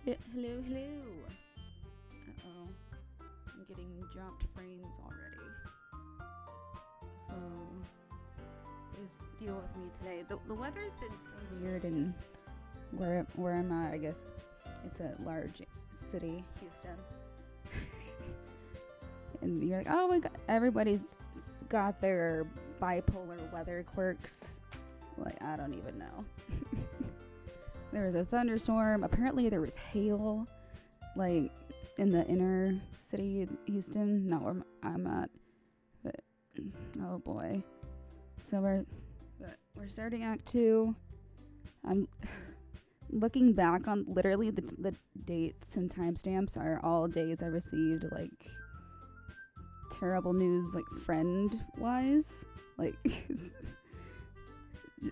Hello, hello. Uh-oh. I'm getting dropped frames already. So, please deal with me today. The weather's been so weird, and where I'm at, I guess it's a large city, Houston. And you're like, oh my god, everybody's got their bipolar weather quirks. Like, I don't even know. There was a thunderstorm. Apparently there was hail, like, in the inner city, Houston, not where I'm at. But, oh boy. So we're starting Act 2. I'm looking back on literally the dates and timestamps are all days I received, like, terrible news, like, friend-wise. Like,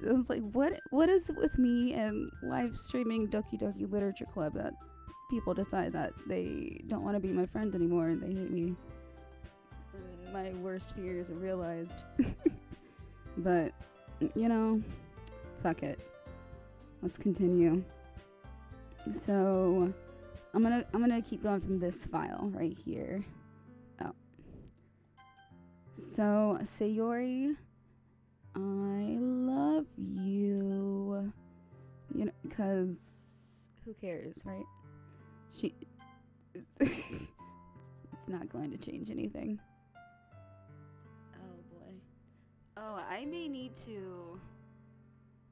I was like, what is it with me and live streaming Doki Doki Literature Club that people decide that they don't want to be my friend anymore and they hate me? And my worst fears are realized. But, you know, fuck it. Let's continue. So, I'm gonna keep going from this file right here. Oh. So, Sayori, I love you. You know, because who cares, right? It's not going to change anything. Oh boy. Oh, I may need to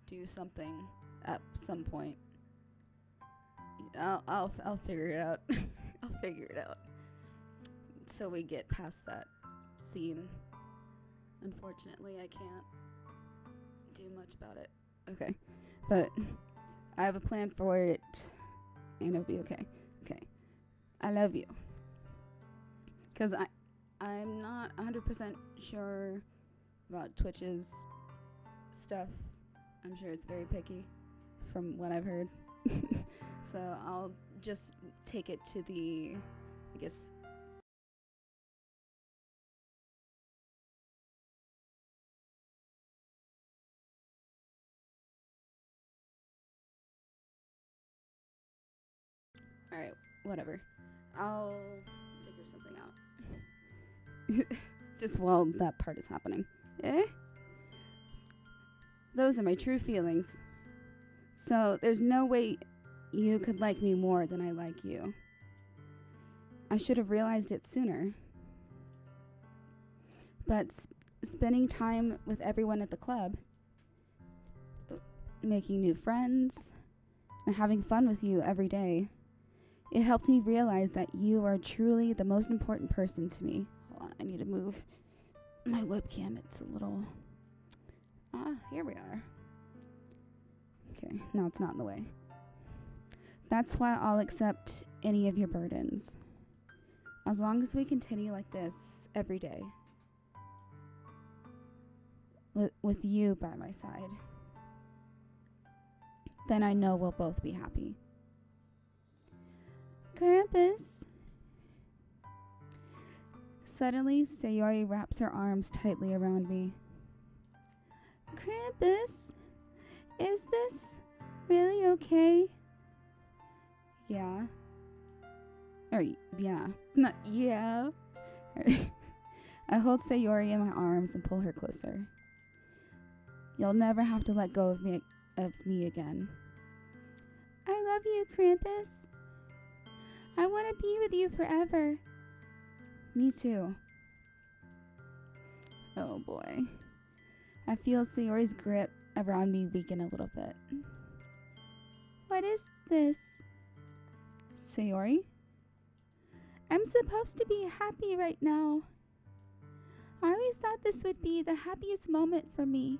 do something at some point. I'll figure it out. I'll figure it out. So we get past that scene. Unfortunately, I can't do much about it. Okay. But I have a plan for it, and it'll be okay. Okay. I love you. Because I'm not 100% sure about Twitch's stuff. I'm sure it's very picky from what I've heard. So I'll just take it to the, I guess, alright, whatever. I'll figure something out. Just while that part is happening. Eh? Those are my true feelings. So there's no way you could like me more than I like you. I should have realized it sooner. But spending time with everyone at the club, making new friends, and having fun with you every day, it helped me realize that you are truly the most important person to me. Hold on, I need to move my webcam. It's a little... here we are. Okay, now it's not in the way. That's why I'll accept any of your burdens. As long as we continue like this every day. With you by my side. Then I know we'll both be happy. Krampus. Suddenly, Sayori wraps her arms tightly around me. Krampus, is this really okay? Yeah. Or, yeah. Not, yeah. I hold Sayori in my arms and pull her closer. You'll never have to let go of me again. I love you, Krampus. I want to be with you forever. Me too. Oh boy. I feel Sayori's grip around me weaken a little bit. What is this? Sayori? I'm supposed to be happy right now. I always thought this would be the happiest moment for me.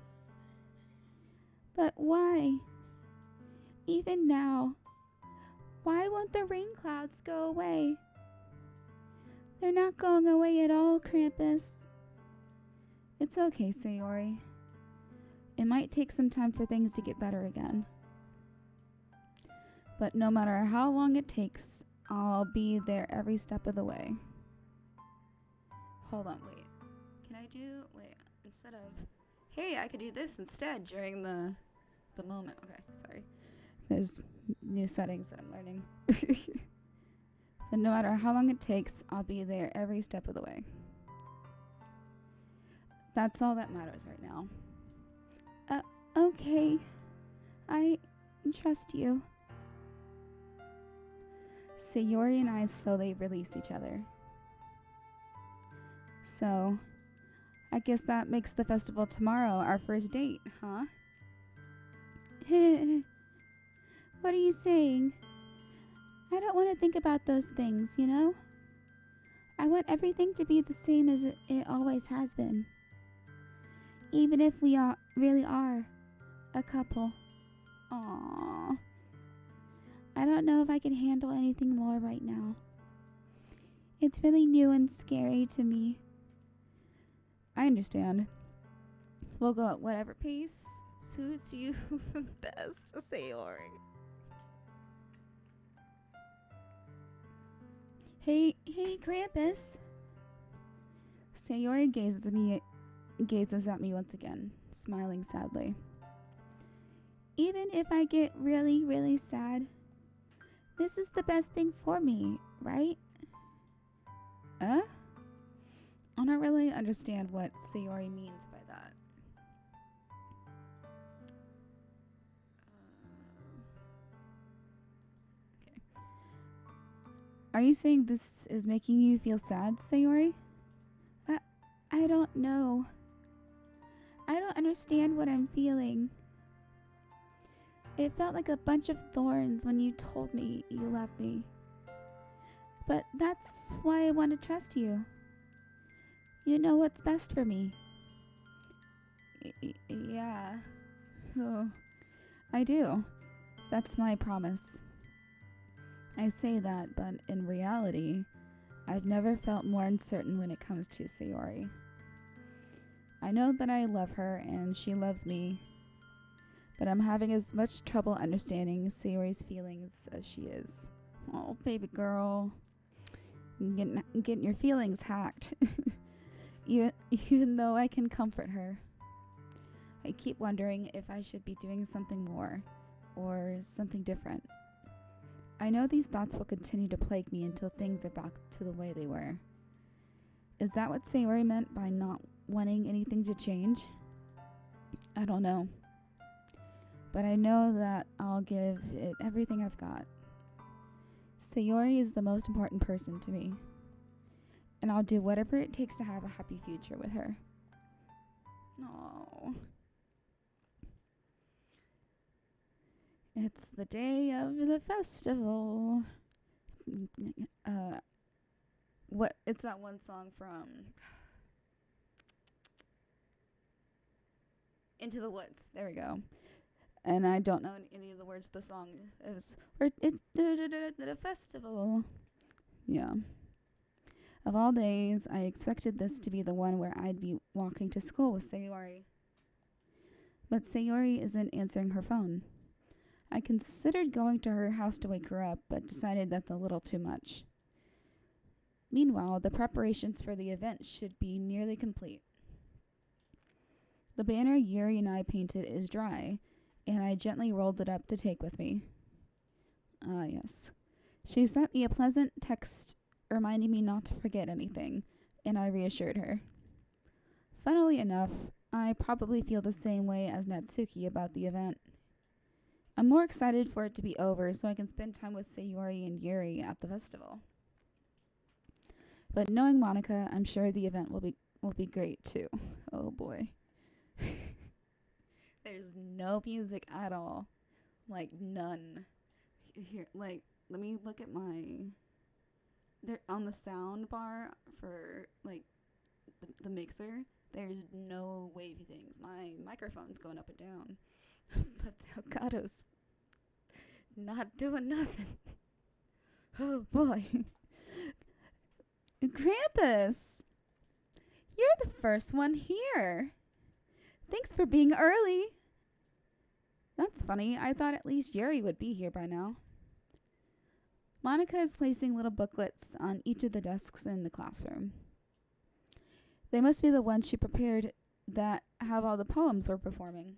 But why? Even now, why won't the rain clouds go away? They're not going away at all, Krampus. It's okay, Sayori. It might take some time for things to get better again. But no matter how long it takes, I'll be there every step of the way. Hold on, wait. Can I do... Wait, instead of... Hey, I could do this instead during the moment. Okay, sorry. There's new settings that I'm learning. long. But no matter how long it takes, I'll be there every step of the way. That's all that matters right now. Okay. I trust you. Sayori and I slowly release each other. So, I guess that makes the festival tomorrow our first date, huh? What are you saying? I don't want to think about those things, you know? I want everything to be the same as it always has been. Even if we really are a couple. Aww. I don't know if I can handle anything more right now. It's really new and scary to me. I understand. We'll go at whatever pace suits you best, Sayori. Hey, Krampus. Sayori gazes at me once again, smiling sadly. Even if I get really, really sad, this is the best thing for me, right? I don't really understand what Sayori means by that. Okay. Are you saying this is making you feel sad, Sayori? I don't know. I don't understand what I'm feeling. It felt like a bunch of thorns when you told me you loved me. But that's why I want to trust you. You know what's best for me. Yeah. Oh, I do. That's my promise. I say that, but in reality, I've never felt more uncertain when it comes to Sayori. I know that I love her and she loves me, but I'm having as much trouble understanding Sayori's feelings as she is. Oh, baby girl. Getting your feelings hacked. even though I can comfort her. I keep wondering if I should be doing something more, or something different. I know these thoughts will continue to plague me until things are back to the way they were. Is that what Sayori meant by not wanting anything to change? I don't know. But I know that I'll give it everything I've got. Sayori is the most important person to me. And I'll do whatever it takes to have a happy future with her. Aww. It's the day of the festival. It's that one song from Into the Woods. There we go. And I don't know any of the words to the song. It's the festival. Yeah. Of all days, I expected this to be the one where I'd be walking to school with Sayori. But Sayori isn't answering her phone. I considered going to her house to wake her up, but decided that's a little too much. Meanwhile, the preparations for the event should be nearly complete. The banner Yuri and I painted is dry, and I gently rolled it up to take with me. Yes. She sent me a pleasant text reminding me not to forget anything, and I reassured her. Funnily enough, I probably feel the same way as Natsuki about the event. I'm more excited for it to be over so I can spend time with Sayori and Yuri at the festival. But knowing Monica, I'm sure the event will be great too. Oh boy. There's no music at all. Like none. Here, like, let me look at there on the sound bar for like the mixer. There's no wavy things. My microphone's going up and down. But the Elgato's not doing nothing. Oh boy. Krampus! You're the first one here. Thanks for being early. That's funny. I thought at least Yuri would be here by now. Monica is placing little booklets on each of the desks in the classroom. They must be the ones she prepared that have all the poems we're performing.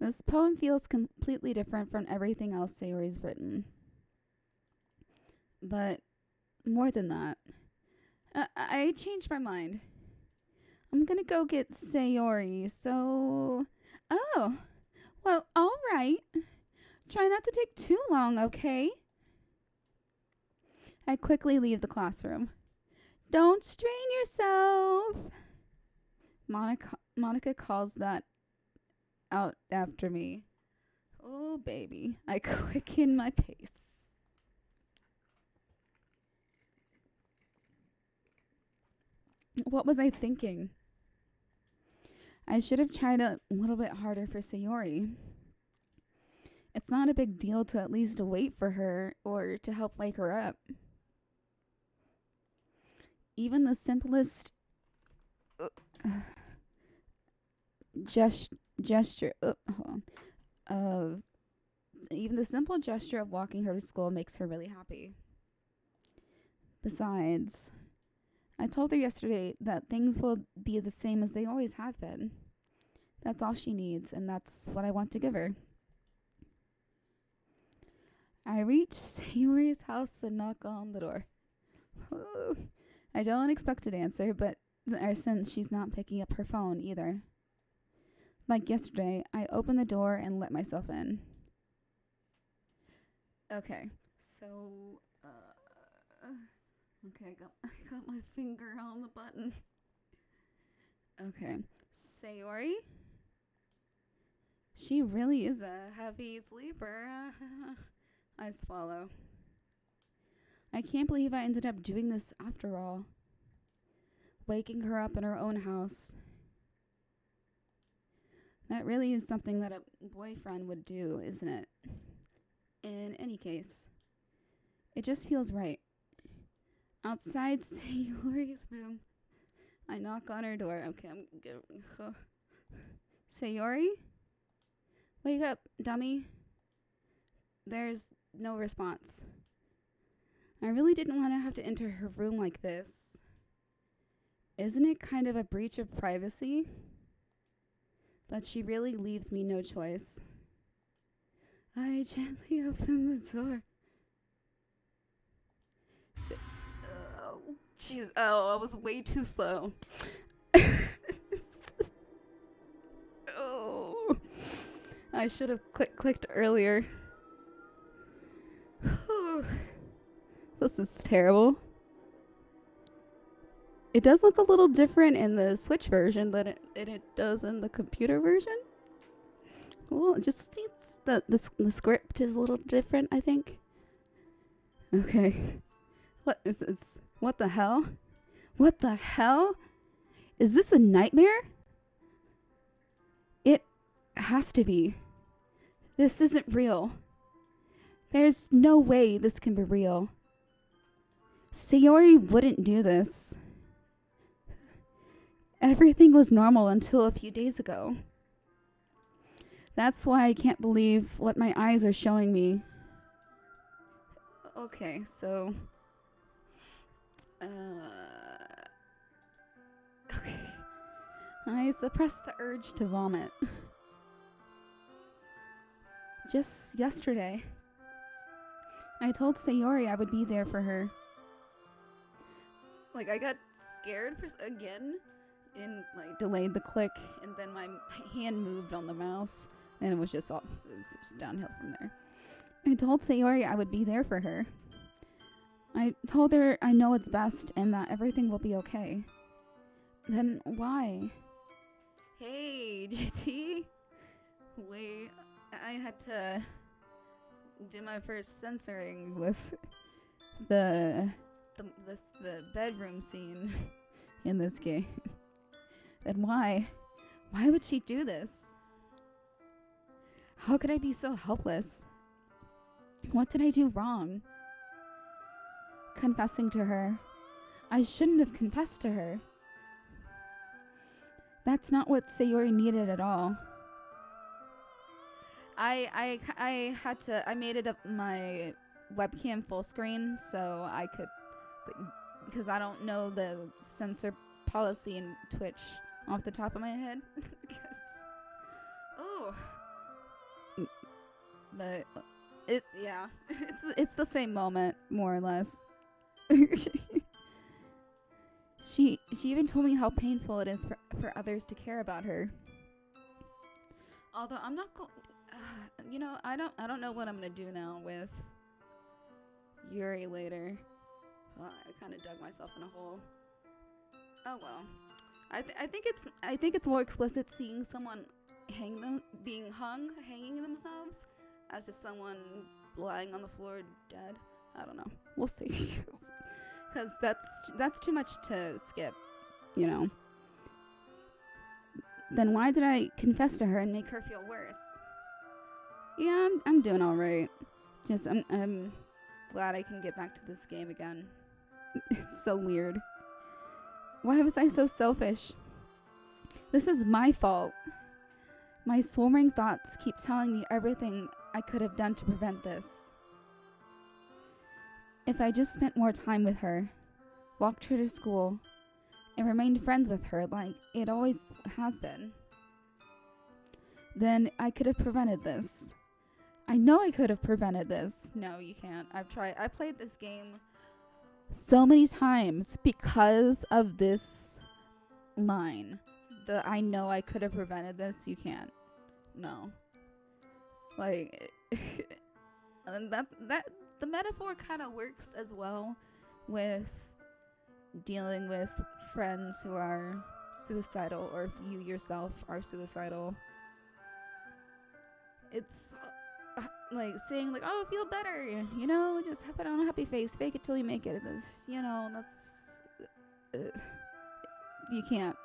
This poem feels completely different from everything else Sayori's written. But more than that, I changed my mind. I'm gonna go get Sayori, so... Oh, well, alright. Try not to take too long, okay? I quickly leave the classroom. Don't strain yourself. Monica calls that out after me. Oh, baby. I quicken my pace. What was I thinking? I should have tried a little bit harder for Sayori. It's not a big deal to at least wait for her or to help wake her up. Even the simplest gesture of even the simple gesture of walking her to school makes her really happy. Besides, I told her yesterday that things will be the same as they always have been. That's all she needs, and that's what I want to give her. I reach Sayori's house and knock on the door. I don't expect an answer, but since she's not picking up her phone either. Like yesterday, I open the door and let myself in. Okay, so, okay, I got my finger on the button. Okay, Sayori? She really is a heavy sleeper. I swallow. I can't believe I ended up doing this after all. Waking her up in her own house. That really is something that a boyfriend would do, isn't it? In any case, it just feels right. Outside Sayori's room, I knock on her door. Okay, I'm good. Sayori? Wake up, dummy. There's no response. I really didn't want to have to enter her room like this. Isn't it kind of a breach of privacy? But she really leaves me no choice. I gently open the door. Oh, jeez. Oh, I was way too slow. Oh, I should have clicked earlier. This is terrible. It does look a little different in the Switch version than it does in the computer version. Well, just the script is a little different, I think. Okay. What is this? What the hell? What the hell? Is this a nightmare? It has to be. This isn't real. There's no way this can be real. Sayori wouldn't do this. Everything was normal until a few days ago. That's why I can't believe what my eyes are showing me. Okay, so... Okay. I suppressed the urge to vomit. Just yesterday, I told Sayori I would be there for her. Like, I got scared again and, like, delayed the click, and then my hand moved on the mouse, and it was just downhill from there. I told Sayori I would be there for her. I told her I know it's best and that everything will be okay. Then why? Hey, GT. Wait, I had to do my first censoring with the bedroom scene in this game. And why? Why would she do this? How could I be so helpless? What did I do wrong? Confessing to her. I shouldn't have confessed to her. That's not what Sayori needed at all. I made it up my webcam full screen so I could, because I don't know the censor policy in Twitch off the top of my head. but it's the same moment, more or less. She even told me how painful it is for others to care about her. Although I'm not going, I don't know what I'm gonna do now with Yuri later. Well, I kind of dug myself in a hole. Oh well. I think it's more explicit seeing someone hanging themselves as just someone lying on the floor dead. I don't know. We'll see. Because that's too much to skip, you know. Then why did I confess to her and make her feel worse? Yeah, I'm doing all right. Just I'm glad I can get back to this game again. It's so weird. Why was I so selfish? This is my fault. My swarming thoughts keep telling me everything I could have done to prevent this. If I just spent more time with her, walked her to school, and remained friends with her like it always has been, then I could have prevented this. I know I could have prevented this. No, you can't. I've tried. I played this game so many times because of this line. The I know I could have prevented this. You can't. No. Like, and that the metaphor kind of works as well with dealing with friends who are suicidal, or if you yourself are suicidal. It's like saying like, oh, feel better, just put on a happy face, fake it till you make it. This, that's you can't.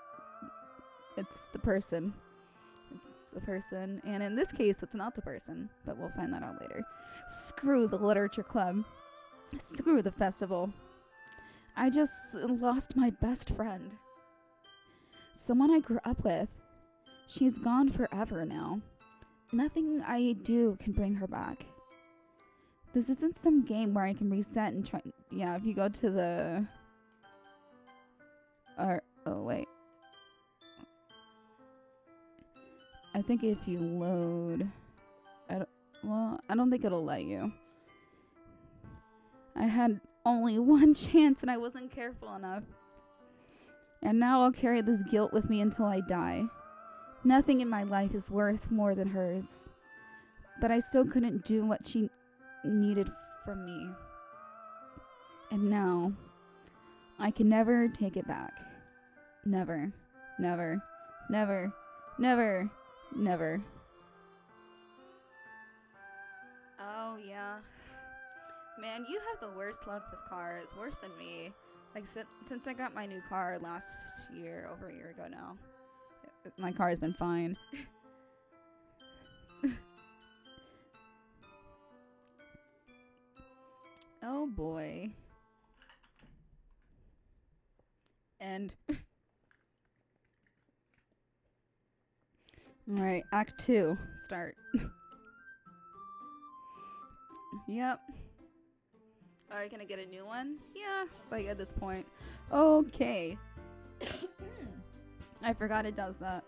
It's the person. And in this case, it's not the person, but we'll find that out later. Screw the literature club. Screw the festival. I just lost my best friend. Someone I grew up with. She's gone forever now. Nothing I do can bring her back. This isn't some game where I can reset and try. Yeah, if you go to the... oh, wait. I think if you load... I don't think it'll let you. I had only one chance and I wasn't careful enough. And now I'll carry this guilt with me until I die. Nothing in my life is worth more than hers. But I still couldn't do what she needed from me. And now, I can never take it back. Never. Never. Never. Never. Never. Oh, yeah. Man, you have the worst luck with cars. Worse than me. Like, since I got my new car last year, over a year ago now. My car has been fine. Oh boy. And alright, Act 2. Start. Yep. Are you gonna get a new one? Yeah, like at this point. Okay. I forgot it does that.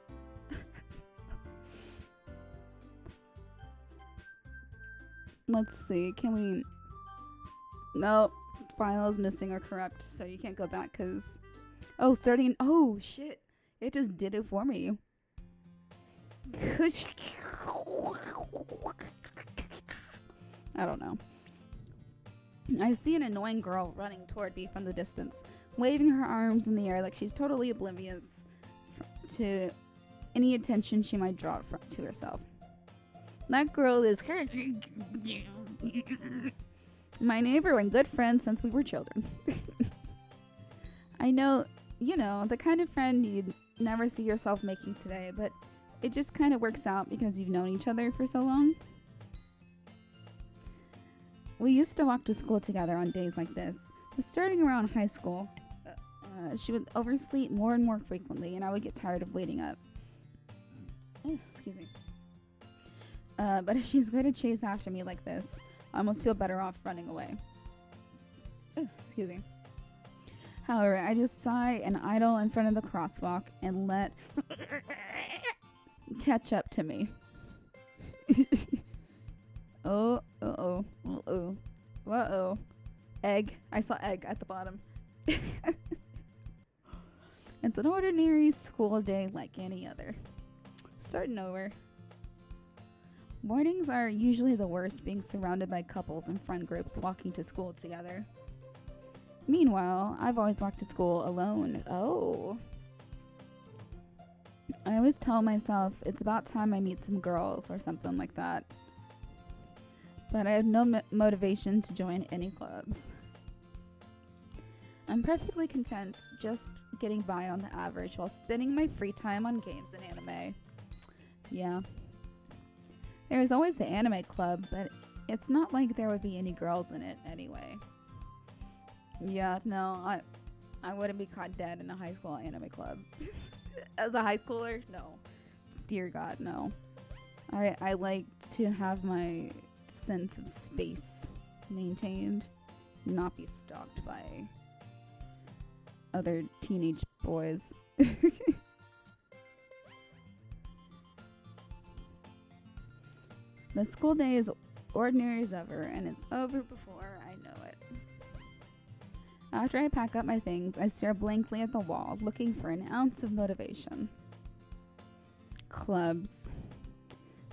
Let's see, can we... Nope, file is missing or corrupt, so you can't go back because... Oh, starting... Oh, shit. It just did it for me. I don't know. I see an annoying girl running toward me from the distance, waving her arms in the air like she's totally oblivious to any attention she might draw to herself. That girl is my neighbor and good friend since we were children. I know, the kind of friend you'd never see yourself making today, but it just kind of works out because you've known each other for so long. We used to walk to school together on days like this, but starting around high school, she would oversleep more and more frequently, and I would get tired of waiting up. Excuse me. But if she's going to chase after me like this, I almost feel better off running away. Excuse me. However, I just sigh and idle in front of the crosswalk and let catch up to me. Oh, uh-oh, uh-oh, uh-oh. Egg. I saw egg at the bottom. It's an ordinary school day like any other. Starting over. Mornings are usually the worst, being surrounded by couples and friend groups walking to school together. Meanwhile, I've always walked to school alone. Oh. I always tell myself it's about time I meet some girls or something like that. But I have no motivation to join any clubs. I'm perfectly content just getting by on the average while spending my free time on games and anime. Yeah. There's always the anime club, but it's not like there would be any girls in it anyway. Yeah, no, I wouldn't be caught dead in a high school anime club. As a high schooler, no. Dear God, no. I like to have my sense of space maintained, not be stalked by other teenage boys. The school day is ordinary as ever, and it's over before I know it. After I pack up my things, I stare blankly at the wall, looking for an ounce of motivation. Clubs.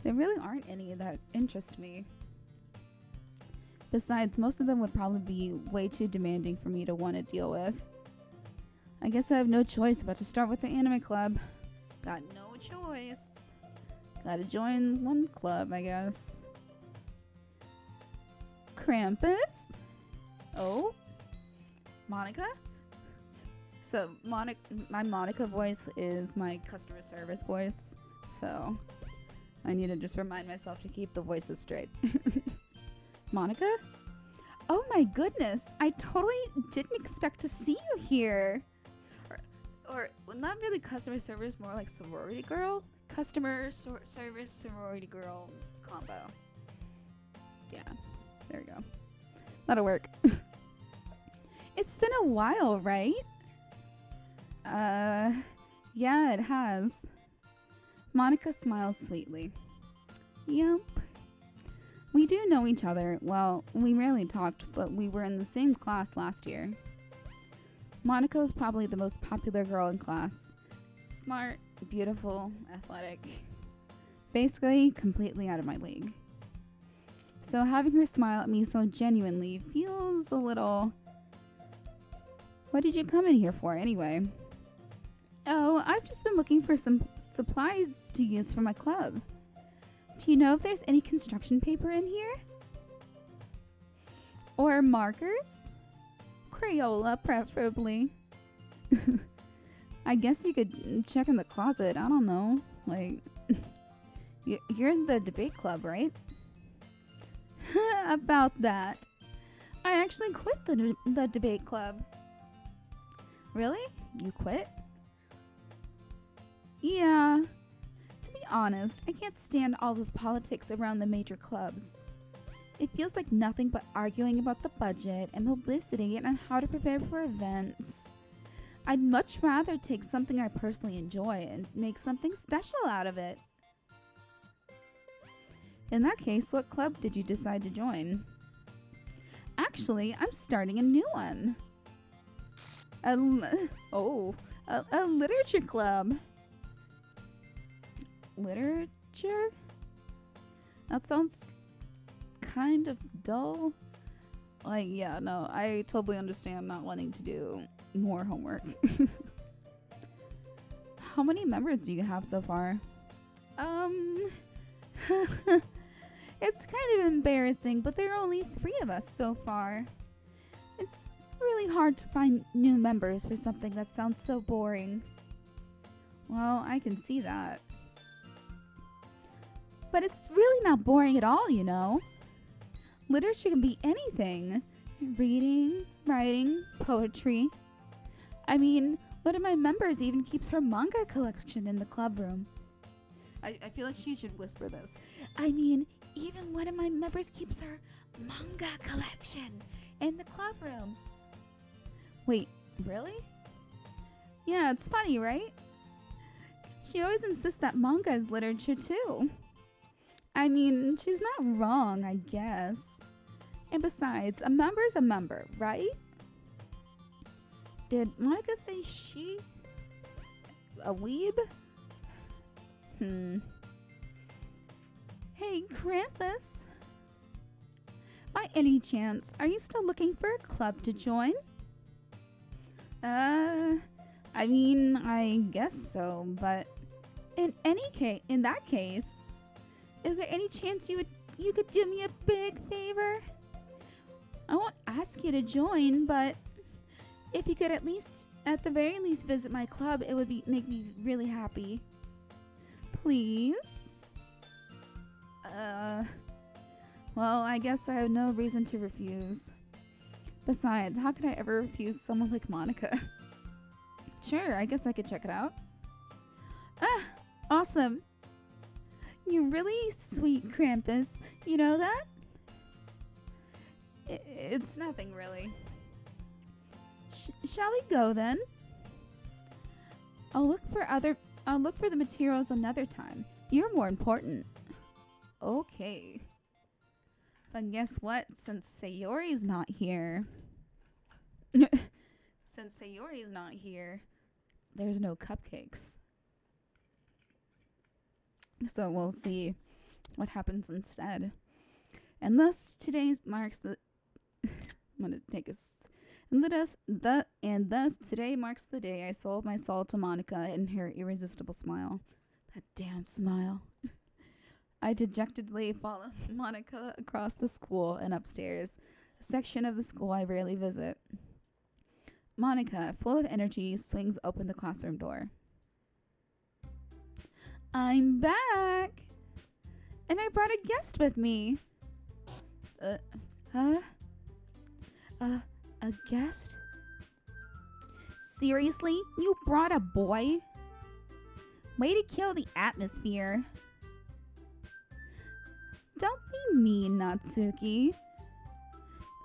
There really aren't any that interest me. Besides, most of them would probably be way too demanding for me to want to deal with. I guess I have no choice but to start with the anime club. Got no choice. Gotta join one club, I guess. Krampus? Oh? Monica? So, my Monica voice is my customer service voice. So, I need to just remind myself to keep the voices straight. Monica? Oh my goodness. I totally didn't expect to see you here. Or well, not really customer service, more like sorority girl. Customer service sorority girl combo. Yeah, there we go. That'll work. It's been a while, right? Yeah, it has. Monica smiles sweetly. Yep. We do know each other. Well, we rarely talked, but we were in the same class last year. Monica was probably the most popular girl in class. Smart, beautiful, athletic. Basically, completely out of my league. So having her smile at me so genuinely feels a little... What did you come in here for, anyway? Oh, I've just been looking for some supplies to use for my club. Do you know if there's any construction paper in here? Or markers? Crayola, preferably. I guess you could check in the closet. I don't know. Like, you're in the debate club, right? About that. I actually quit the debate club. Really? You quit? Yeah. To be honest, I can't stand all the politics around the major clubs. It feels like nothing but arguing about the budget and publicity and on how to prepare for events. I'd much rather take something I personally enjoy and make something special out of it. In that case, what club did you decide to join? Actually, I'm starting a new one. A literature club. Literature? That sounds kind of dull. Like, yeah, no, I totally understand not wanting to do more homework. How many members do you have so far? It's kind of embarrassing, but there are only 3 of us so far. It's really hard to find new members for something that sounds so boring. Well, I can see that. But it's really not boring at all, you know. Literature can be anything. Reading, writing, poetry. I mean, one of my members even keeps her manga collection in the club room. I feel like she should whisper this. I mean, even one of my members keeps her manga collection in the club room. Wait, really? Yeah, it's funny, right? She always insists that manga is literature too. I mean, she's not wrong, I guess. And besides, a member's a member, right? Did Monica say she? A weeb? Hey, Krampus. By any chance, are you still looking for a club to join? I mean, I guess so, but in that case, is there any chance you could do me a big favor? I won't ask you to join, but if you could at the very least visit my club, it would make me really happy. Please? Well, I guess I have no reason to refuse. Besides, how could I ever refuse someone like Monica? Sure, I guess I could check it out. Awesome. You're really sweet, Krampus. You know that? It's nothing, really. Shall we go, then? I'll look for the materials another time. You're more important. Okay. But guess what? Since Sayori's not here... there's no cupcakes. So we'll see what happens instead. And thus today marks the today marks the day I sold my soul to Monica and her irresistible smile. That damn smile. I dejectedly followed Monica across the school and upstairs, a section of the school I rarely visit. Monica, full of energy, swings open the classroom door. I'm back! And I brought a guest with me. A guest? Seriously? You brought a boy? Way to kill the atmosphere. Don't be mean, Natsuki.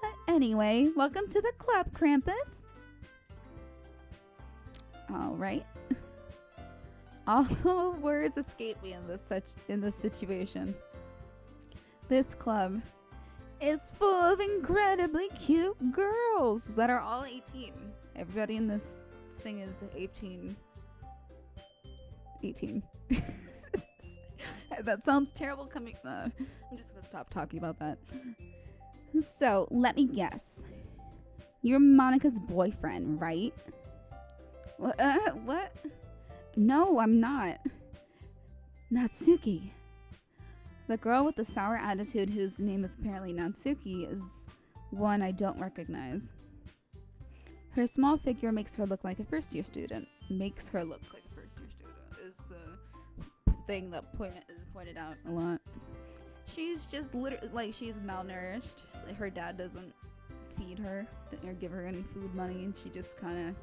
But anyway, welcome to the club, Krampus. Alright. All words escape me in this situation. This club is full of incredibly cute girls that are all 18. Everybody in this thing is 18. 18. That sounds terrible coming. I'm just gonna stop talking about that. So, let me guess. You're Monica's boyfriend, right? What? No, I'm not. Natsuki. The girl with the sour attitude, whose name is apparently Natsuki, is one I don't recognize. Her small figure makes her look like a first-year student. Makes her look like a first-year student is the thing that is pointed out a lot. She's just literally, she's malnourished. Her dad doesn't feed her or give her any food money, and she just kind of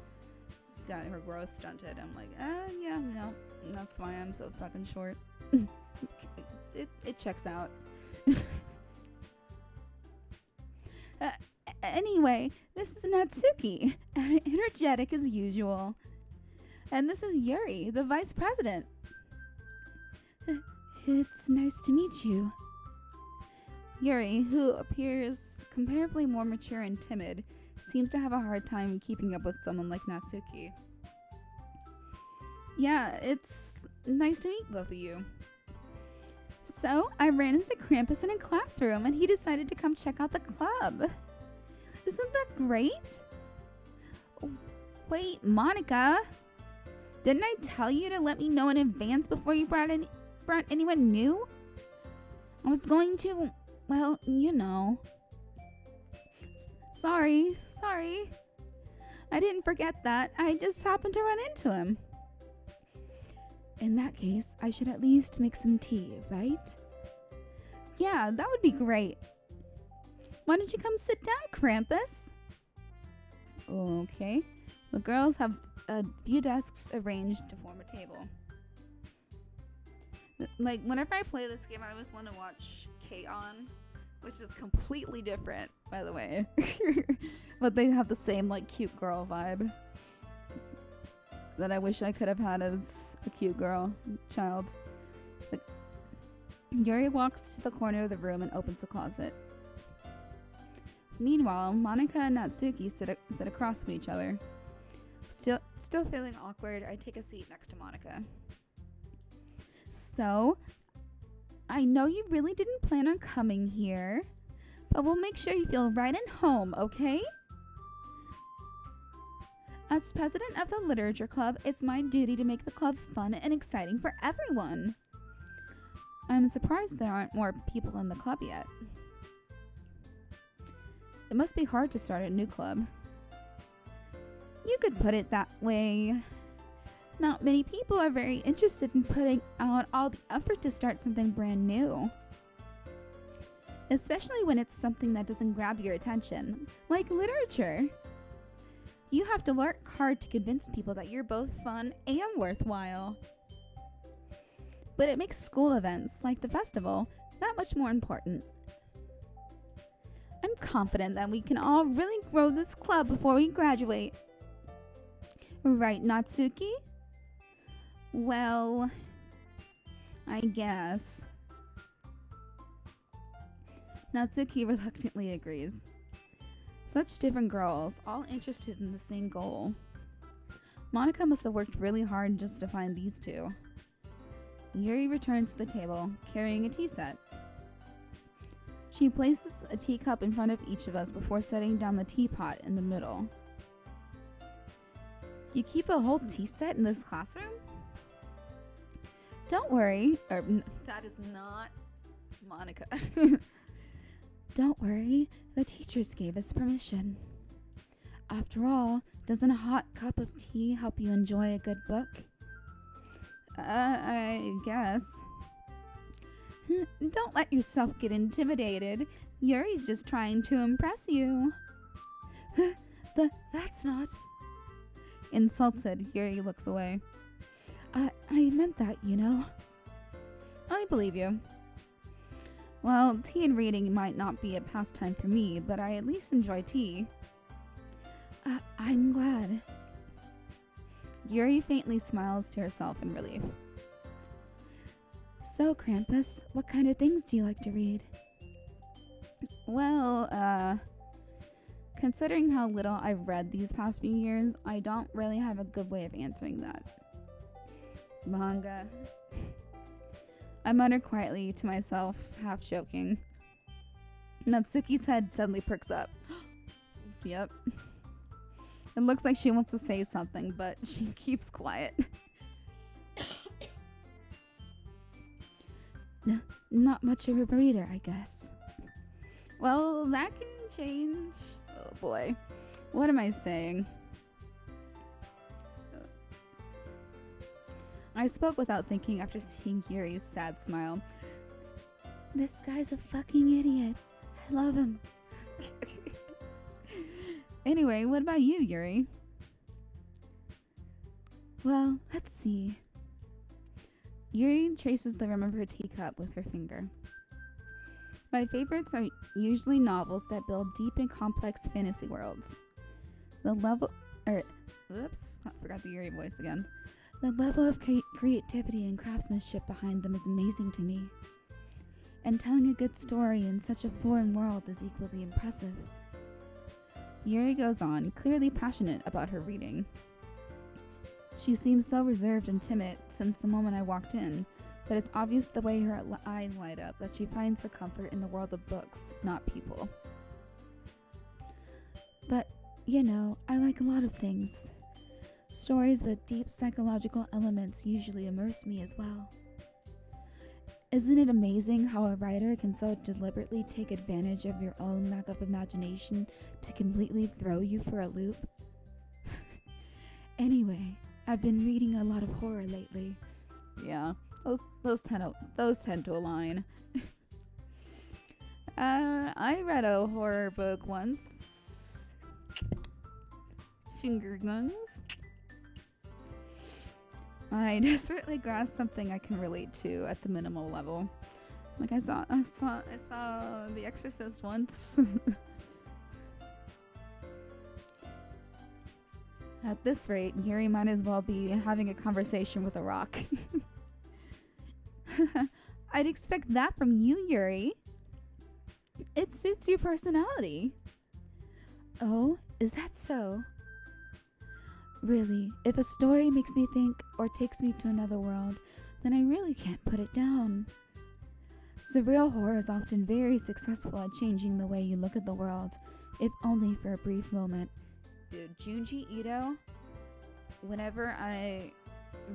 got her growth stunted. I'm like, yeah, no, that's why I'm so fucking short. It checks out. Anyway, this is Natsuki, energetic as usual. And this is Yuri, the vice president. It's nice to meet you. Yuri, who appears comparably more mature and timid, seems to have a hard time keeping up with someone like Natsuki. Yeah, it's nice to meet both of you. So, I ran into Krampus in a classroom and he decided to come check out the club. Isn't that great? Wait, Monica, didn't I tell you to let me know in advance before you brought anyone new? I was going to, well, you know. Sorry. I didn't forget that. I just happened to run into him. In that case, I should at least make some tea, right? Yeah, that would be great. Why don't you come sit down, Krampus? Okay. The girls have a few desks arranged to form a table. Like, whenever I play this game, I always want to watch K-On!, which is completely different, by the way. But they have the same, like, cute girl vibe that I wish I could have had as a cute girl child. Like, Yuri walks to the corner of the room and opens the closet. Meanwhile, Monica and Natsuki sit across from each other. Still feeling awkward, I take a seat next to Monica. So, I know you really didn't plan on coming here, but we'll make sure you feel right at home, okay? As president of the Literature Club, it's my duty to make the club fun and exciting for everyone. I'm surprised there aren't more people in the club yet. It must be hard to start a new club. You could put it that way. Not many people are very interested in putting out all the effort to start something brand new. Especially when it's something that doesn't grab your attention, like literature. You have to work hard to convince people that you're both fun and worthwhile. But it makes school events, like the festival, that much more important. I'm confident that we can all really grow this club before we graduate. Right, Natsuki? Well, I guess. Natsuki reluctantly agrees. Such different girls, all interested in the same goal. Monica must have worked really hard just to find these two. Yuri returns to the table, carrying a tea set. She places a teacup in front of each of us before setting down the teapot in the middle. You keep a whole tea set in this classroom? Don't worry. That is not Monica. Don't worry, the teachers gave us permission. After all, doesn't a hot cup of tea help you enjoy a good book? I guess. Don't let yourself get intimidated. Yuri's just trying to impress you. That's not... Insulted, Yuri looks away. I meant that, you know. I believe you. Well, tea and reading might not be a pastime for me, but I at least enjoy tea. I'm glad. Yuri faintly smiles to herself in relief. So, Krampus, what kind of things do you like to read? Well, considering how little I've read these past few years, I don't really have a good way of answering that. Manga. I mutter quietly to myself, half joking. Natsuki's head suddenly perks up. Yep. It looks like she wants to say something, but she keeps quiet. No, not much of a reader, I guess. Well, that can change. Oh boy. What am I saying? I spoke without thinking after seeing Yuri's sad smile. This guy's a fucking idiot. I love him. Anyway, what about you, Yuri? Well, let's see. Yuri traces the rim of her teacup with her finger. My favorites are usually novels that build deep and complex fantasy worlds. I forgot the Yuri voice again. The level of creativity and craftsmanship behind them is amazing to me. And telling a good story in such a foreign world is equally impressive. Yuri goes on, clearly passionate about her reading. She seems so reserved and timid since the moment I walked in, but it's obvious the way her eyes light up that she finds her comfort in the world of books, not people. But, you know, I like a lot of things. Stories with deep psychological elements usually immerse me as well. Isn't it amazing how a writer can so deliberately take advantage of your own lack of imagination to completely throw you for a loop? Anyway, I've been reading a lot of horror lately. Yeah, those tend to align. I read a horror book once. Finger guns. I desperately grasp something I can relate to at the minimal level. Like I saw The Exorcist once. At this rate, Yuri might as well be having a conversation with a rock. I'd expect that from you, Yuri. It suits your personality. Oh, is that so? Really, if a story makes me think or takes me to another world, then I really can't put it down. Surreal horror is often very successful at changing the way you look at the world, if only for a brief moment. Dude, Junji Ito, whenever I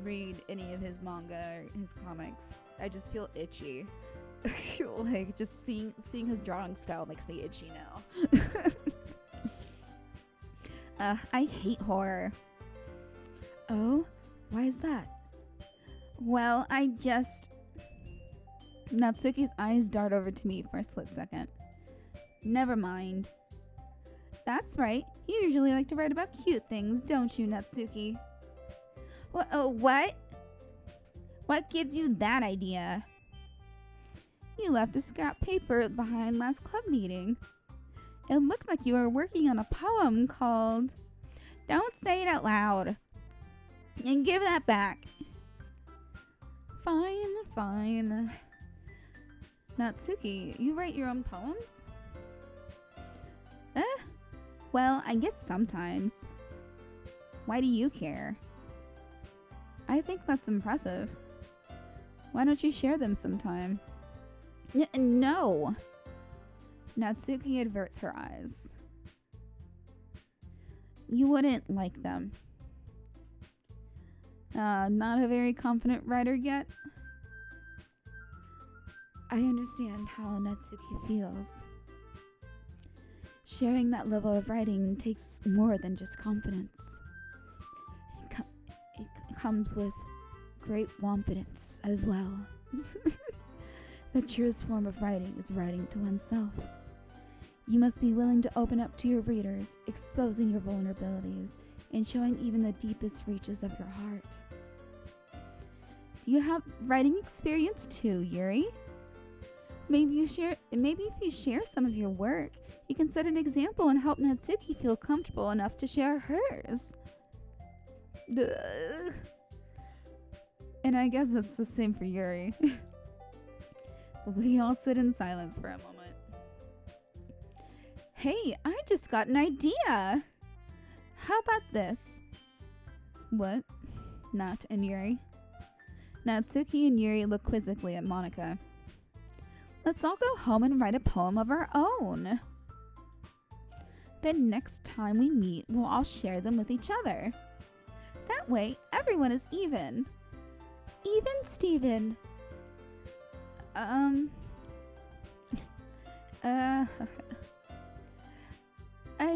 read any of his manga or his comics, I just feel itchy. Like, just seeing his drawing style makes me itchy now. I hate horror. Oh, why is that? Well, Natsuki's eyes dart over to me for a split second. Never mind. That's right. You usually like to write about cute things, don't you, Natsuki? What? What gives you that idea? You left a scrap paper behind last club meeting. It looked like you were working on a poem called... Don't say it out loud. And give that back. Fine. Natsuki, you write your own poems? Well, I guess sometimes. Why do you care? I think that's impressive. Why don't you share them sometime? No! Natsuki averts her eyes. You wouldn't like them. Not a very confident writer yet? I understand how Natsuki feels. Sharing that level of writing takes more than just confidence. It comes with great confidence as well. The truest form of writing is writing to oneself. You must be willing to open up to your readers, exposing your vulnerabilities, and showing even the deepest reaches of your heart. Do you have writing experience too, Yuri? Maybe if you share some of your work, you can set an example and help Natsuki feel comfortable enough to share hers. Ugh. And I guess it's the same for Yuri. We all sit in silence for a moment. Hey, I just got an idea. How about this? What? Nat and Yuri. Natsuki and Yuri look quizzically at Monika. Let's all go home and write a poem of our own. Then next time we meet, we'll all share them with each other. That way, everyone is even. Even Steven. I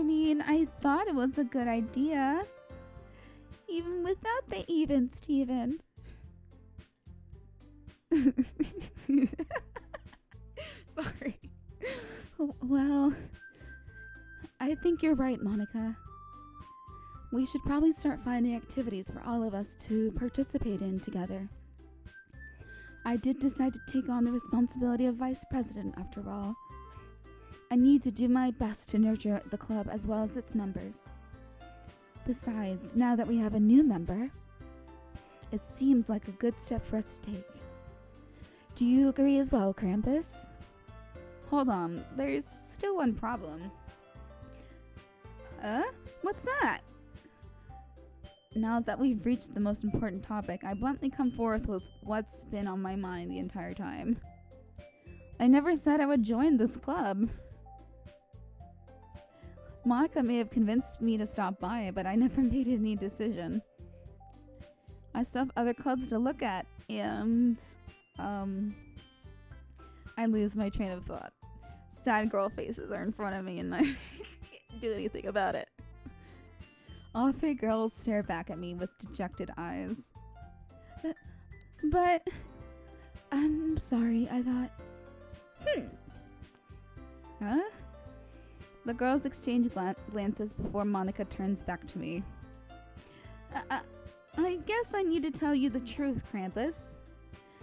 mean, I thought it was a good idea. Even without the even Steven. Sorry. Well, I think you're right, Monika. We should probably start finding activities for all of us to participate in together. I did decide to take on the responsibility of vice president after all. I need to do my best to nurture the club as well as its members. Besides, now that we have a new member, it seems like a good step for us to take. Do you agree as well, Krampus? Hold on, there's still one problem. What's that? Now that we've reached the most important topic, I bluntly come forth with what's been on my mind the entire time. I never said I would join this club. Monika may have convinced me to stop by, but I never made any decision. I still have other clubs to look at, and, I lose my train of thought. Sad girl faces are in front of me, and I can't do anything about it. All three girls stare back at me with dejected eyes. But I'm sorry, I thought... Huh? The girls exchange glances before Monika turns back to me. I guess I need to tell you the truth, Krampus.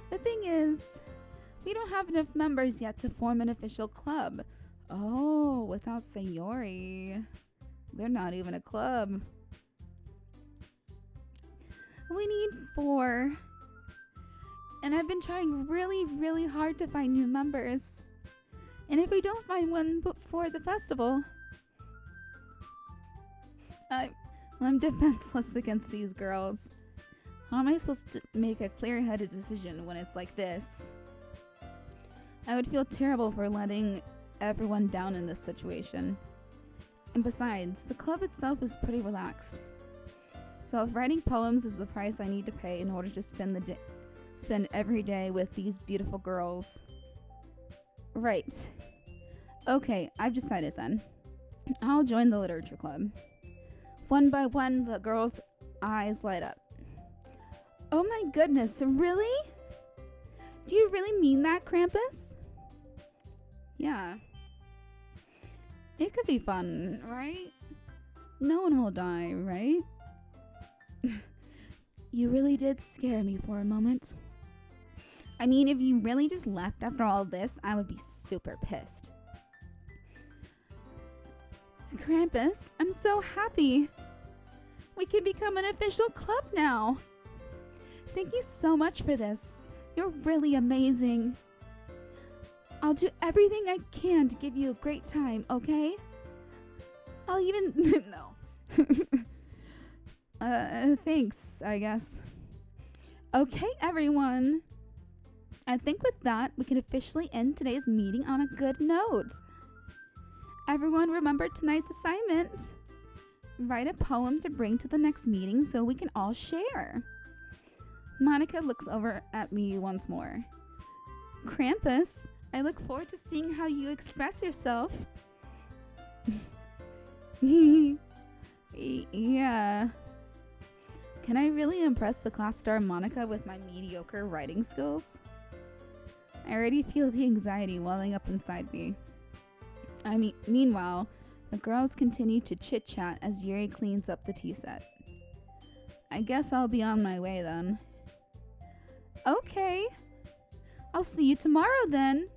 The thing is, we don't have enough members yet to form an official club. Oh, without Sayori. They're not even a club. We need 4. And I've been trying really, really hard to find new members. And if we don't find one before the festival, I'm defenseless against these girls. How am I supposed to make a clear-headed decision when it's like this? I would feel terrible for letting everyone down in this situation. And besides, the club itself is pretty relaxed. So if writing poems is the price I need to pay in order to spend every day with these beautiful girls. Right. Okay, I've decided then. I'll join the literature club. One by one, the girls' eyes light up. Oh my goodness, really? Do you really mean that, Krampus? Yeah. It could be fun, right? No one will die, right? You really did scare me for a moment. I mean, if you really just left after all this, I would be super pissed. Krampus, I'm so happy. We can become an official club now. Thank you so much for this. You're really amazing. I'll do everything I can to give you a great time, okay? I'll even... No. Thanks, I guess. Okay, everyone. I think with that, we can officially end today's meeting on a good note. Everyone remember tonight's assignment. Write a poem to bring to the next meeting so we can all share. Monica looks over at me once more. Krampus, I look forward to seeing how you express yourself. Yeah. Can I really impress the class star Monica with my mediocre writing skills? I already feel the anxiety welling up inside me. Meanwhile, the girls continue to chit-chat as Yuri cleans up the tea set. I guess I'll be on my way then. Okay. I'll see you tomorrow then.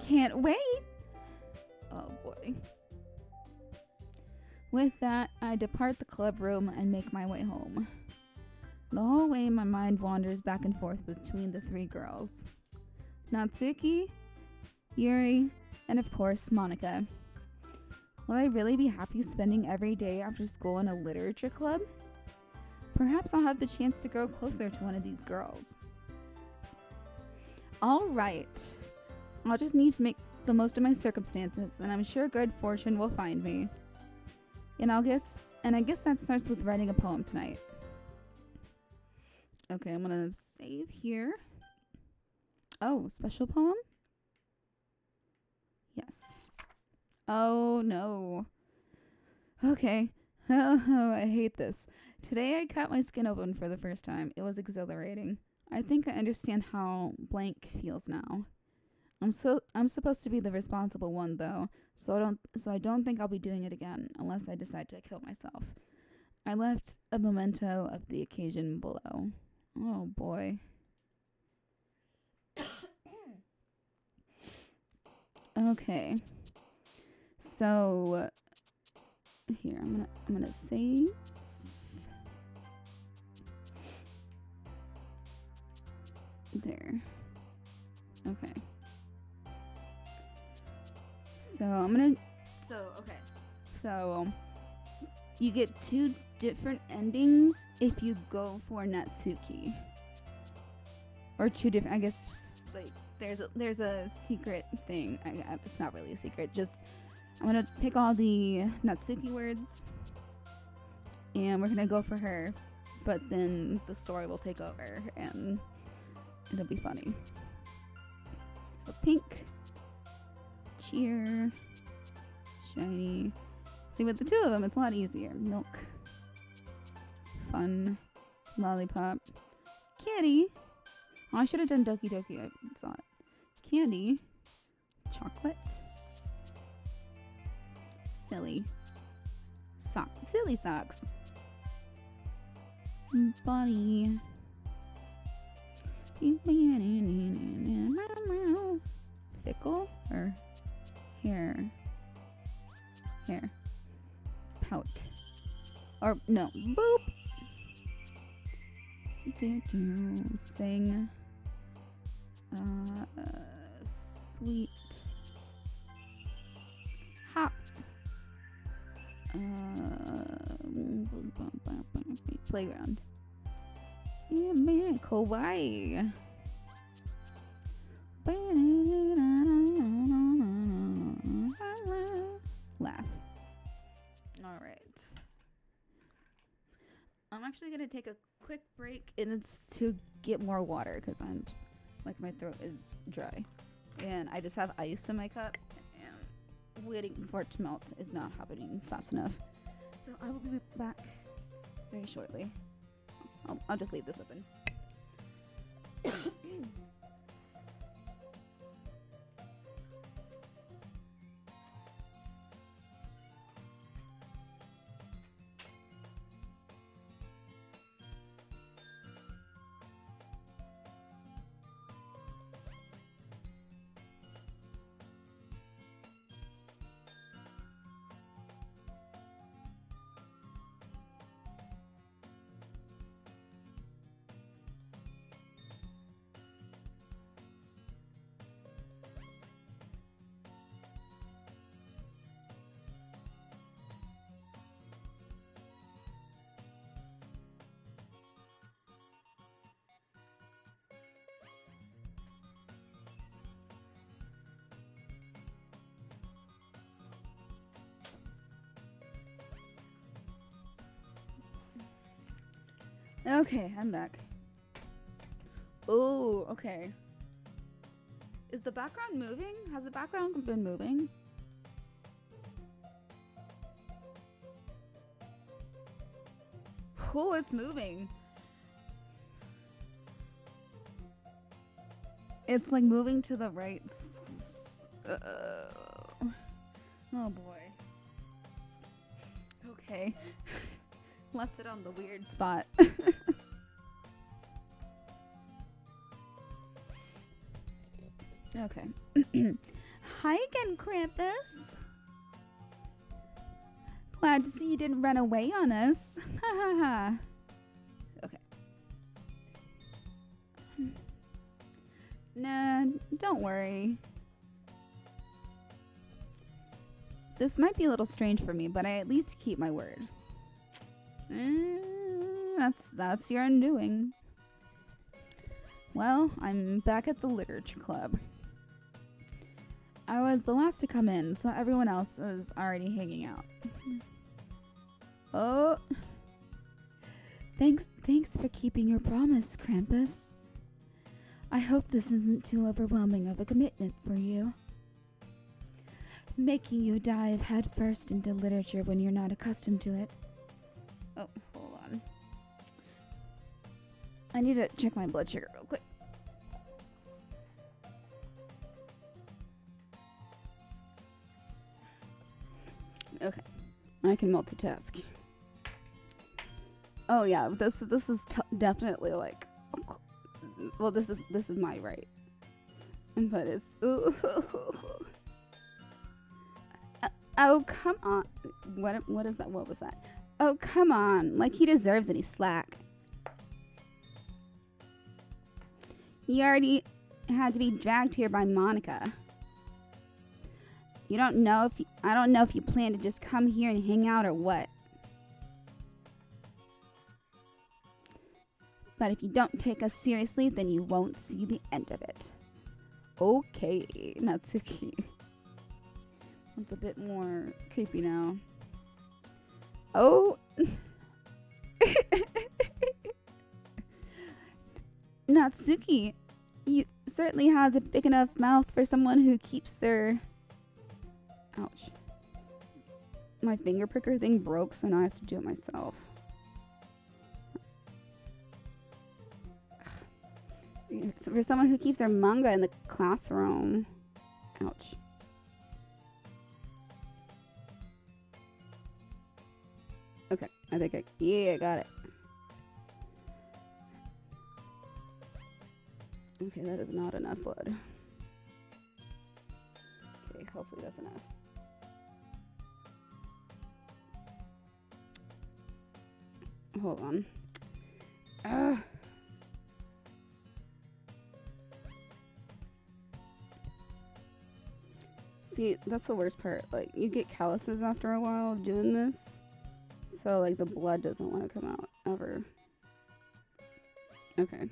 Can't wait. Oh boy. With that, I depart the club room and make my way home. The whole way, my mind wanders back and forth between the three girls. Natsuki, Yuri, and of course, Monica. Will I really be happy spending every day after school in a literature club? Perhaps I'll have the chance to grow closer to one of these girls. Alright. I'll just need to make the most of my circumstances, and I'm sure good fortune will find me. And I guess that starts with writing a poem tonight. Okay, I'm gonna save here. Oh, special poem? Yes. Oh, no. Okay. Oh, I hate this. Today I cut my skin open for the first time. It was exhilarating. I think I understand how blank feels now. I'm supposed to be the responsible one though, so I don't think I'll be doing it again unless I decide to kill myself. I left a memento of the occasion below. Oh boy. Okay. So here, I'm gonna save. There. Okay. So you get 2 different endings if you go for Natsuki. Or 2 different, I guess, like, there's a secret thing. It's not really a secret. Just, I'm gonna pick all the Natsuki words, and we're gonna go for her. But then the story will take over, and it'll be funny. So pink, cheer, shiny. See, with the 2 of them, it's a lot easier. Milk, fun, lollipop, kitty. Oh, I should have done Doki Doki. I saw it. Candy, chocolate, silly socks, bunny, fickle or hair, pout, or no, boop, Sing. Sweet. Hop. Playground. Yeah, man, kawaii. Laugh. Alright. I'm actually gonna take a quick break, and it's to get more water because I'm like my throat is dry, and I just have ice in my cup, and waiting for it to melt is not happening fast enough. So I will be back very shortly. I'll just leave this open. Okay, I'm back. Oh, okay. Is the background moving? Has the background been moving? Oh, it's moving. It's like moving to the right. Oh boy. Okay. Left it on the weird spot. Okay. Hi again, Krampus. Glad to see you didn't run away on us. Ha ha ha. Okay. Nah, don't worry. This might be a little strange for me, but I at least keep my word. That's your undoing. Well, I'm back at the literature club. I was the last to come in, so everyone else is already hanging out. Oh. Thanks for keeping your promise, Krampus. I hope this isn't too overwhelming of a commitment for you. Making you dive headfirst into literature when you're not accustomed to it. Oh, hold on. I need to check my blood sugar real quick. Okay, I can multitask. Oh yeah, this is definitely like. Well, this is my right, but it's. Oh come on! What is that? What was that? Oh come on! Like he deserves any slack. You already had to be dragged here by Monica. I don't know if you plan to just come here and hang out or what. But if you don't take us seriously, then you won't see the end of it. Okay, Natsuki. That's a bit more creepy now. Oh. Natsuki, you certainly has a big enough mouth for someone who keeps their... Ouch. My finger pricker thing broke, so now I have to do it myself. For someone who keeps their manga in the classroom. Ouch. Okay, I think I got it. Okay, that is not enough blood. Okay, hopefully that's enough. Hold on. See, that's the worst part. Like, you get calluses after a while of doing this. So, like, the blood doesn't want to come out ever. Okay.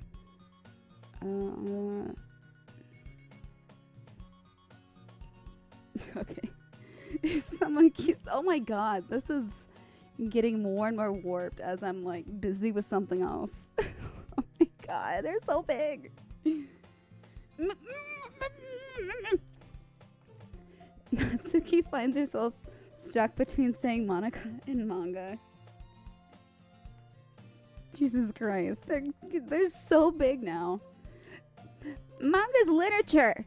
Okay. Someone keeps... Oh my god, this is getting more and more warped as I'm, like, busy with something else. Oh my god, they're so big. Natsuki finds herself stuck between saying Monica and manga. Jesus Christ, they're so big now. Manga's literature!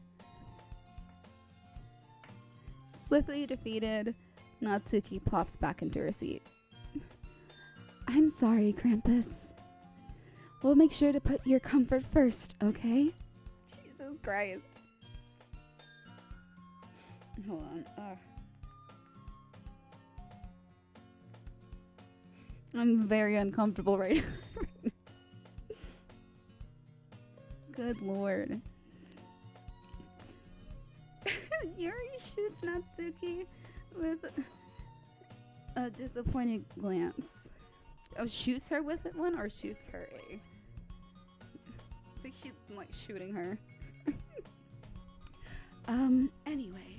Swiftly defeated, Natsuki pops back into her seat. I'm sorry, Krampus. We'll make sure to put your comfort first, okay? Jesus Christ. Hold on. Ugh. I'm very uncomfortable right now. Good lord. Yuri shoots Natsuki with a disappointed glance. Oh, shoots her with one or shoots her a? I think she's like shooting her. Anyway.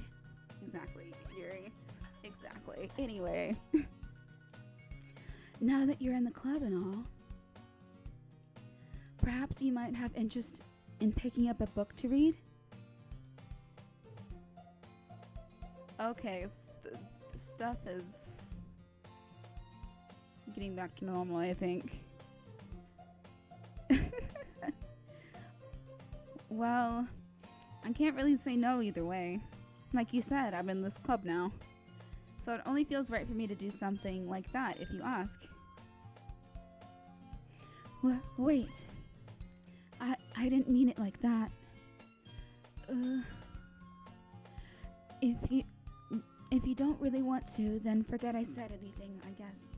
Exactly, Yuri. Exactly. Anyway. Now that you're in the club and all, perhaps you might have interest in picking up a book to read? Okay, the stuff is getting back to normal, I think. Well, I can't really say no either way. Like you said, I'm in this club now. So it only feels right for me to do something like that if you ask. Wait. I didn't mean it like that. If you don't really want to, then forget I said anything, I guess.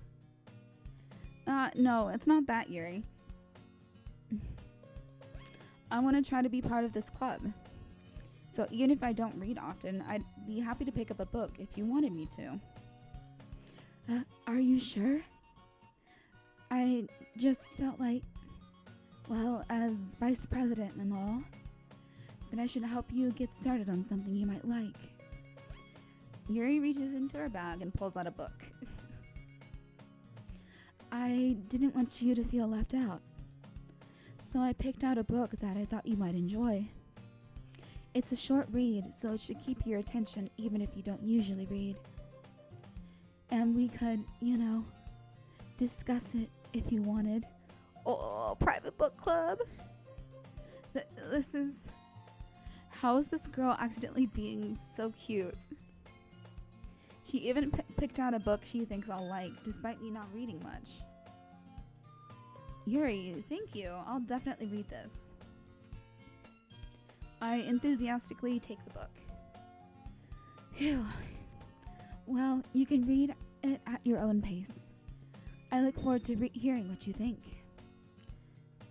No, it's not that, Yuri. I want to try to be part of this club. So even if I don't read often, I'd be happy to pick up a book if you wanted me to. Are you sure? I just felt like, well, as vice president and all, that I should help you get started on something you might like. Yuri reaches into her bag and pulls out a book. I didn't want you to feel left out, so I picked out a book that I thought you might enjoy. It's a short read, so it should keep your attention even if you don't usually read. And we could, discuss it if you wanted. Oh, private book club. This is... How is this girl accidentally being so cute? She even picked out a book she thinks I'll like, despite me not reading much. Yuri, thank you. I'll definitely read this. I enthusiastically take the book. Phew. Well, you can read it at your own pace. I look forward to hearing what you think.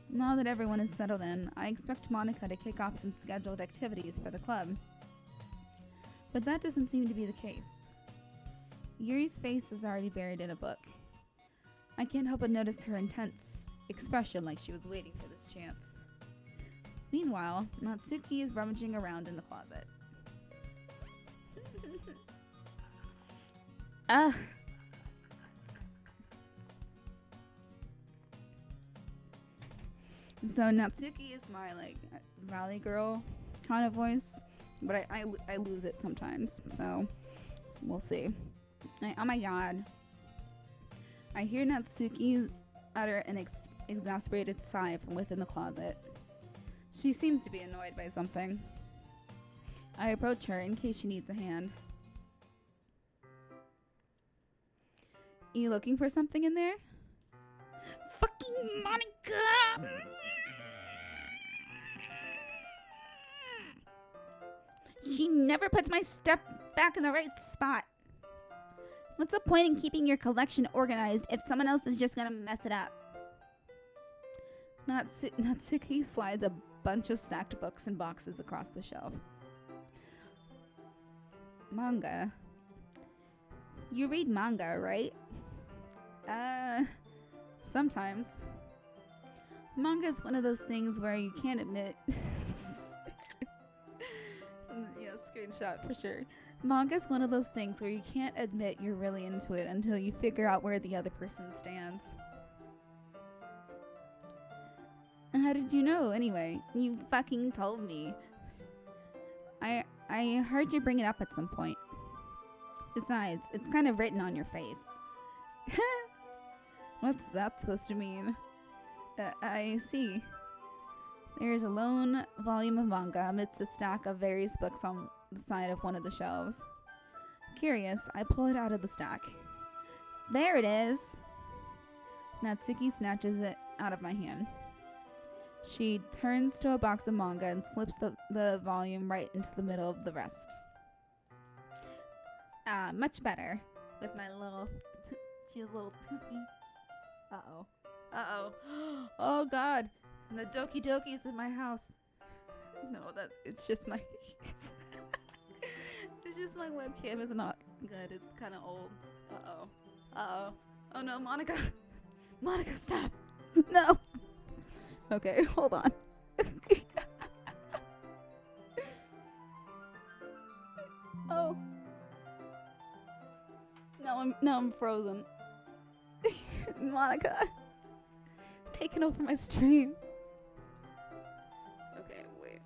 Now that everyone is settled in, I expect Monica to kick off some scheduled activities for the club. But that doesn't seem to be the case. Yuri's face is already buried in a book. I can't help but notice her intense expression like she was waiting for this chance. Meanwhile, Natsuki is rummaging around in the closet. So Natsuki is my rally girl kind of voice, but I lose it sometimes, so we'll see. Oh my god. I hear Natsuki utter an exasperated sigh from within the closet. She seems to be annoyed by something. I approach her in case she needs a hand. You looking for something in there? Fucking Monica! She never puts my stuff back in the right spot. What's the point in keeping your collection organized if someone else is just gonna mess it up? Natsuki slides a bunch of stacked books and boxes across the shelf. Manga? You read manga, right? Sometimes. Manga is one of those things where you can't admit. Yeah, screenshot for sure. Manga is one of those things where you can't admit you're really into it until you figure out where the other person stands. How did you know, anyway? You fucking told me. I heard you bring it up at some point. Besides, it's kind of written on your face. What's that supposed to mean? I see. There's a lone volume of manga amidst a stack of various books on the side of one of the shelves. Curious, I pull it out of the stack. There it is! Natsuki snatches it out of my hand. She turns to a box of manga and slips the volume right into the middle of the rest. Much better. With my little toothy. Uh-oh. Uh-oh. Oh, God. The Doki Doki's in my house. No, it's just my... It's just my webcam is not good. It's kind of old. Uh-oh. Uh-oh. Oh, no, Monica. Monica, stop. No. Okay, hold on. Oh. Now I'm frozen. Monica. Taking over my stream. Okay, wait.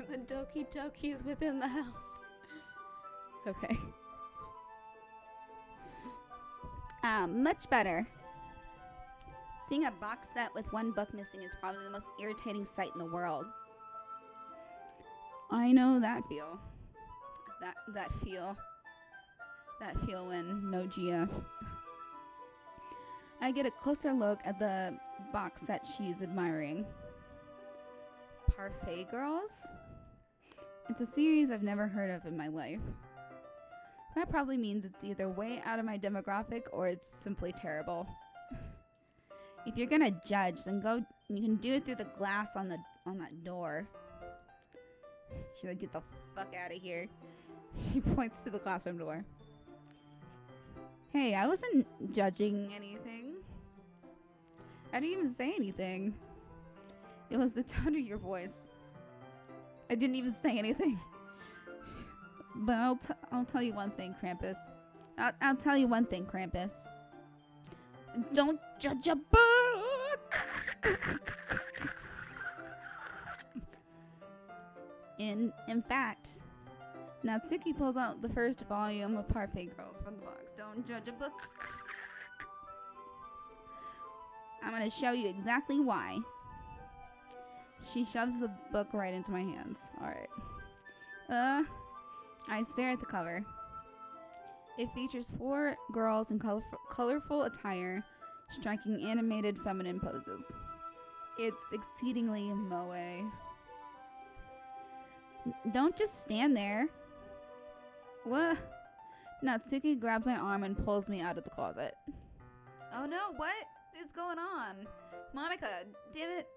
The Doki Doki is within the house. Okay. Much better. Seeing a box set with one book missing is probably the most irritating sight in the world. I know that feel. That feel when no GF. I get a closer look at the box set she's admiring. Parfait Girls? It's a series I've never heard of in my life. That probably means it's either way out of my demographic or it's simply terrible. If you're gonna judge, then you can do it through the glass on that door. She's like, get the fuck out of here. She points to the classroom door. Hey, I wasn't judging anything. I didn't even say anything. It was the tone of your voice. I didn't even say anything. But I'll tell you one thing, Krampus. I'll tell you one thing, Krampus. Don't judge a book! In fact, Natsuki pulls out the first volume of Parfait Girls from the box. Don't judge a book. I'm gonna show you exactly why. She shoves the book right into my hands. Alright. I stare at the cover. It features 4 girls in colorful attire, striking animated feminine poses. It's exceedingly moe. Don't just stand there. What? Natsuki grabs my arm and pulls me out of the closet. Oh no, what is going on? Monica, damn it.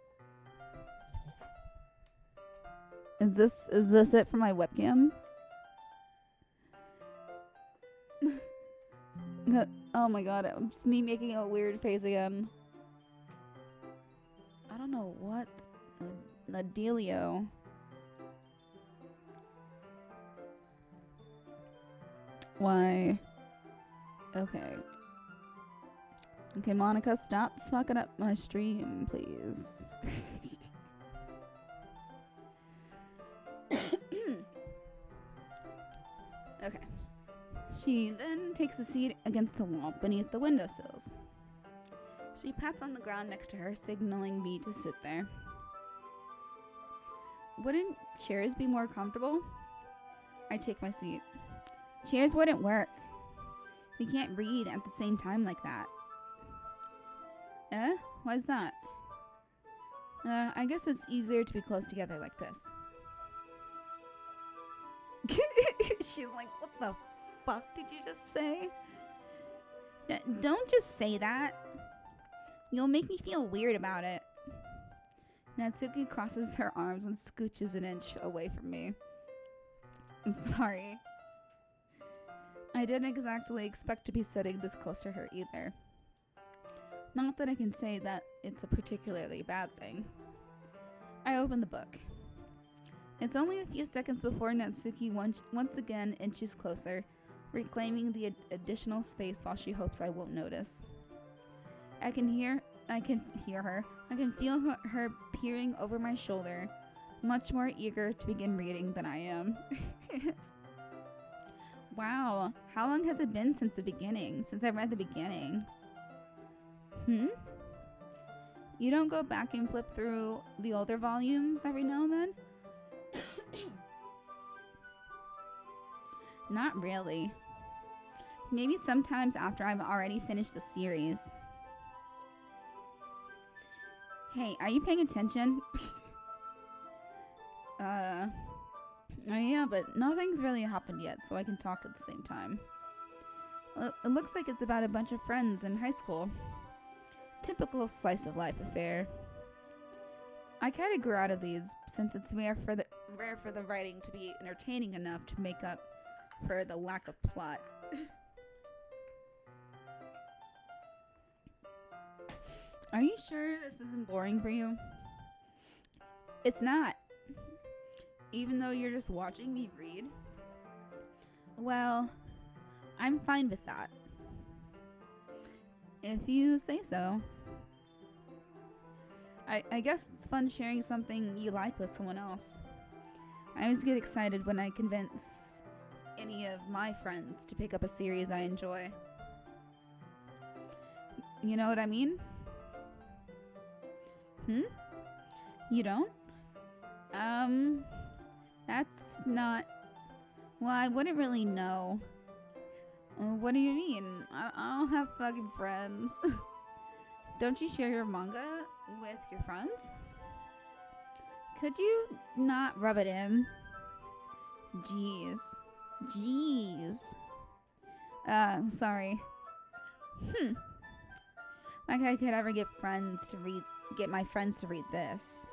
Is this it for my webcam? Oh my god, it's me making a weird face again. I don't know what the dealio. Why? Okay. Okay, Monica, stop fucking up my stream, please. Okay. She then takes a seat against the wall beneath the windowsills. She pats on the ground next to her, signaling me to sit there. Wouldn't chairs be more comfortable? I take my seat. Chairs wouldn't work. We can't read at the same time like that. Why's that? I guess it's easier to be close together like this. She's like, what the fuck did you just say? Don't just say that. You'll make me feel weird about it. Natsuki crosses her arms and scooches an inch away from me. Sorry. I didn't exactly expect to be sitting this close to her either. Not that I can say that it's a particularly bad thing. I open the book. It's only a few seconds before Natsuki once again inches closer, reclaiming the additional space while she hopes I won't notice. I can hear her. I can feel her peering over my shoulder, much more eager to begin reading than I am. Wow, how long has it been since I read the beginning? You don't go back and flip through the older volumes every now and then? Not really. Maybe sometimes after I've already finished the series. Hey, are you paying attention? Yeah, but nothing's really happened yet, so I can talk at the same time. It looks like it's about a bunch of friends in high school. Typical slice of life affair. I kind of grew out of these since it's rare for the writing to be entertaining enough to make up for the lack of plot. Are you sure this isn't boring for you? It's not. Even though you're just watching me read? Well, I'm fine with that. If you say so. I guess it's fun sharing something you like with someone else. I always get excited when I convince any of my friends to pick up a series I enjoy. You know what I mean? You don't? That's not... Well, I wouldn't really know. What do you mean? I don't have fucking friends. Don't you share your manga with your friends? Could you not rub it in? Jeez. Sorry. Like I could ever get my friends to read this.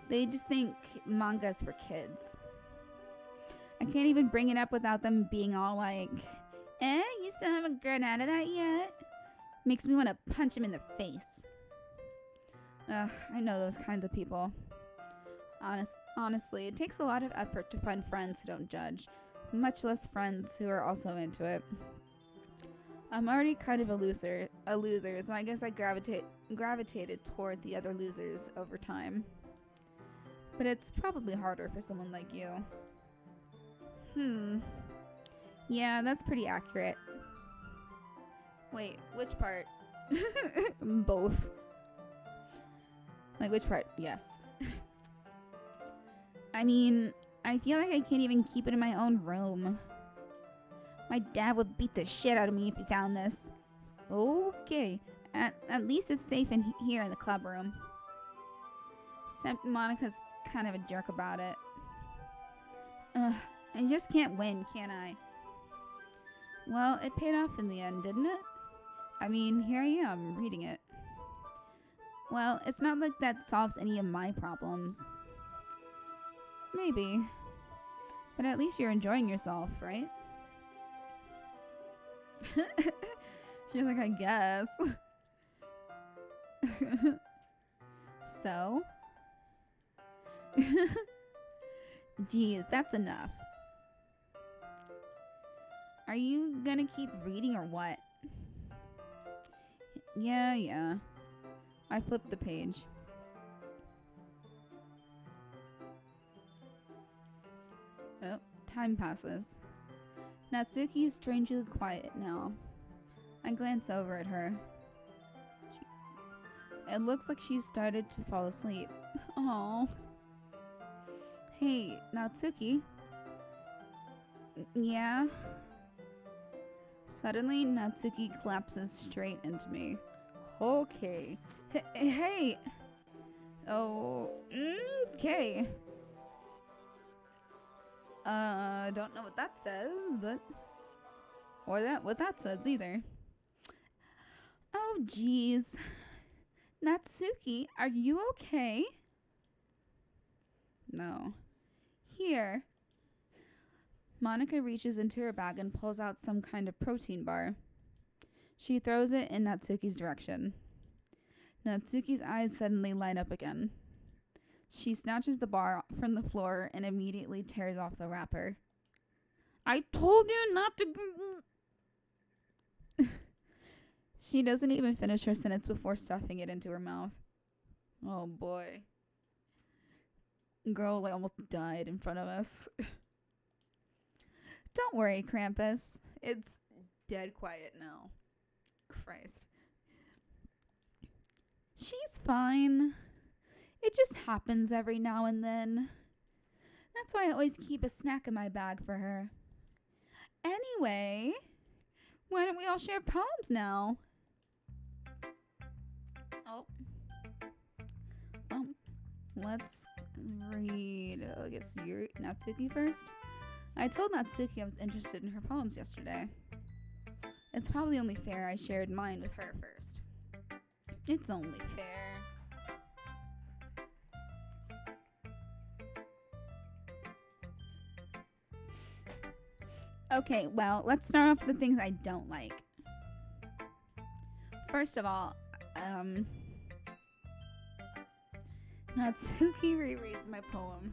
They just think manga's for kids. I can't even bring it up without them being all like, you still haven't grown out of that yet? Makes me want to punch him in the face. I know those kinds of people. Honestly, it takes a lot of effort to find friends who don't judge, much less friends who are also into it. I'm already kind of a loser, so I guess I gravitated toward the other losers over time. But it's probably harder for someone like you. Yeah, that's pretty accurate. Wait, which part? Both. Like, which part? Yes. I mean, I feel like I can't even keep it in my own room. My dad would beat the shit out of me if he found this. Okay. At least it's safe in here in the club room. Except Monica's kind of a jerk about it. I just can't win, can I? Well, it paid off in the end, didn't it? I mean, here I am, reading it. Well, it's not like that solves any of my problems. Maybe. But at least you're enjoying yourself, right? She was like, I guess. So? Geez, that's enough. Are you gonna keep reading or what? Yeah. I flipped the page. Oh, time passes. Natsuki is strangely quiet now. I glance over at her. It looks like she's started to fall asleep. Oh. Hey, Natsuki. Yeah? Suddenly, Natsuki collapses straight into me. Okay. Hey! Oh, okay. Don't know what that says, but... Or what that says either. Oh, jeez. Natsuki, are you okay? No. Here. Monica reaches into her bag and pulls out some kind of protein bar. She throws it in Natsuki's direction. Natsuki's eyes suddenly light up again. She snatches the bar from the floor and immediately tears off the wrapper. I told you not to... She doesn't even finish her sentence before stuffing it into her mouth. Oh boy. Girl almost died in front of us. Don't worry, Krampus. It's dead quiet now. Christ. She's fine. It just happens every now and then. That's why I always keep a snack in my bag for her. Anyway, why don't we all share poems now? Oh. Well, let's read, I guess, Natsuki first. I told Natsuki I was interested in her poems yesterday. It's probably only fair I shared mine with her first. It's only fair. Okay, well, let's start off with the things I don't like. First of all, Natsuki rereads my poem.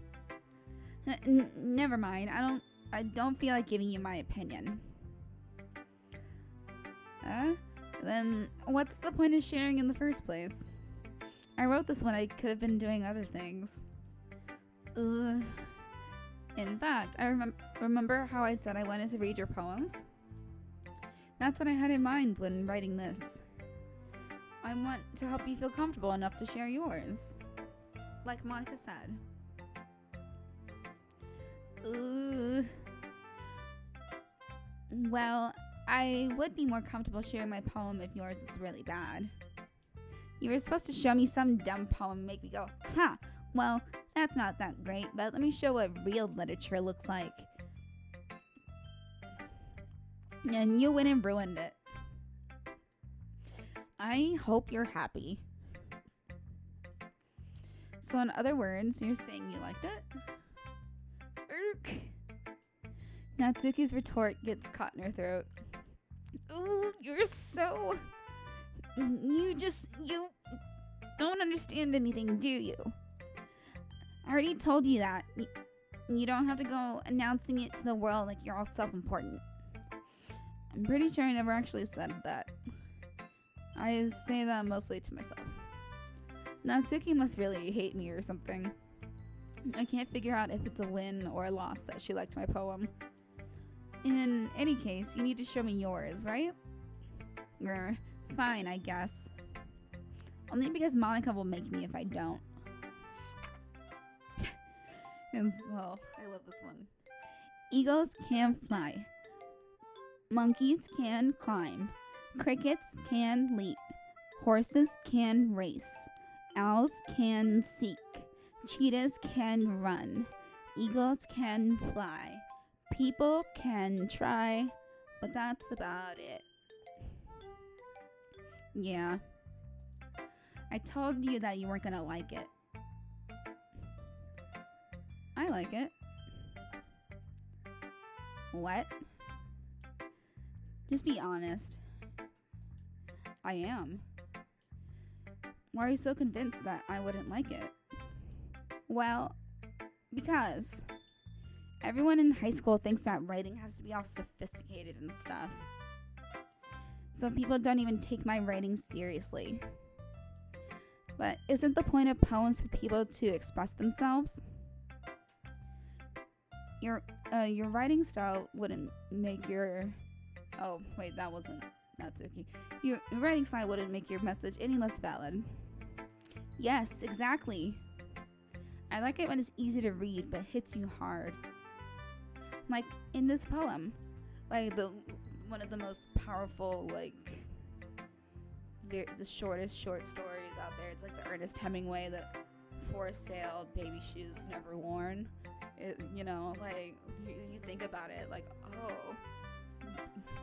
Never mind. I don't feel like giving you my opinion. Then what's the point of sharing in the first place? I wrote this when I could have been doing other things. In fact, I remember how I said I wanted to read your poems? That's what I had in mind when writing this. I want to help you feel comfortable enough to share yours. Like Monica said. Well, I would be more comfortable sharing my poem if yours is really bad. You were supposed to show me some dumb poem and make me go, huh, well, that's not that great, but let me show what real literature looks like. And you went and ruined it. I hope you're happy. So in other words, you're saying you liked it? Irk. Natsuki's retort gets caught in her throat. Ooh, you're so... You don't understand anything, do you? I already told you that. You don't have to go announcing it to the world like you're all self-important. I'm pretty sure I never actually said that. I say that mostly to myself. Natsuki must really hate me or something. I can't figure out if it's a win or a loss that she liked my poem. In any case, you need to show me yours, right? Fine, I guess. Only because Monica will make me if I don't. And so, I love this one. Eagles can fly. Monkeys can climb. Crickets can leap. Horses can race. Owls can seek. Cheetahs can run. Eagles can fly. People can try, but that's about it. Yeah. I told you that you weren't gonna like it. I like it. What? Just be honest. I am. Why are you so convinced that I wouldn't like it? Well, because everyone in high school thinks that writing has to be all sophisticated and stuff. So people don't even take my writing seriously. But isn't the point of poems for people to express themselves? Your writing style wouldn't make your... Oh, wait, that wasn't Natsuki. Your writing style wouldn't make your message any less valid. Yes, exactly. I like it when it's easy to read but hits you hard. Like in this poem. Like one of the most powerful, like, the shortest short stories out there. It's like the Ernest Hemingway, that for sale, baby shoes never worn. It, you know, like, you think about it, like, oh,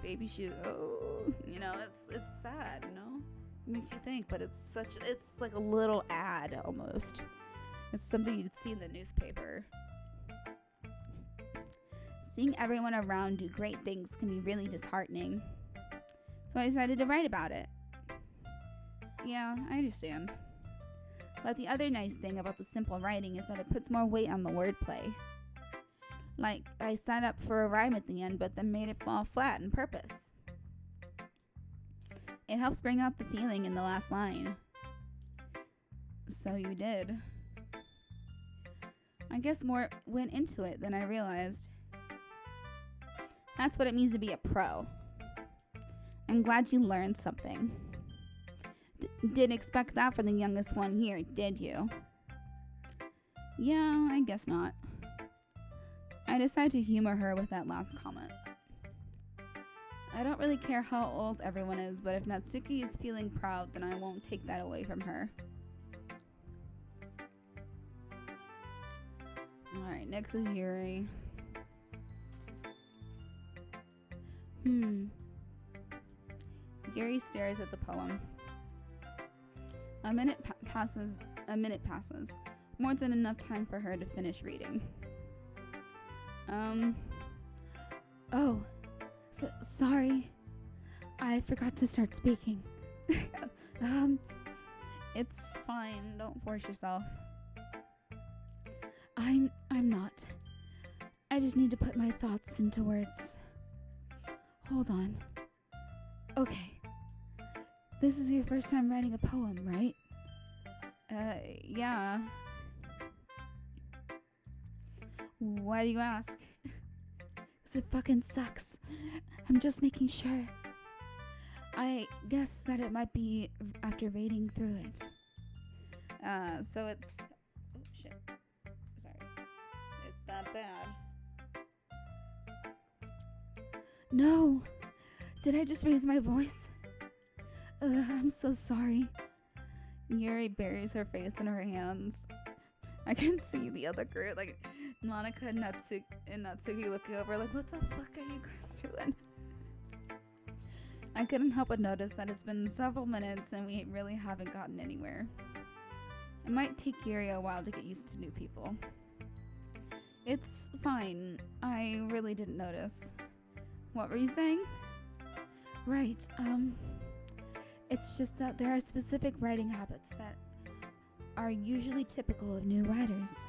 baby shoes, oh, you know, it's sad, you know? It makes you think, but it's like a little ad almost. It's something you'd see in the newspaper. Seeing everyone around do great things can be really disheartening. So I decided to write about it. Yeah, I understand. But the other nice thing about the simple writing is that it puts more weight on the wordplay. Like, I set up for a rhyme at the end, but then made it fall flat on purpose. It helps bring out the feeling in the last line. So you did. I guess more went into it than I realized. That's what it means to be a pro. I'm glad you learned something. Didn't expect that from the youngest one here, did you? Yeah, I guess not. I decided to humor her with that last comment. I don't really care how old everyone is, but if Natsuki is feeling proud, then I won't take that away from her. Alright, next is Yuri. Yuri stares at the poem. A minute passes. More than enough time for her to finish reading. Sorry. I forgot to start speaking. It's fine. Don't force yourself. I'm not. I just need to put my thoughts into words. Hold on. Okay. This is your first time writing a poem, right? Yeah. Why do you ask? 'Cause it fucking sucks. I'm just making sure. I guess that it might be after reading through it. So it's... Oh, shit. Sorry. It's that bad. No! Did I just raise my voice? I'm so sorry. Yuri buries her face in her hands. I can see the other group, like Monica and Natsuki looking over like, what the fuck are you guys doing? I couldn't help but notice that it's been several minutes and we really haven't gotten anywhere. It might take Yuri a while to get used to new people. It's fine. I really didn't notice. What were you saying? Right, it's just that there are specific writing habits that are usually typical of new writers.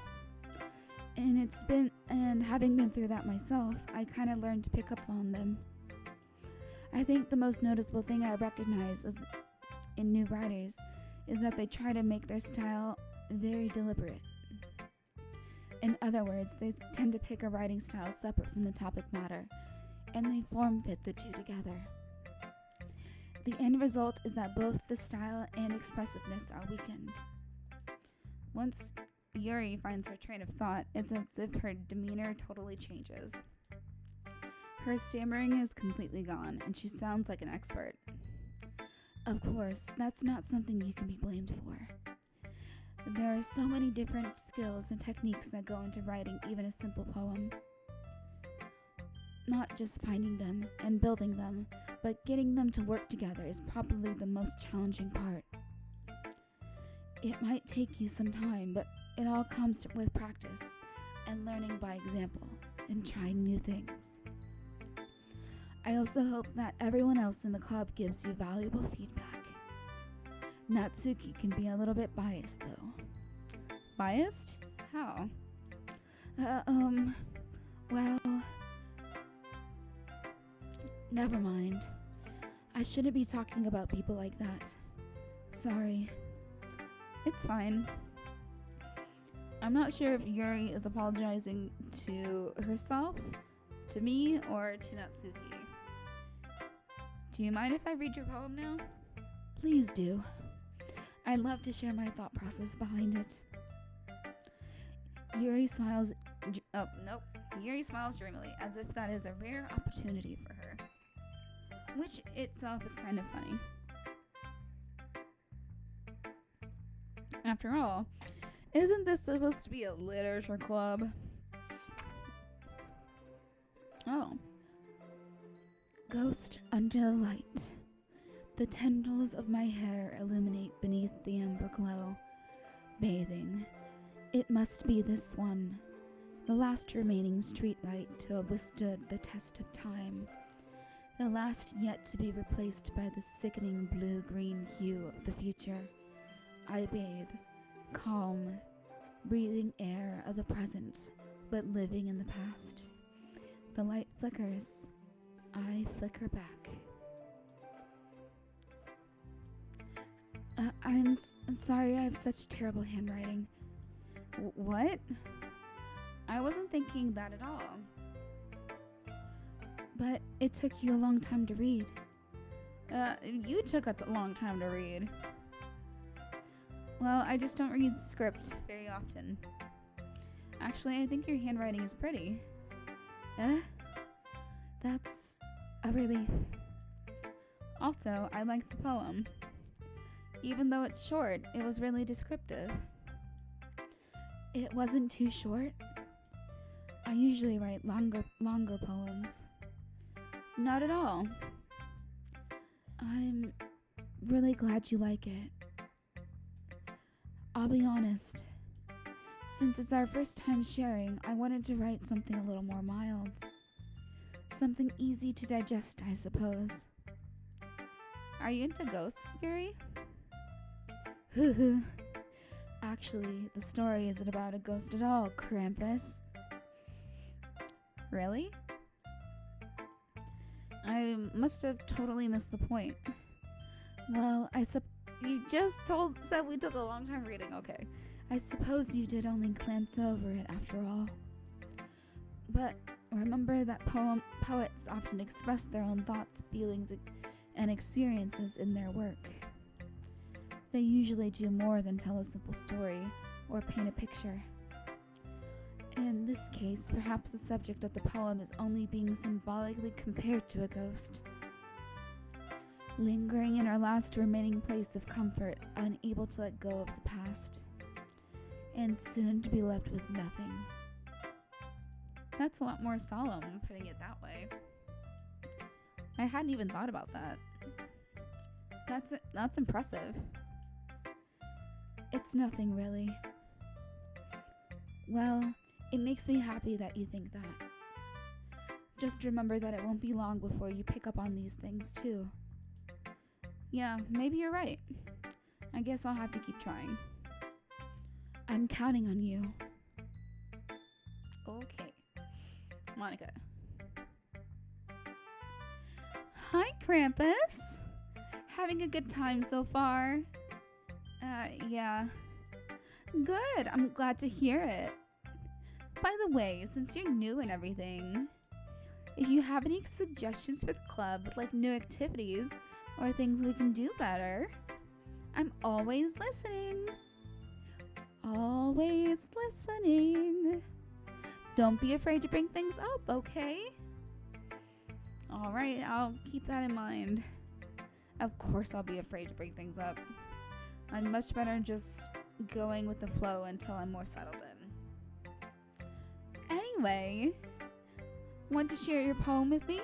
And having been through that myself, I kind of learned to pick up on them. I think the most noticeable thing I recognize in new writers is that they try to make their style very deliberate. In other words, they tend to pick a writing style separate from the topic matter, and they form fit the two together. The end result is that both the style and expressiveness are weakened. Once Yuri finds her train of thought, it's as if her demeanor totally changes. Her stammering is completely gone, and she sounds like an expert. Of course, that's not something you can be blamed for. There are so many different skills and techniques that go into writing even a simple poem. Not just finding them and building them, but getting them to work together is probably the most challenging part. It might take you some time, but it all comes with practice and learning by example and trying new things. I also hope that everyone else in the club gives you valuable feedback. Natsuki can be a little bit biased, though. Biased? How? Well... Never mind. I shouldn't be talking about people like that. Sorry. It's fine. I'm not sure if Yuri is apologizing to herself, to me, or to Natsuki. Do you mind if I read your poem now? Please do. I'd love to share my thought process behind it. Yuri smiles... Yuri smiles dreamily, as if that is a rare opportunity for her. Which itself is kind of funny. After all, isn't this supposed to be a literature club? Oh. Ghost under the light. The tendrils of my hair illuminate beneath the amber glow, bathing It must be this one, the last remaining streetlight to have withstood the test of time, the last yet to be replaced by the sickening blue-green hue of the future. I bathe, calm, breathing air of the present, but living in the past. The light flickers. I flicker back. I'm sorry I have such terrible handwriting. What? I wasn't thinking that at all. But it took you a long time to read. You took a long time to read. Well, I just don't read script very often. Actually, I think your handwriting is pretty. That's a relief. Also, I like the poem. Even though it's short, it was really descriptive. It wasn't too short. I usually write longer poems. Not at all. I'm really glad you like it. I'll be honest. Since it's our first time sharing, I wanted to write something a little more mild. Something easy to digest, I suppose. Are you into ghosts, Yuri? Hoo. Actually, the story isn't about a ghost at all, Krampus. Really? I must have totally missed the point. Well, you just said we took a long time reading. Okay. I suppose you did only glance over it after all. But remember that poets often express their own thoughts, feelings, and experiences in their work. They usually do more than tell a simple story or paint a picture. In this case, perhaps the subject of the poem is only being symbolically compared to a ghost, lingering in our last remaining place of comfort, unable to let go of the past, and soon to be left with nothing. That's a lot more solemn, putting it that way. I hadn't even thought about that. That's impressive. It's nothing, really. Well, it makes me happy that you think that. Just remember that it won't be long before you pick up on these things, too. Yeah, maybe you're right. I guess I'll have to keep trying. I'm counting on you. Okay. Monica. Hi, Krampus. Having a good time so far? Yeah. Good, I'm glad to hear it. By the way, since you're new and everything, if you have any suggestions for the club, like new activities or things we can do better, I'm always listening. Always listening. Don't be afraid to bring things up, okay? Alright, I'll keep that in mind. Of course I'll be afraid to bring things up. I'm much better just going with the flow until I'm more settled in. Anyway, want to share your poem with me?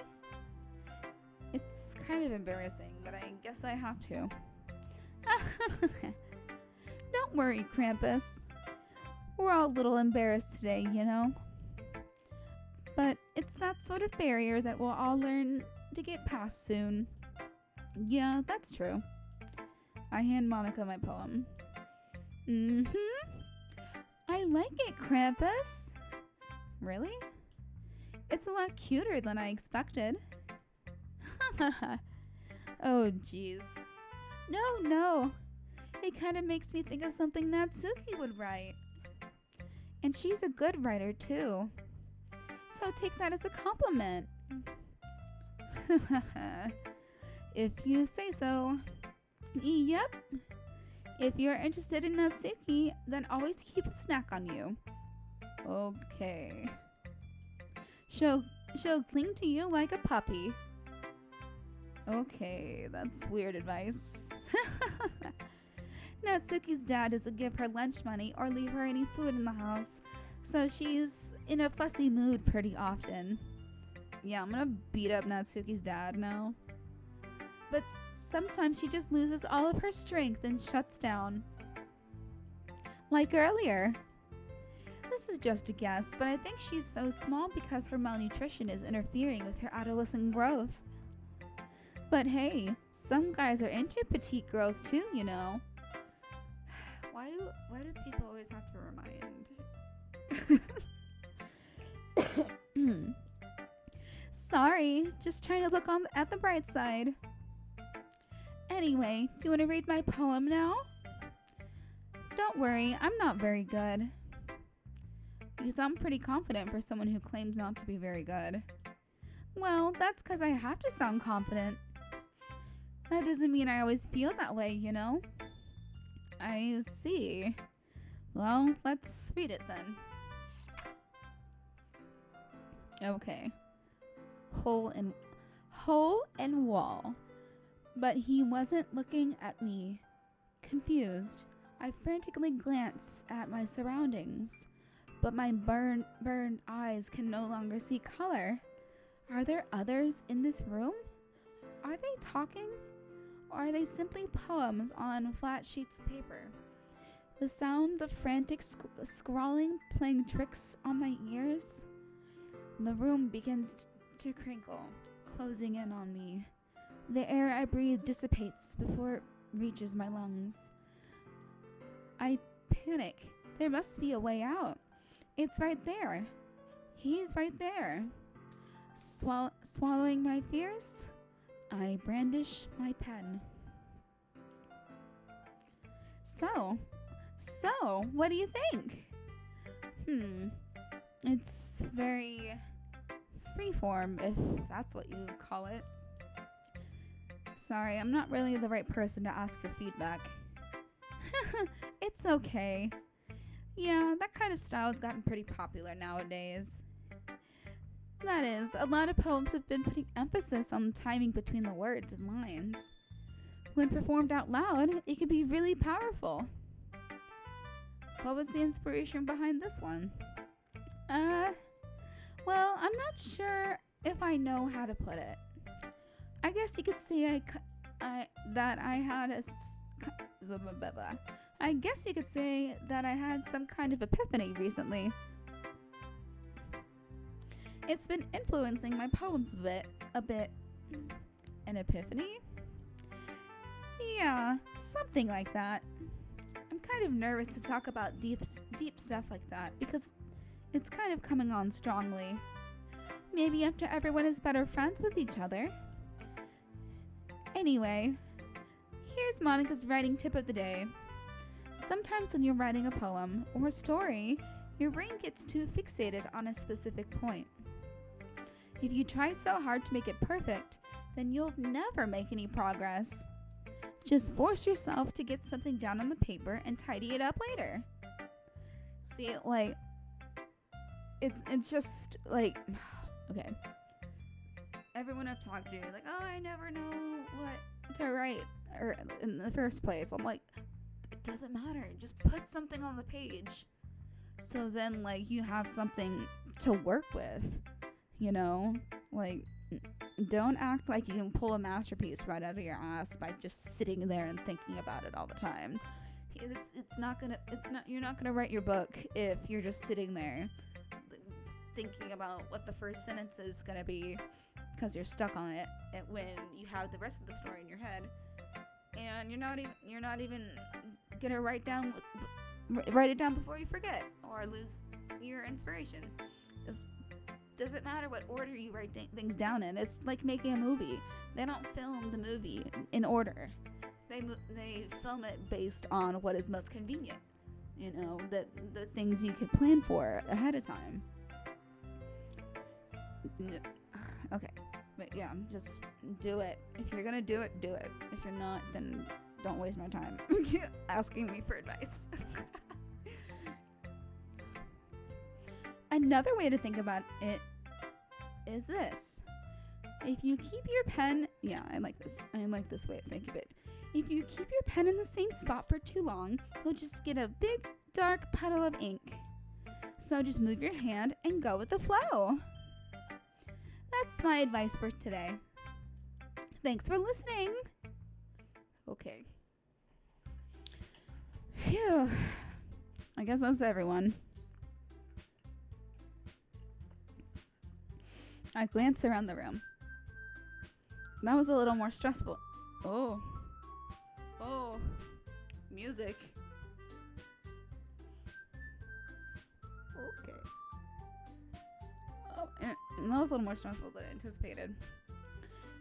It's kind of embarrassing, but I guess I have to. Don't worry, Krampus. We're all a little embarrassed today, you know? But it's that sort of barrier that we'll all learn to get past soon. Yeah, that's true. I hand Monica my poem. I like it, Krampus. Really? It's a lot cuter than I expected. Oh, jeez. No. It kind of makes me think of something Natsuki would write. And she's a good writer, too. So take that as a compliment. If you say so. Yep. If you're interested in Natsuki, then always keep a snack on you. Okay. She'll cling to you like a puppy. Okay, that's weird advice. Natsuki's dad doesn't give her lunch money or leave her any food in the house, so she's in a fussy mood pretty often. Yeah, I'm gonna beat up Natsuki's dad now. But sometimes she just loses all of her strength and shuts down. Like earlier. is just a guess, but I think she's so small because her malnutrition is interfering with her adolescent growth. But hey, some guys are into petite girls too, you know. Why do people always have to remind? Sorry, just trying to look at the bright side. Anyway, do you want to read my poem now? Don't worry, I'm not very good. You sound pretty confident for someone who claims not to be very good. Well, that's because I have to sound confident. That doesn't mean I always feel that way, you know? I see. Well, let's read it then. Okay. Hole in wall. But he wasn't looking at me. Confused, I frantically glanced at my surroundings, but my burned eyes can no longer see color. Are there others in this room? Are they talking? Or are they simply poems on flat sheets of paper? The sounds of frantic scrawling playing tricks on my ears. The room begins to crinkle, closing in on me. The air I breathe dissipates before it reaches my lungs. I panic. There must be a way out. It's right there. He's right there. Swallowing my fears, I brandish my pen. So, what do you think? It's very freeform, if that's what you call it. Sorry, I'm not really the right person to ask for feedback. It's okay. Yeah, that kind of style has gotten pretty popular nowadays. That is, a lot of poems have been putting emphasis on the timing between the words and lines. When performed out loud, it can be really powerful. What was the inspiration behind this one? Well, I'm not sure if I know how to put it. I guess you could say I guess you could say that I had some kind of epiphany recently. It's been influencing my poems a bit. An epiphany? Yeah, something like that. I'm kind of nervous to talk about deep stuff like that because it's kind of coming on strongly. Maybe after everyone is better friends with each other. Anyway, here's Monica's writing tip of the day. Sometimes when you're writing a poem or a story, your brain gets too fixated on a specific point. If you try so hard to make it perfect, then you'll never make any progress. Just force yourself to get something down on the paper and tidy it up later. See, like, it's just like, okay. Everyone I've talked to, like, oh, I never know what to write or in the first place. I'm like, it doesn't matter. Just put something on the page. So then, like, you have something to work with, you know? Like, don't act like you can pull a masterpiece right out of your ass by just sitting there and thinking about it all the time. You're not gonna write your book if you're just sitting there thinking about what the first sentence is gonna be because you're stuck on it when you have the rest of the story in your head, and you're not even gonna write it down before you forget or lose your inspiration. Just doesn't matter what order you write things down in. It's like making a movie. They don't film the movie in order. They film it based on what is most convenient. You know, the things you could plan for ahead of time. Okay, but yeah, just do it. If you're gonna do it, do it. If you're not, then don't waste my time asking me for advice. Another way to think about it is this. If you keep your pen, I like this way of thinking of it. If you keep your pen in the same spot for too long, you'll just get a big dark puddle of ink. So just move your hand and go with the flow. That's my advice for today. Thanks for listening. Okay. Phew. I guess that's everyone. I glance around the room. That was a little more stressful. Oh. Oh. Music. Okay. Oh, that was a little more stressful than I anticipated.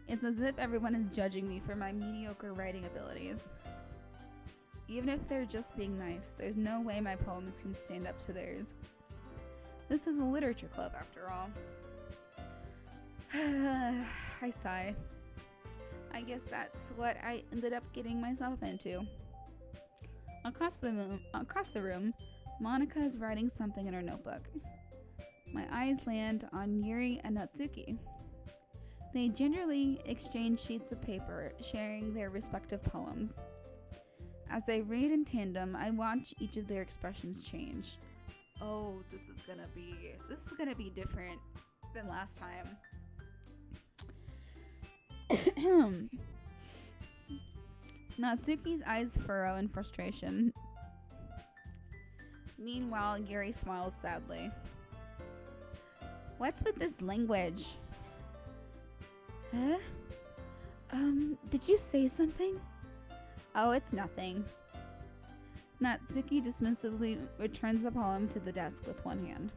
It's as if everyone is judging me for my mediocre writing abilities. Even if they're just being nice, there's no way my poems can stand up to theirs. This is a literature club, after all. I sigh. I guess that's what I ended up getting myself into. Across the room, Monica is writing something in her notebook. My eyes land on Yuri and Natsuki. They gingerly exchange sheets of paper, sharing their respective poems. As they read in tandem, I watch each of their expressions change. Oh, this is gonna be different than last time. Natsuki's eyes furrow in frustration. Meanwhile, Yuri smiles sadly. What's with this language? Huh? Did you say something? Oh, it's nothing. Natsuki dismissively returns the poem to the desk with one hand.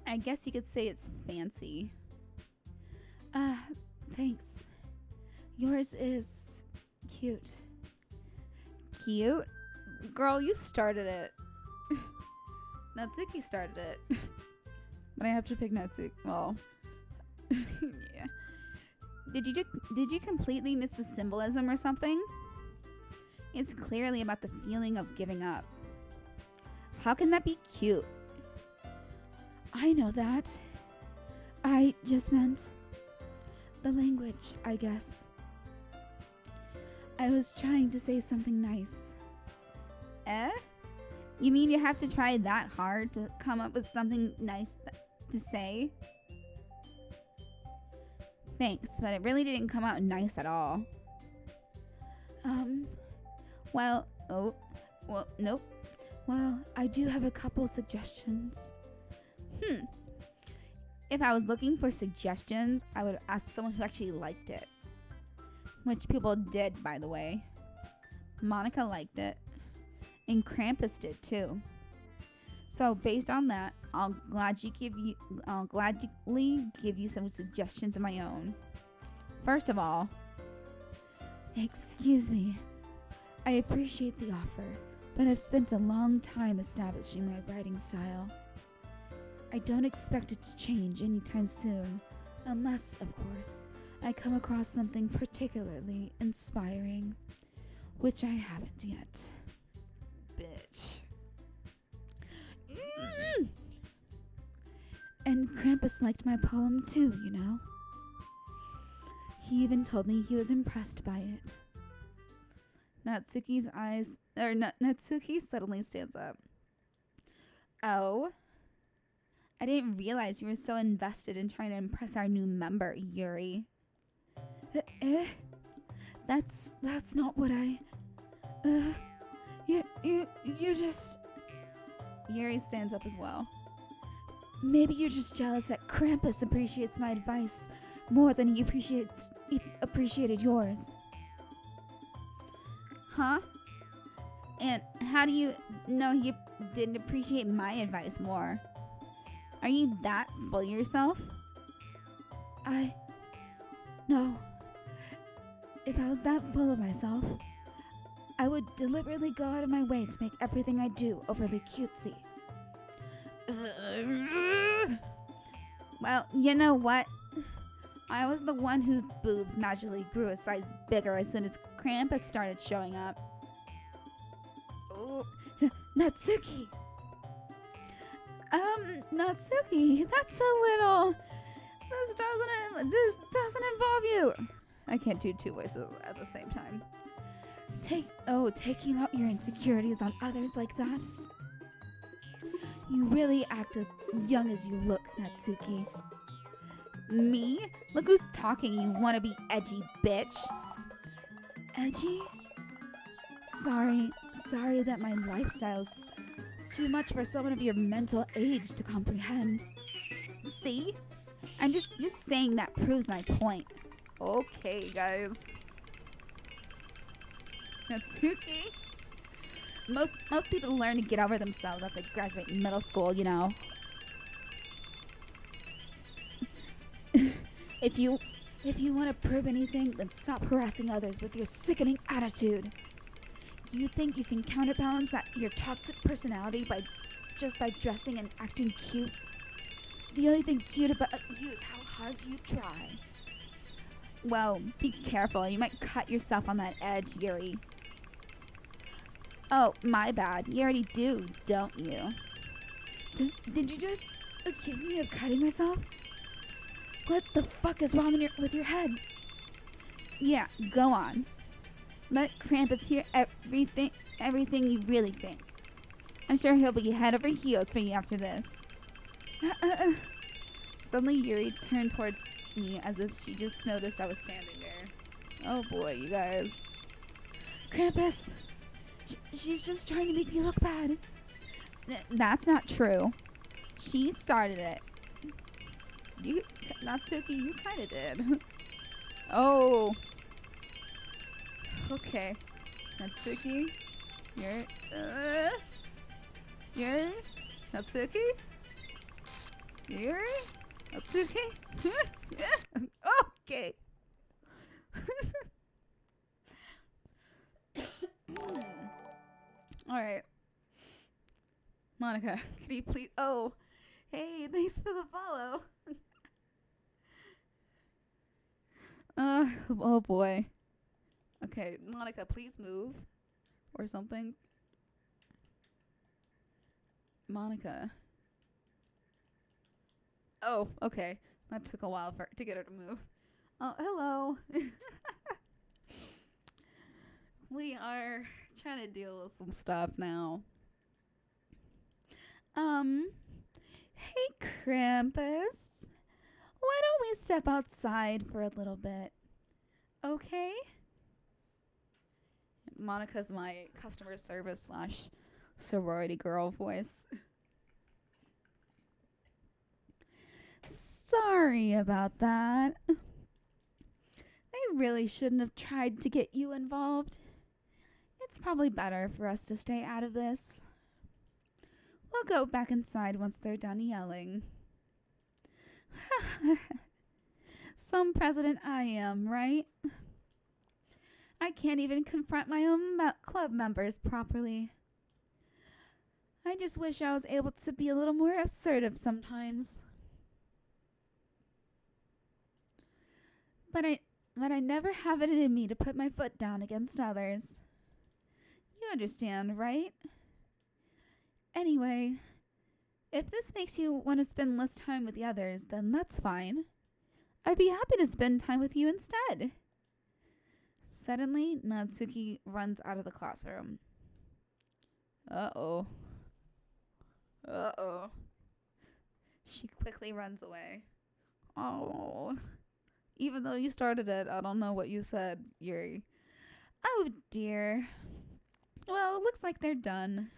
I guess you could say it's fancy. Thanks. Yours is cute. Cute? Girl, you started it. Natsuki started it. But I have to pick Natsuki. Well, yeah. Did you completely miss the symbolism or something? It's clearly about the feeling of giving up. How can that be cute? I know that. I just meant the language, I guess. I was trying to say something nice. Eh? You mean you have to try that hard to come up with something nice to say? Thanks, but it really didn't come out nice at all. Nope. Well, I do have a couple suggestions. If I was looking for suggestions, I would ask someone who actually liked it. Which people did, by the way. Monica liked it. And Krampus did too. So based on that, I'll gladly give you some suggestions of my own. First of all, excuse me. I appreciate the offer, but I've spent a long time establishing my writing style. I don't expect it to change anytime soon, unless, of course, I come across something particularly inspiring, which I haven't yet. Bitch. And Krampus liked my poem too, you know. He even told me he was impressed by it. Natsuki suddenly stands up. Oh? I didn't realize you were so invested in trying to impress our new member, Yuri. That's not what I... You just... Yuri stands up as well. Maybe you're just jealous that Krampus appreciates my advice more than he appreciated yours. Huh? And how do you know he didn't appreciate my advice more? Are you that full of yourself? No. If I was that full of myself, I would deliberately go out of my way to make everything I do overly cutesy. Well, you know what? I was the one whose boobs magically grew a size bigger as soon as Krampus started showing up. Oh, Natsuki! Natsuki, that's a little... This doesn't involve you. I can't do two voices at the same time. Taking out your insecurities on others like that? You really act as young as you look, Natsuki. Me? Look who's talking, you wanna be edgy bitch. Edgy? Sorry that my lifestyle's too much for someone of your mental age to comprehend. See? I'm just saying that proves my point. Okay, guys. Natsuki. Most people learn to get over themselves after they graduate middle school, you know. If you want to prove anything, then stop harassing others with your sickening attitude. You think you can counterbalance your toxic personality by dressing and acting cute? The only thing cute about you is how hard you try. Well, be careful. You might cut yourself on that edge, Yuri. Oh, my bad. You already do, don't you? Did you just accuse me of cutting myself? What the fuck is wrong with your head? Yeah, go on. Let Krampus hear everything you really think. I'm sure he'll be head over heels for you after this. Suddenly Yuri turned towards me as if she just noticed I was standing there. Oh boy, you guys. Krampus! She's just trying to make me look bad. That's not true. She started it. Natsuki, you kinda did. Oh. Okay. Natsuki? You're Natsuki? Yuri? Natsuki? Okay. Alright. Monica, can you please... Oh. Hey, thanks for the follow. Oh boy. Okay, Monica, please move. Or something. Monica. Oh, okay. That took a while to get her to move. Oh, hello. We are trying to deal with some stuff now. Hey, Krampus. Why don't we step outside for a little bit? Okay? Monica's my customer service / sorority girl voice. Sorry about that. I really shouldn't have tried to get you involved. It's probably better for us to stay out of this. We'll go back inside once they're done yelling. Some president I am, right? I can't even confront my own club members properly. I just wish I was able to be a little more assertive sometimes. But I never have it in me to put my foot down against others. You understand, right? Anyway, if this makes you want to spend less time with the others, then that's fine. I'd be happy to spend time with you instead. Suddenly, Natsuki runs out of the classroom. Uh-oh. Uh-oh. She quickly runs away. Oh. Even though you started it, I don't know what you said, Yuri. Oh, dear. Well, it looks like they're done.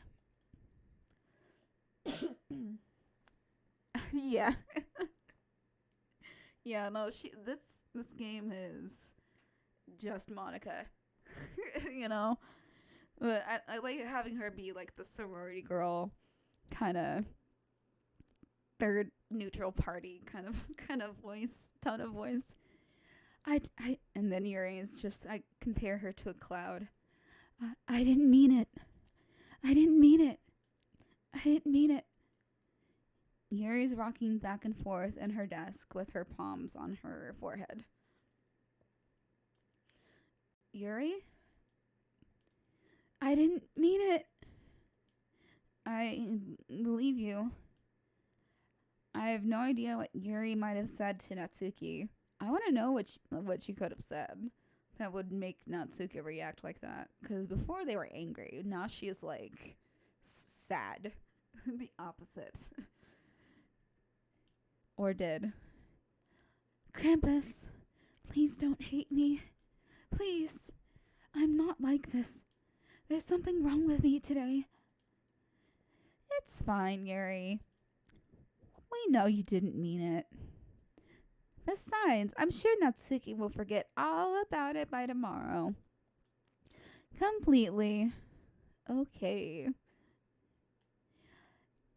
Yeah. Yeah, no, this game is just Monica. You know? But I like having her be like the sorority girl kind of third neutral party kind of voice, tone of voice. And then Yuri is just, I compare her to a cloud. I didn't mean it. I didn't mean it. I didn't mean it. Yuri's rocking back and forth in her desk with her palms on her forehead. Yuri? I didn't mean it. I believe you. I have no idea what Yuri might have said to Natsuki. I want to know what she could have said that would make Natsuki react like that. Because before they were angry. Now she is like sad. The opposite. Or did. Krampus, please don't hate me. Please. I'm not like this. There's something wrong with me today. It's fine, Yuri. We know you didn't mean it. Besides, I'm sure Natsuki will forget all about it by tomorrow. Completely. Okay.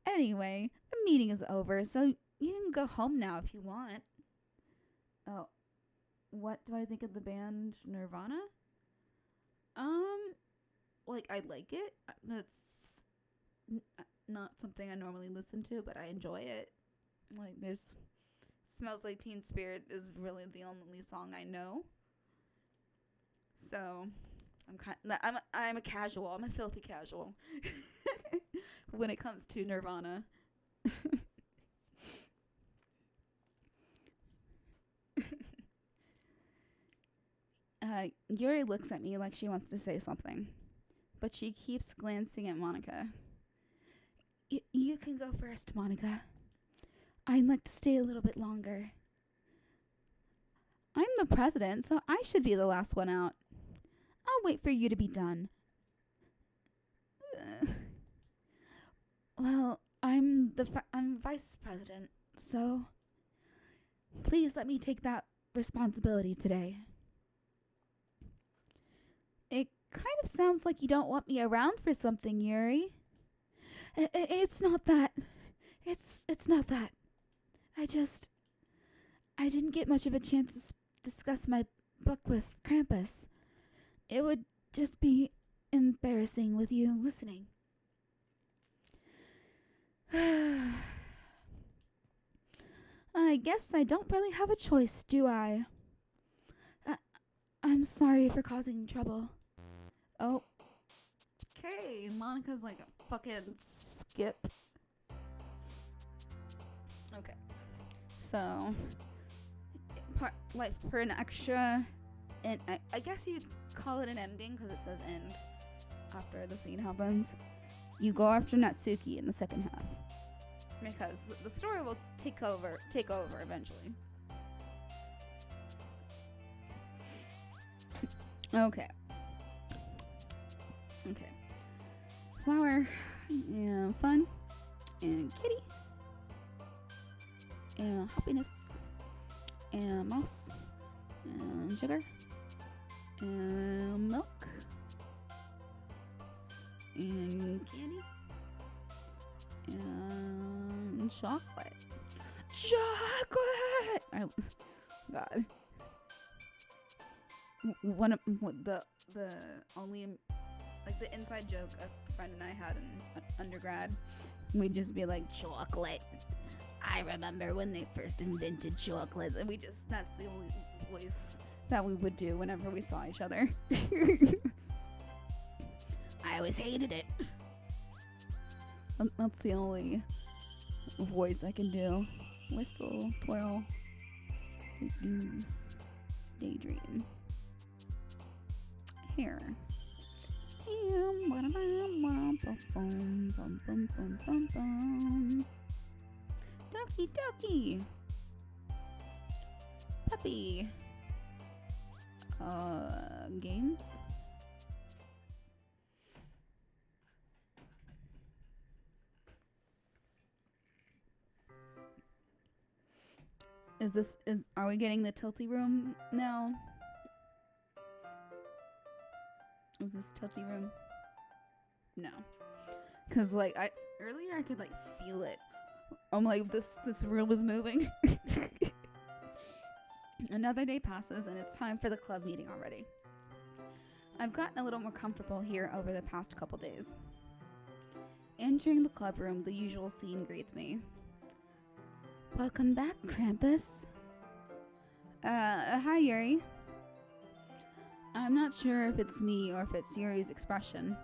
Anyway, the meeting is over, so you can go home now if you want. Oh, what do I think of the band Nirvana? Like, I like it. It's not something I normally listen to, but I enjoy it. Like, there's Smells Like Teen Spirit is really the only song I know. So, I'm a casual. I'm a filthy casual when it comes to Nirvana. Yuri looks at me like she wants to say something, but she keeps glancing at Monica. You can go first, Monica. I'd like to stay a little bit longer. I'm the president, so I should be the last one out. I'll wait for you to be done. Well, I'm vice president, so please let me take that responsibility today. It kind of sounds like you don't want me around for something, Yuri. It's not that. It's not that. I didn't get much of a chance to discuss my book with Krampus. It would just be embarrassing with you listening. I guess I don't really have a choice, do I? I'm sorry for causing trouble. Oh. Okay, Monica's like a fucking skip. Okay. So, for an extra, and I guess you'd call it an ending because it says end after the scene happens. You go after Natsuki in the second half because the story will take over eventually. Okay. Flower and fun and kitty and happiness and mouse and sugar and milk and candy and chocolate. God. One of the only like the inside joke a friend and I had in undergrad, we'd just be like, chocolate. I remember when they first invented chocolate, and that's the only voice that we would do whenever we saw each other. I always hated it. That's the only voice I can do. Whistle, twirl, daydream. Here. Doki Doki. Puppy. Games. Are we getting the tilty room now? Is this tilty room? No. Cause like earlier I could like feel it. I'm like this room is moving. Another day passes and it's time for the club meeting already. I've gotten a little more comfortable here over the past couple days. Entering the club room, the usual scene greets me. Welcome back, Krampus. Hi, Yuri. I'm not sure if it's me or if it's Yuri's expression,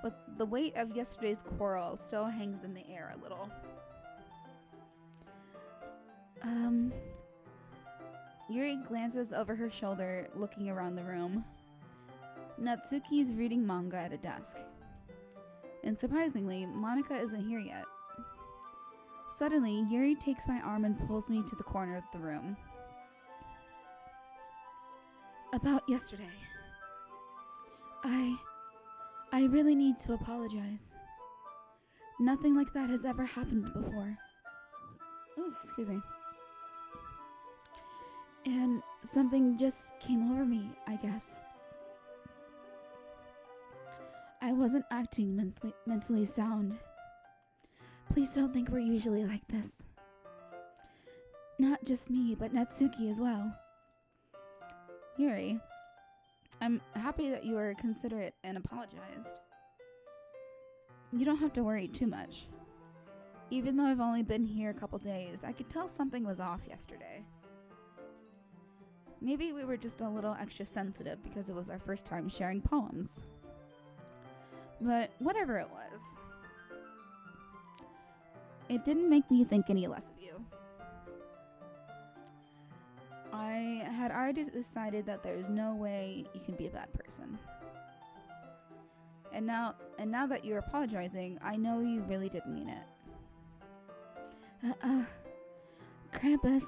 but the weight of yesterday's quarrel still hangs in the air a little. Yuri glances over her shoulder, looking around the room. Natsuki is reading manga at a desk. And surprisingly, Monica isn't here yet. Suddenly, Yuri takes my arm and pulls me to the corner of the room. About yesterday. I really need to apologize. Nothing like that has ever happened before. Ooh, excuse me. And something just came over me, I guess. I wasn't acting mentally sound. Please don't think we're usually like this. Not just me, but Natsuki as well. Yuri, I'm happy that you were considerate and apologized. You don't have to worry too much. Even though I've only been here a couple days, I could tell something was off yesterday. Maybe we were just a little extra sensitive because it was our first time sharing poems. But whatever it was, it didn't make me think any less of you. I had already decided that there's no way you can be a bad person. And now that you're apologizing, I know you really didn't mean it. Krampus,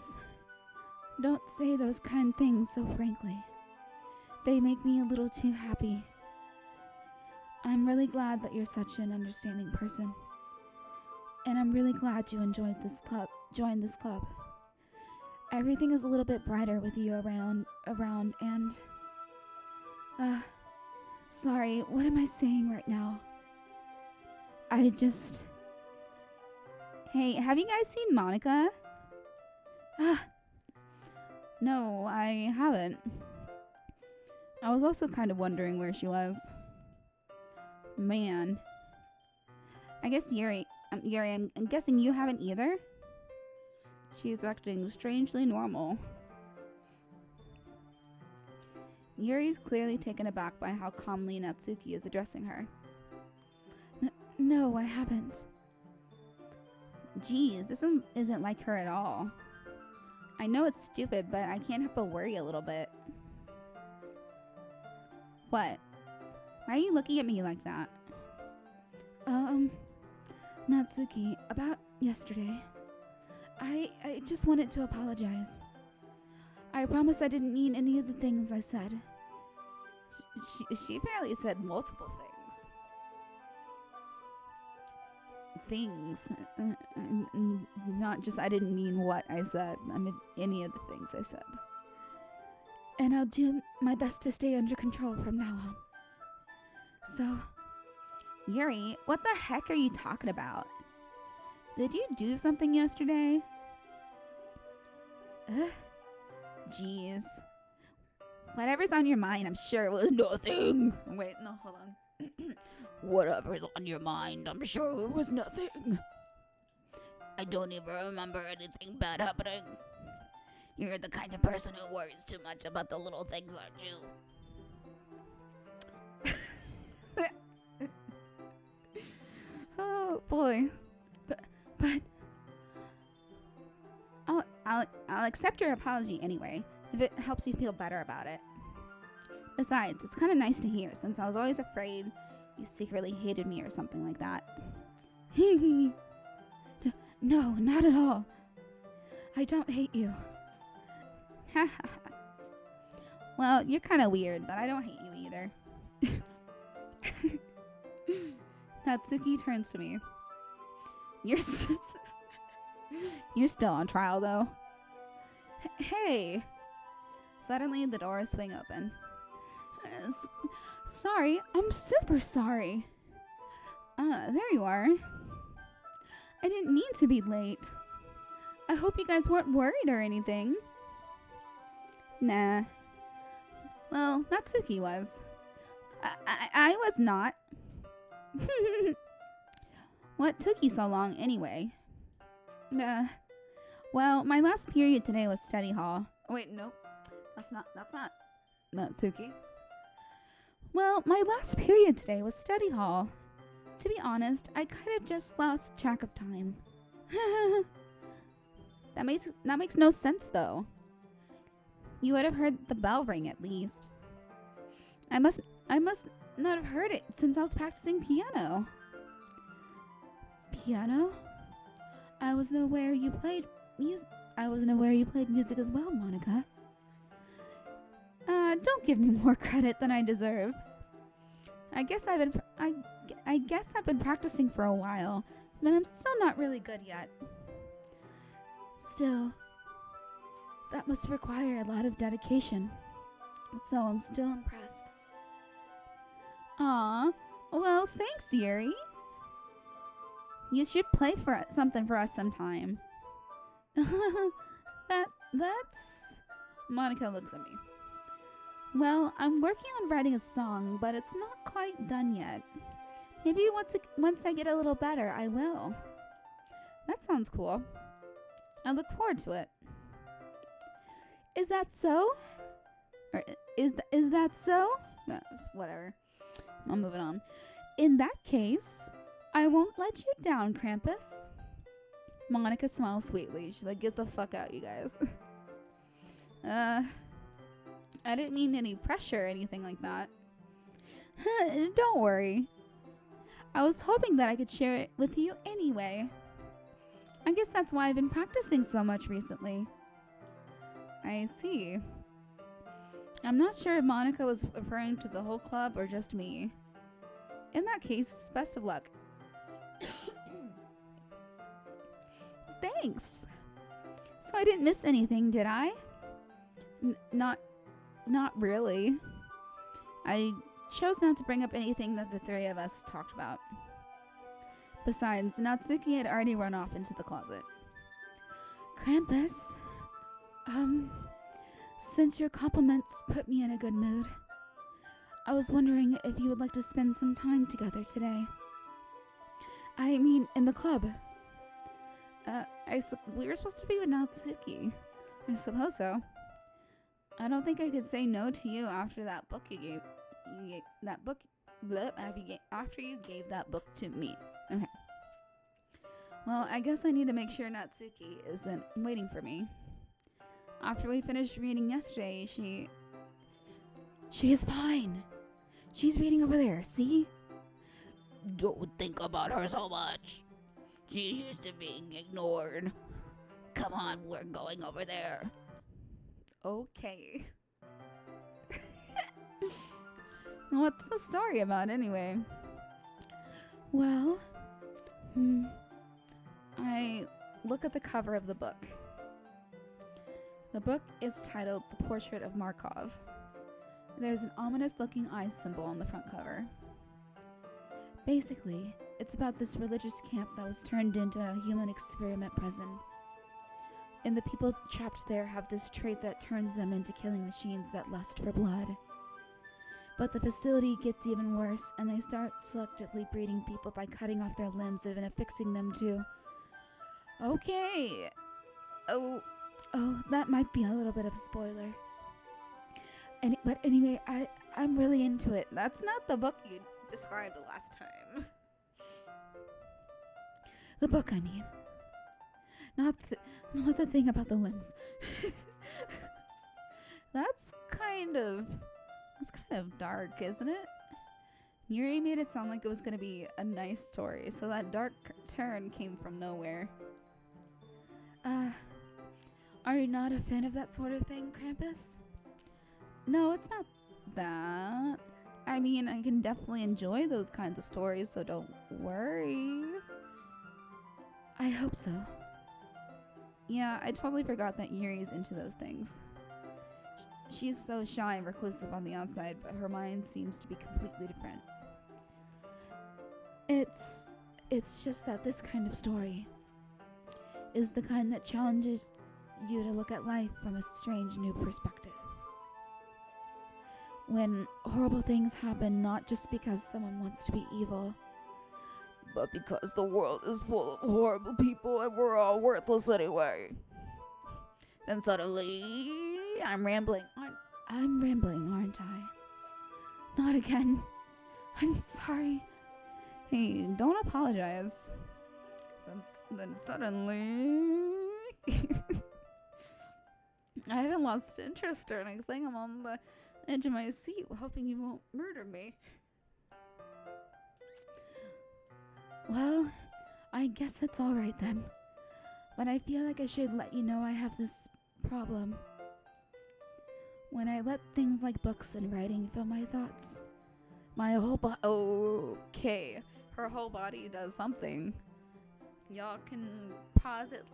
don't say those kind things so frankly. They make me a little too happy. I'm really glad that you're such an understanding person. And I'm really glad you joined this club. Everything is a little bit brighter with you around and sorry, what am I saying right now? Hey, have you guys seen Monica? No, I haven't. I was also kind of wondering where she was. Man. I guess Yuri, I'm guessing you haven't either? She's acting strangely normal. Yuri's clearly taken aback by how calmly Natsuki is addressing her. No, I haven't. Geez, this isn't like her at all. I know it's stupid, but I can't help but worry a little bit. What? Why are you looking at me like that? Natsuki, about yesterday. I just wanted to apologize. I promise I didn't mean any of the things I said. She apparently said multiple things. Not just I didn't mean what I said. I mean any of the things I said. And I'll do my best to stay under control from now on. So, Yuri, what the heck are you talking about? Did you do something yesterday? Jeez. Whatever's on your mind, I'm sure it was nothing. Wait, no, hold on. Whatever's on your mind, I'm sure it was nothing. I don't even remember anything bad happening. You're the kind of person who worries too much about the little things, aren't you? Oh boy. But I'll accept your apology anyway, if it helps you feel better about it. Besides, it's kind of nice to hear, since I was always afraid you secretly hated me or something like that. No, not at all. I don't hate you. Well, you're kind of weird, but I don't hate you either. Natsuki turns to me. You're still on trial, though. Hey! Suddenly, the doors swing open. Sorry, I'm super sorry. There you are. I didn't mean to be late. I hope you guys weren't worried or anything. Nah. Well, Natsuki was. I was not. What took you so long, anyway? Well, my last period today was study hall. Oh, wait, nope. That's not Natsuki. Well, my last period today was study hall. To be honest, I kind of just lost track of time. That makes no sense, though. You would have heard the bell ring at least. I must not have heard it since I was practicing piano. Piano? I wasn't aware you played music as well, Monica. Don't give me more credit than I deserve. I guess I've been practicing for a while, but I'm still not really good yet. Still, That must require a lot of dedication. So I'm still impressed. Aw, well, thanks, Yuri. You should play for something for us sometime. That's... Monica looks at me. Well, I'm working on writing a song, but it's not quite done yet. Maybe once I get a little better, I will. That sounds cool. I look forward to it. Is that so? Or is that so? No, whatever. I'm moving on. In that case, I won't let you down, Krampus. Monica smiles sweetly. She's like, get the fuck out, you guys. I didn't mean any pressure or anything like that. Don't worry. I was hoping that I could share it with you anyway. I guess that's why I've been practicing so much recently. I see. I'm not sure if Monica was referring to the whole club or just me. In that case, best of luck. Thanks. So I didn't miss anything, did I? Not really. I chose not to bring up anything that the three of us talked about. Besides, Natsuki had already run off into the closet. Krampus, since your compliments put me in a good mood, I was wondering if you would like to spend some time together today. I mean, in the club. We were supposed to be with Natsuki. I suppose so. I don't think I could say no to you after that book you gave. After you gave that book to me. Okay. Well, I guess I need to make sure Natsuki isn't waiting for me. After we finished reading yesterday, she is fine. She's reading over there, see? Don't think about her so much. She's used to being ignored. Come on, we're going over there. Okay. What's the story about anyway? Well, I look at the cover of the book. The book is titled The Portrait of Markov. There's an ominous looking eye symbol on the front cover. Basically, it's about this religious camp that was turned into a human experiment prison. And the people trapped there have this trait that turns them into killing machines that lust for blood. But the facility gets even worse, and they start selectively breeding people by cutting off their limbs and affixing them to... Okay. Oh, that might be a little bit of a spoiler. But anyway, I'm really into it. That's not the book you described last time. The book, I mean. Not the thing about the limbs. That's kind of dark, isn't it? Yuri made it sound like it was going to be a nice story, so that dark turn came from nowhere. Are you not a fan of that sort of thing, Krampus? No, it's not that. I mean, I can definitely enjoy those kinds of stories, so don't worry. I hope so. Yeah, I totally forgot that Yuri's into those things. She's so shy and reclusive on the outside, but her mind seems to be completely different. It's just that this kind of story is the kind that challenges you to look at life from a strange new perspective. When horrible things happen not just because someone wants to be evil, but because the world is full of horrible people and we're all worthless anyway. Then suddenly, I'm rambling, aren't I? Not again. I'm sorry. Hey, don't apologize. Then suddenly... I haven't lost interest or anything. I'm on the edge of my seat hoping you won't murder me. Well, I guess it's alright then. But I feel like I should let you know I have this problem. When I let things like books and writing fill my thoughts, my whole body... Okay, her whole body does something. Y'all can pause it.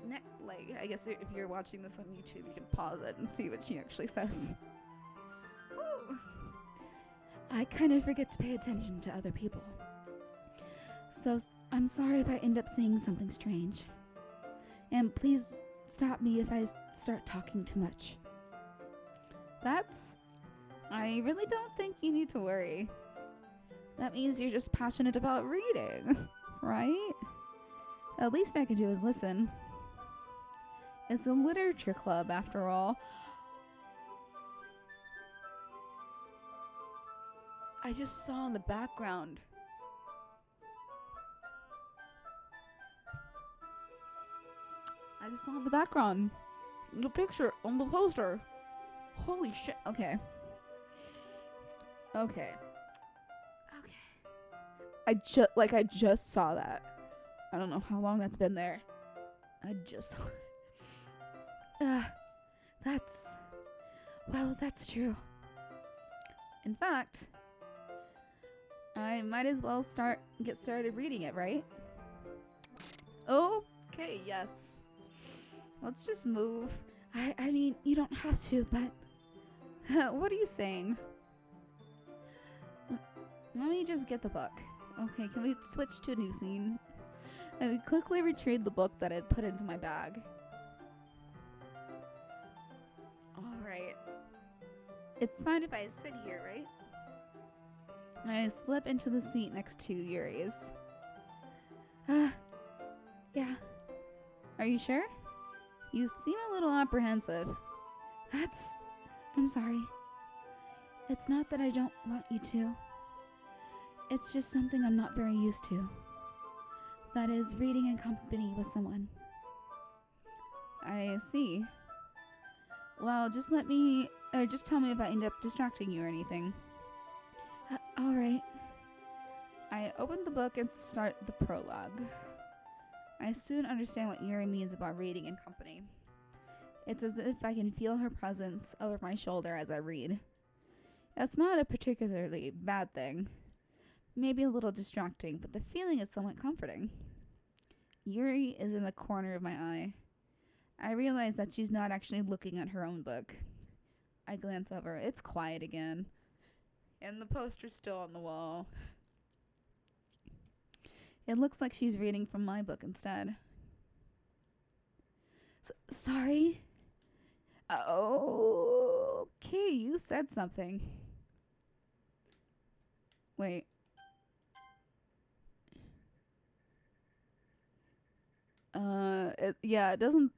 Like, I guess if you're watching this on YouTube, you can pause it and see what she actually says. Ooh. I kind of forget to pay attention to other people. So I'm sorry if I end up saying something strange. And please stop me if I start talking too much. I really don't think you need to worry. That means you're just passionate about reading, right? At least I can do is listen. It's a literature club, after all. I just saw in the background. The picture on the poster. Holy shit. Okay. I just saw that. I don't know how long that's been there. I just saw it. That's true. In fact, I might as well get started reading it, right? Okay, yes. Let's just move. I mean, you don't have to, but what are you saying? Let me just get the book. Okay, can we switch to a new scene? I quickly retrieved the book that I'd put into my bag. Alright. It's fine if I sit here, right? I slip into the seat next to Yuri's. Yeah. Are you sure? You seem a little apprehensive. I'm sorry. It's not that I don't want you to. It's just something I'm not very used to. That is, reading in company with someone. I see. Well, just tell me if I end up distracting you or anything. Alright. I open the book and start the prologue. I soon understand what Yuri means about reading in company. It's as if I can feel her presence over my shoulder as I read. That's not a particularly bad thing. Maybe a little distracting, but the feeling is somewhat comforting. Yuri is in the corner of my eye. I realize that she's not actually looking at her own book. I glance over. It's quiet again. And the poster's still on the wall. It looks like she's reading from my book instead. Sorry? Okay, you said something. Wait. It doesn't.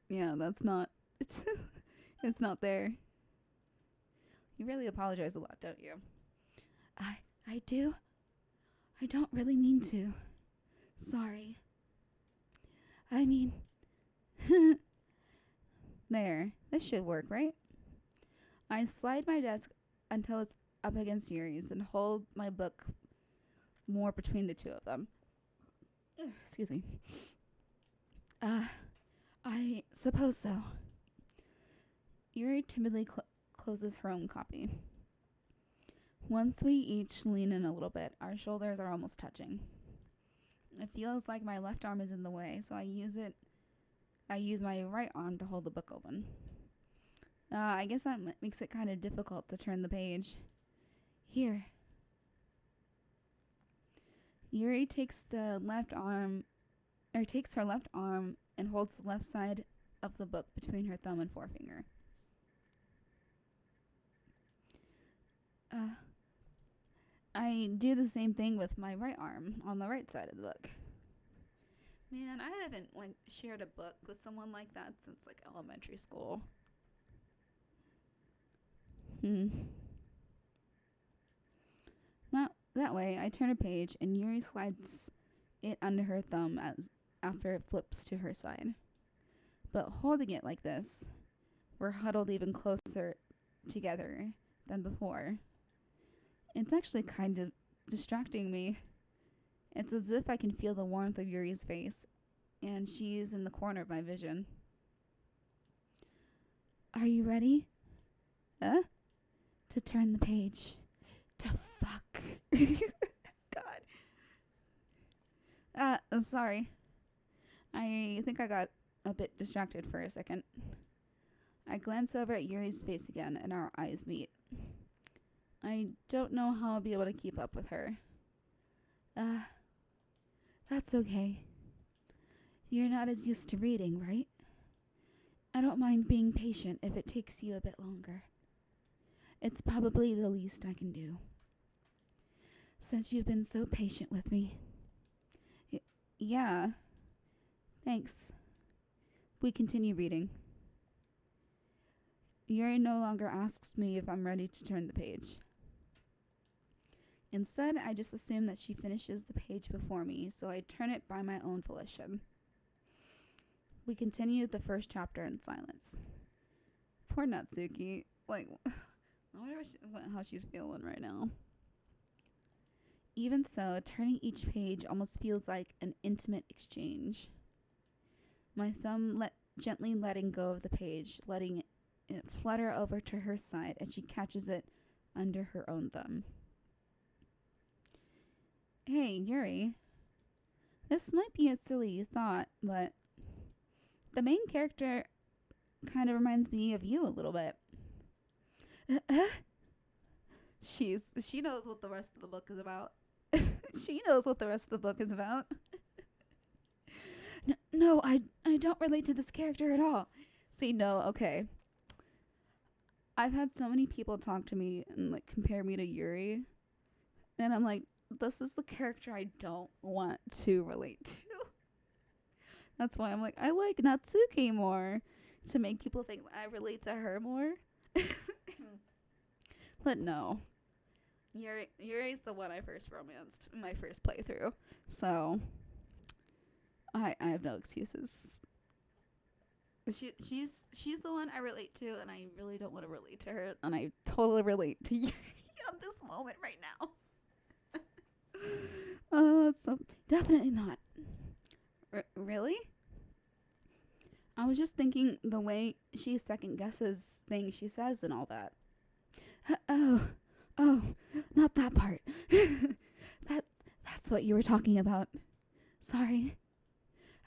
Yeah, that's not. It's not there. You really apologize a lot, don't you? I do. I don't really mean to. Sorry. I mean, there. This should work, right? I slide my desk until it's up against Yuri's and hold my book more between the two of them. Excuse me. I suppose so. Yuri timidly closes her own copy. Once we each lean in a little bit, our shoulders are almost touching. It feels like my left arm is in the way, so I use my right arm to hold the book open. I guess that makes it kind of difficult to turn the page. Here. Yuri takes her left arm and holds the left side of the book between her thumb and forefinger. I do the same thing with my right arm on the right side of the book. Man, I haven't shared a book with someone like that since elementary school. That way, I turn a page and Yuri slides it under her thumb after it flips to her side. But holding it like this, we're huddled even closer together than before. It's actually kind of distracting me. It's as if I can feel the warmth of Yuri's face, and she's in the corner of my vision. Are you ready? To turn the page. To fuck. God. Sorry. I think I got a bit distracted for a second. I glance over at Yuri's face again, and our eyes meet. I don't know how I'll be able to keep up with her. That's okay. You're not as used to reading, right? I don't mind being patient if it takes you a bit longer. It's probably the least I can do. Since you've been so patient with me. Yeah. Thanks. We continue reading. Yuri no longer asks me if I'm ready to turn the page. Instead, I just assume that she finishes the page before me, so I turn it by my own volition. We continue the first chapter in silence. Poor Natsuki. I wonder how she's feeling right now. Even so, turning each page almost feels like an intimate exchange. My thumb gently letting go of the page, letting it flutter over to her side as she catches it under her own thumb. Hey, Yuri. This might be a silly thought, but the main character kind of reminds me of you a little bit. She knows what the rest of the book is about. She knows what the rest of the book is about. No, I don't relate to this character at all. See, no, okay. I've had so many people talk to me and compare me to Yuri, and I'm like, this is the character I don't want to relate to. That's why I'm like, I like Natsuki more, to make people think I relate to her more. But no. Yuri's the one I first romanced in my first playthrough. So I have no excuses. She's the one I relate to, and I really don't want to relate to her, and I totally relate to Yuri on this moment right now. So definitely not. Really? I was just thinking the way she second guesses things she says and all that. Oh, not that part. That's what you were talking about. Sorry.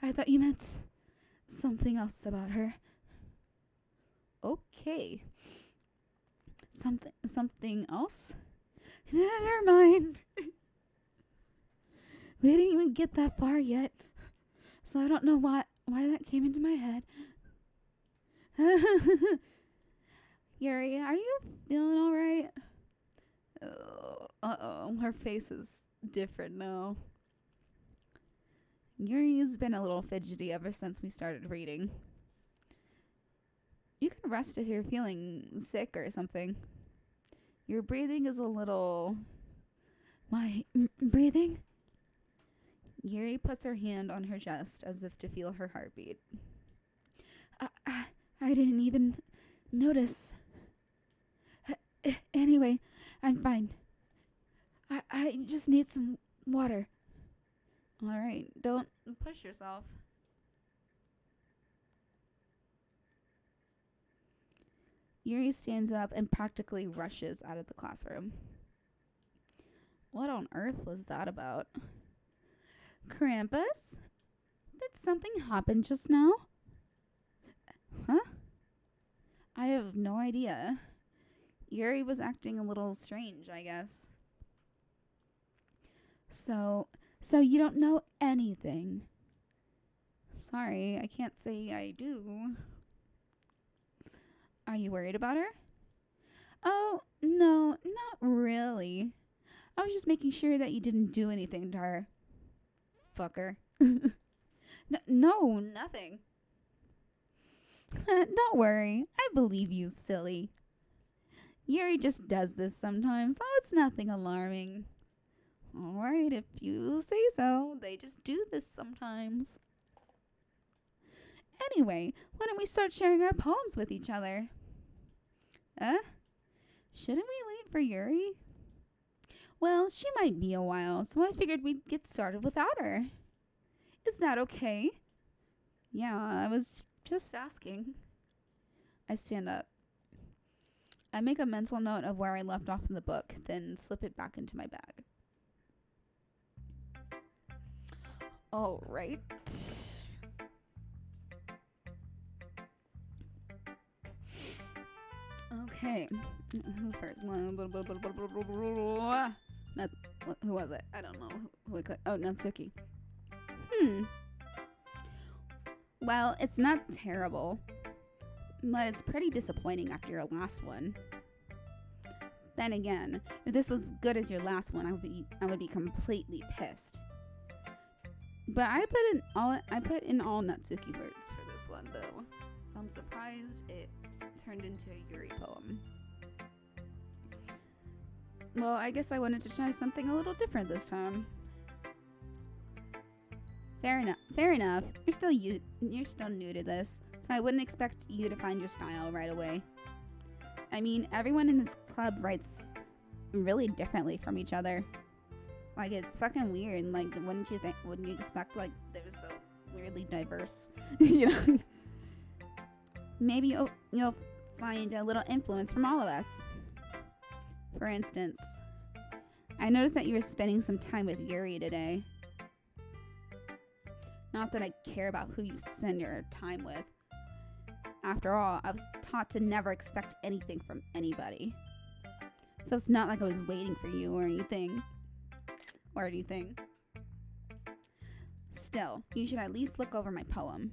I thought you meant something else about her. Okay. Something else? Never mind. We didn't even get that far yet, so I don't know why that came into my head. Yuri, are you feeling all right? Uh-oh, her face is different now. Yuri's been a little fidgety ever since we started reading. You can rest if you're feeling sick or something. Your breathing is a little... My breathing? Yuri puts her hand on her chest as if to feel her heartbeat. I didn't even notice. Anyway, I'm fine. I just need some water. Alright, don't push yourself. Yuri stands up and practically rushes out of the classroom. What on earth was that about? Krampus? Did something happen just now? Huh? I have no idea. Yuri was acting a little strange, I guess. So you don't know anything? Sorry, I can't say I do. Are you worried about her? Oh, no, not really. I was just making sure that you didn't do anything to her. Fucker. No, nothing. Don't worry. I believe you, silly. Yuri just does this sometimes, so it's nothing alarming. Alright, if you say so. They just do this sometimes. Anyway, why don't we start sharing our poems with each other? Shouldn't we wait for Yuri? Well, she might be a while, so I figured we'd get started without her. Is that okay? Yeah, I was just asking. I stand up. I make a mental note of where I left off in the book, then slip it back into my bag. All right. Okay. Who first? Not, who was it? I don't know. Oh, Natsuki. Well, it's not terrible, but it's pretty disappointing after your last one. Then again, if this was good as your last one, I would be completely pissed. But I put in all Natsuki words for this one though, so I'm surprised it turned into a Yuri poem. Well, I guess I wanted to try something a little different this time. Fair enough. You're still new to this, so I wouldn't expect you to find your style right away. I mean, everyone in this club writes really differently from each other. Like, it's fucking weird. Like, wouldn't you expect, like, they're so weirdly diverse? You know? Maybe you'll find a little influence from all of us. For instance, I noticed that you were spending some time with Yuri today. Not that I care about who you spend your time with. After all, I was taught to never expect anything from anybody. So it's not like I was waiting for you or anything. Still, you should at least look over my poem.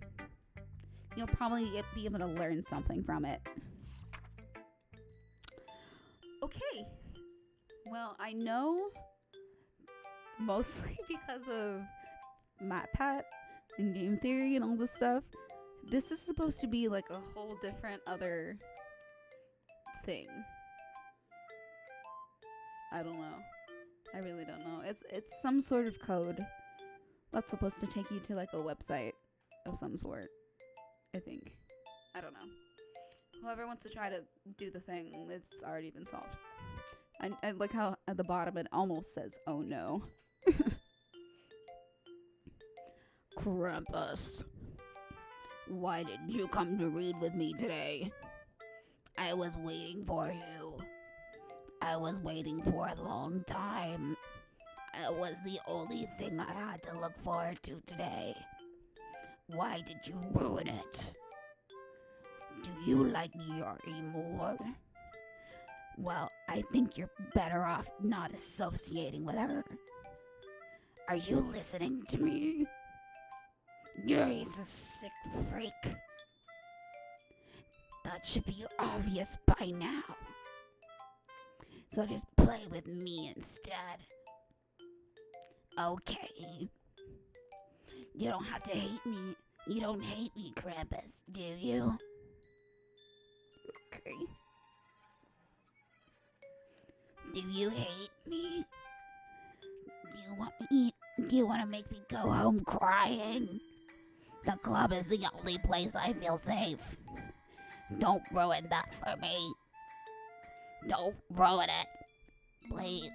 You'll probably be able to learn something from it. Okay. Well, I know mostly because of MatPat and game theory and all this stuff, this is supposed to be like a whole different other thing. I don't know. I really don't know. It's some sort of code that's supposed to take you to like a website of some sort, I think. I don't know. Whoever wants to try to do the thing, it's already been solved. I like how at the bottom it almost says, "Oh no." Krampus, why did you come to read with me today? I was waiting for you. I was waiting for a long time. It was the only thing I had to look forward to today. Why did you ruin it? Do you like Yuri more? Well, I think you're better off not associating with her. Are you listening to me? Yuri's a sick freak. That should be obvious by now. So just play with me instead. Okay. You don't have to hate me. You don't hate me, Krampus, do you? Okay. Do you hate me? Do you want to make me go home crying? The club is the only place I feel safe. Don't ruin that for me. Don't ruin it. Please.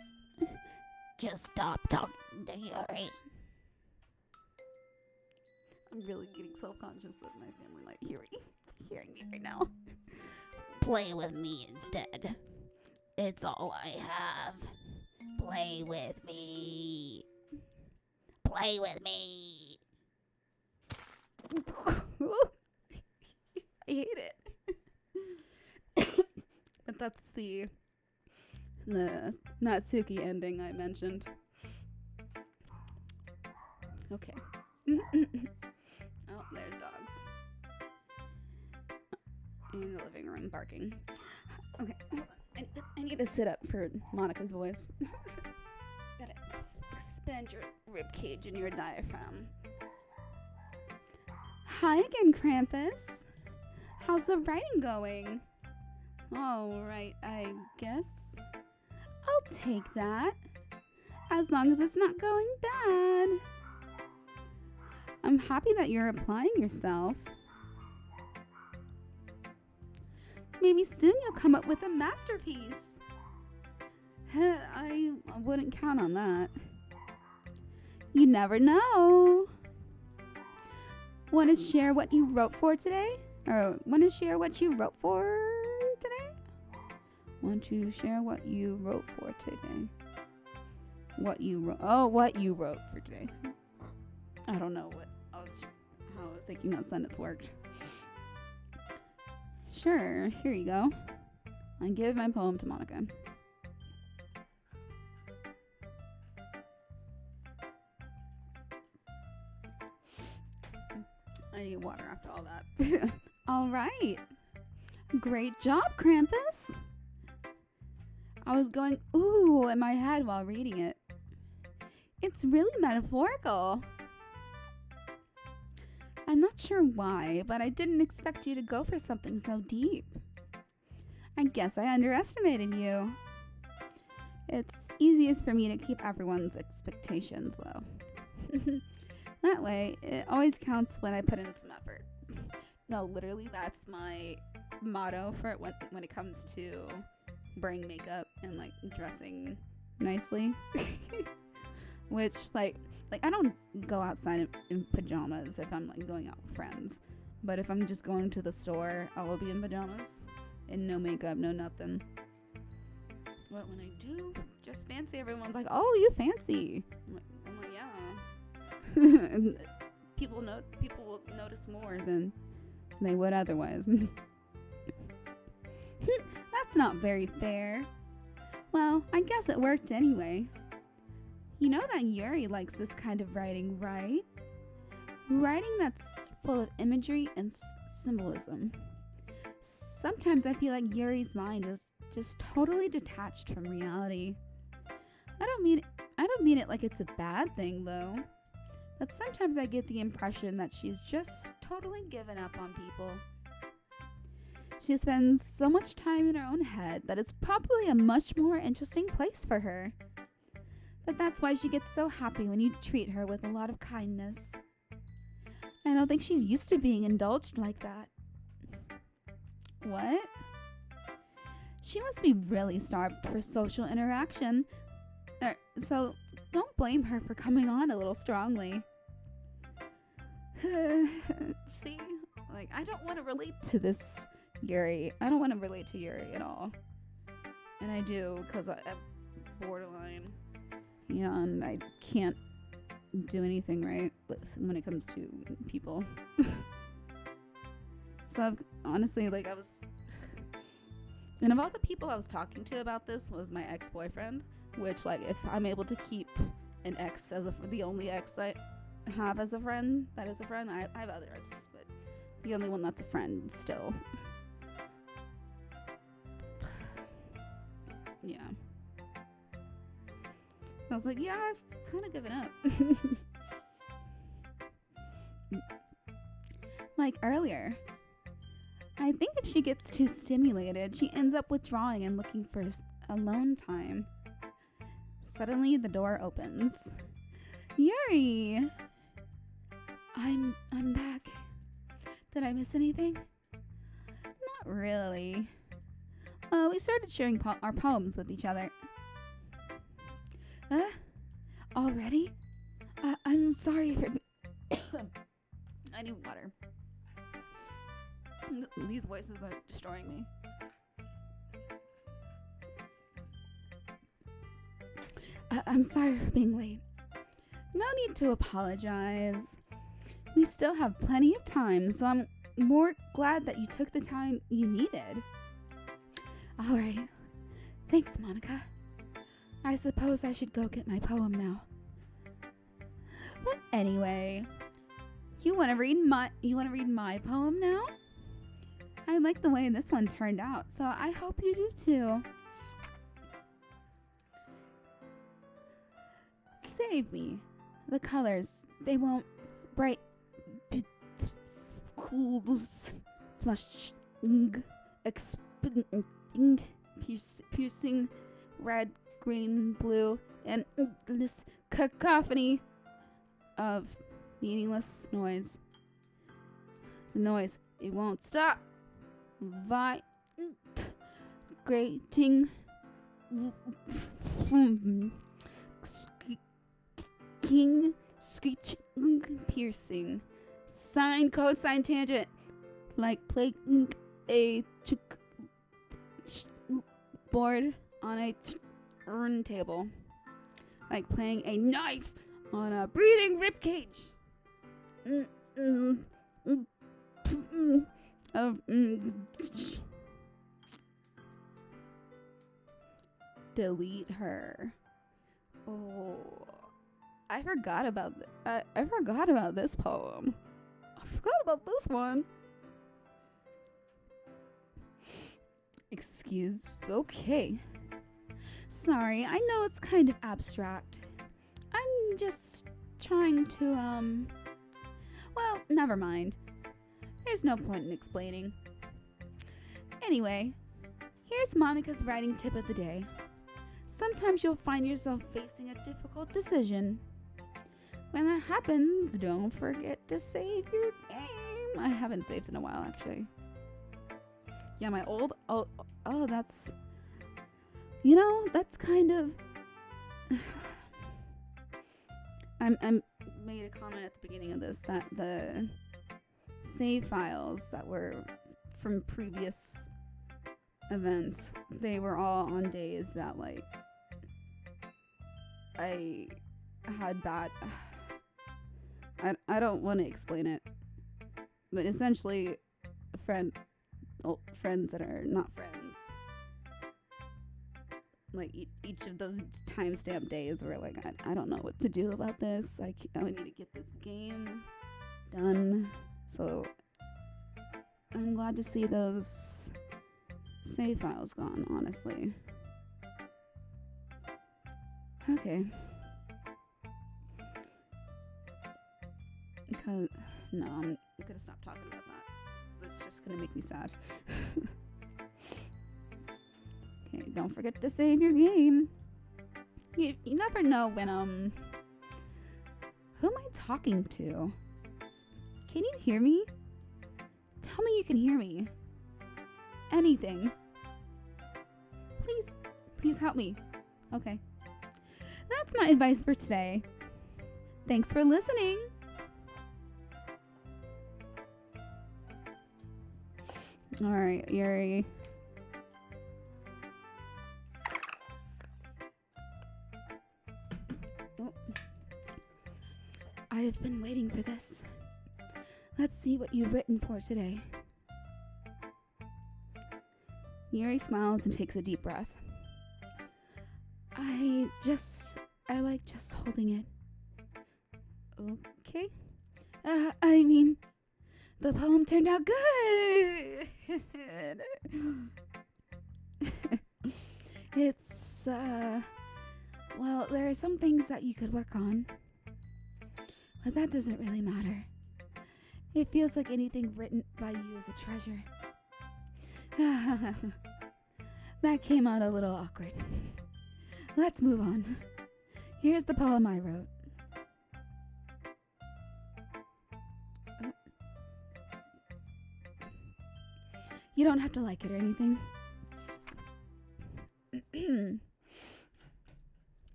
Just stop talking to Yuri. I'm really getting self-conscious that my family might hearing me right now. Play with me instead. It's all I have. Play with me. Play with me. I hate it. But that's the Natsuki ending I mentioned. Okay. Oh, there's dogs. In the living room barking. Okay, hold on. I need to sit up for Monica's voice. Gotta expand your rib cage and your diaphragm. Hi again, Krampus. How's the writing going? All right, I guess. I'll take that. As long as it's not going bad. I'm happy that you're applying yourself. Maybe soon you'll come up with a masterpiece. I wouldn't count on that. You never know. Want to share what you wrote for today? Or want to share what you wrote for today? Want to share what you wrote for today? What you wrote for today. I don't know how I was thinking that sentence worked. Sure, here you go. I give my poem to Monica. I need water after all that. All right. Great job, Krampus. I was going, ooh, in my head while reading it. It's really metaphorical. I'm not sure why, but I didn't expect you to go for something so deep. I guess I underestimated you. It's easiest for me to keep everyone's expectations low. That way, it always counts when I put in some effort. No, literally, that's my motto for it when it comes to wearing makeup and like dressing nicely. Which like I don't go outside in pajamas if I'm like going out with friends. But if I'm just going to the store, I will be in pajamas and no makeup, no nothing. But when I do just fancy, everyone's like, "Oh, you fancy." I'm like, yeah. And people will notice more than they would otherwise. That's not very fair. Well, I guess it worked anyway. You know that Yuri likes this kind of writing, right? Writing that's full of imagery and symbolism. Sometimes I feel like Yuri's mind is just totally detached from reality. I don't mean it like it's a bad thing though. But sometimes I get the impression that she's just totally given up on people. She spends so much time in her own head that it's probably a much more interesting place for her. But that's why she gets so happy when you treat her with a lot of kindness. I don't think she's used to being indulged like that. What? She must be really starved for social interaction. So don't blame her for coming on a little strongly. See? Like, I don't want to relate to this Yuri. I don't want to relate to Yuri at all. And I do, because I'm borderline. Yeah, and I can't do anything right when it comes to people. So honestly, like and of all the people I was talking to about this was my ex-boyfriend, which like if I'm able to keep an ex as the only ex I have as a friend, that is a friend. I have other exes, but the only one that's a friend still. Yeah. I was like, yeah, I've kind of given up. Like earlier, I think if she gets too stimulated, she ends up withdrawing and looking for alone time. Suddenly, the door opens. Yuri! I'm back. Did I miss anything? Not really. We started sharing our poems with each other. Already? I'm sorry for... I need water. These voices are destroying me. I'm sorry for being late. No need to apologize. We still have plenty of time, so I'm more glad that you took the time you needed. Alright. Thanks, Monica. I suppose I should go get my poem now. But anyway, you want to read my poem now? I like the way this one turned out, so I hope you do too. Save me. The colors, they won't bright, cool, flushing, piercing, red, green, blue, and this cacophony of meaningless noise. The noise, it won't stop. Grating, squeaking, screeching, piercing, sine, cosine, tangent, like playing a board on a turntable, like playing a knife on a breathing ribcage. mm, mm, mm, mm, oh, delete her. Oh, I forgot about I forgot about this poem. I forgot about this one. Excuse. Okay. Sorry, I know it's kind of abstract. I'm just trying to, well, never mind. There's no point in explaining. Anyway, here's Monica's writing tip of the day. Sometimes you'll find yourself facing a difficult decision. When that happens, don't forget to save your game. I haven't saved in a while, actually. Yeah, my old, oh, that's, you know, that's kind of, I made a comment at the beginning of this that the save files that were from previous events, they were all on days that, like, I had bad, I don't want to explain it, but essentially, friends that are not friends, like each of those timestamp days were like, I don't know what to do about this. I need to get this game done. So I'm glad to see those save files gone, honestly. Okay. Because, no, I'm gonna stop talking about that. It's just gonna make me sad. Okay, don't forget to save your game. You never know when, who am I talking to? Can you hear me? Tell me you can hear me. Anything. Please help me. Okay. That's my advice for today. Thanks for listening. Alright, Yuri. Oh. I've been waiting for this. Let's see what you've written for today. Yuri smiles and takes a deep breath. I like just holding it. Okay. I mean, the poem turned out good. It's, well, there are some things that you could work on, but that doesn't really matter. It feels like anything written by you is a treasure. That came out a little awkward. Let's move on. Here's the poem I wrote. You don't have to like it or anything.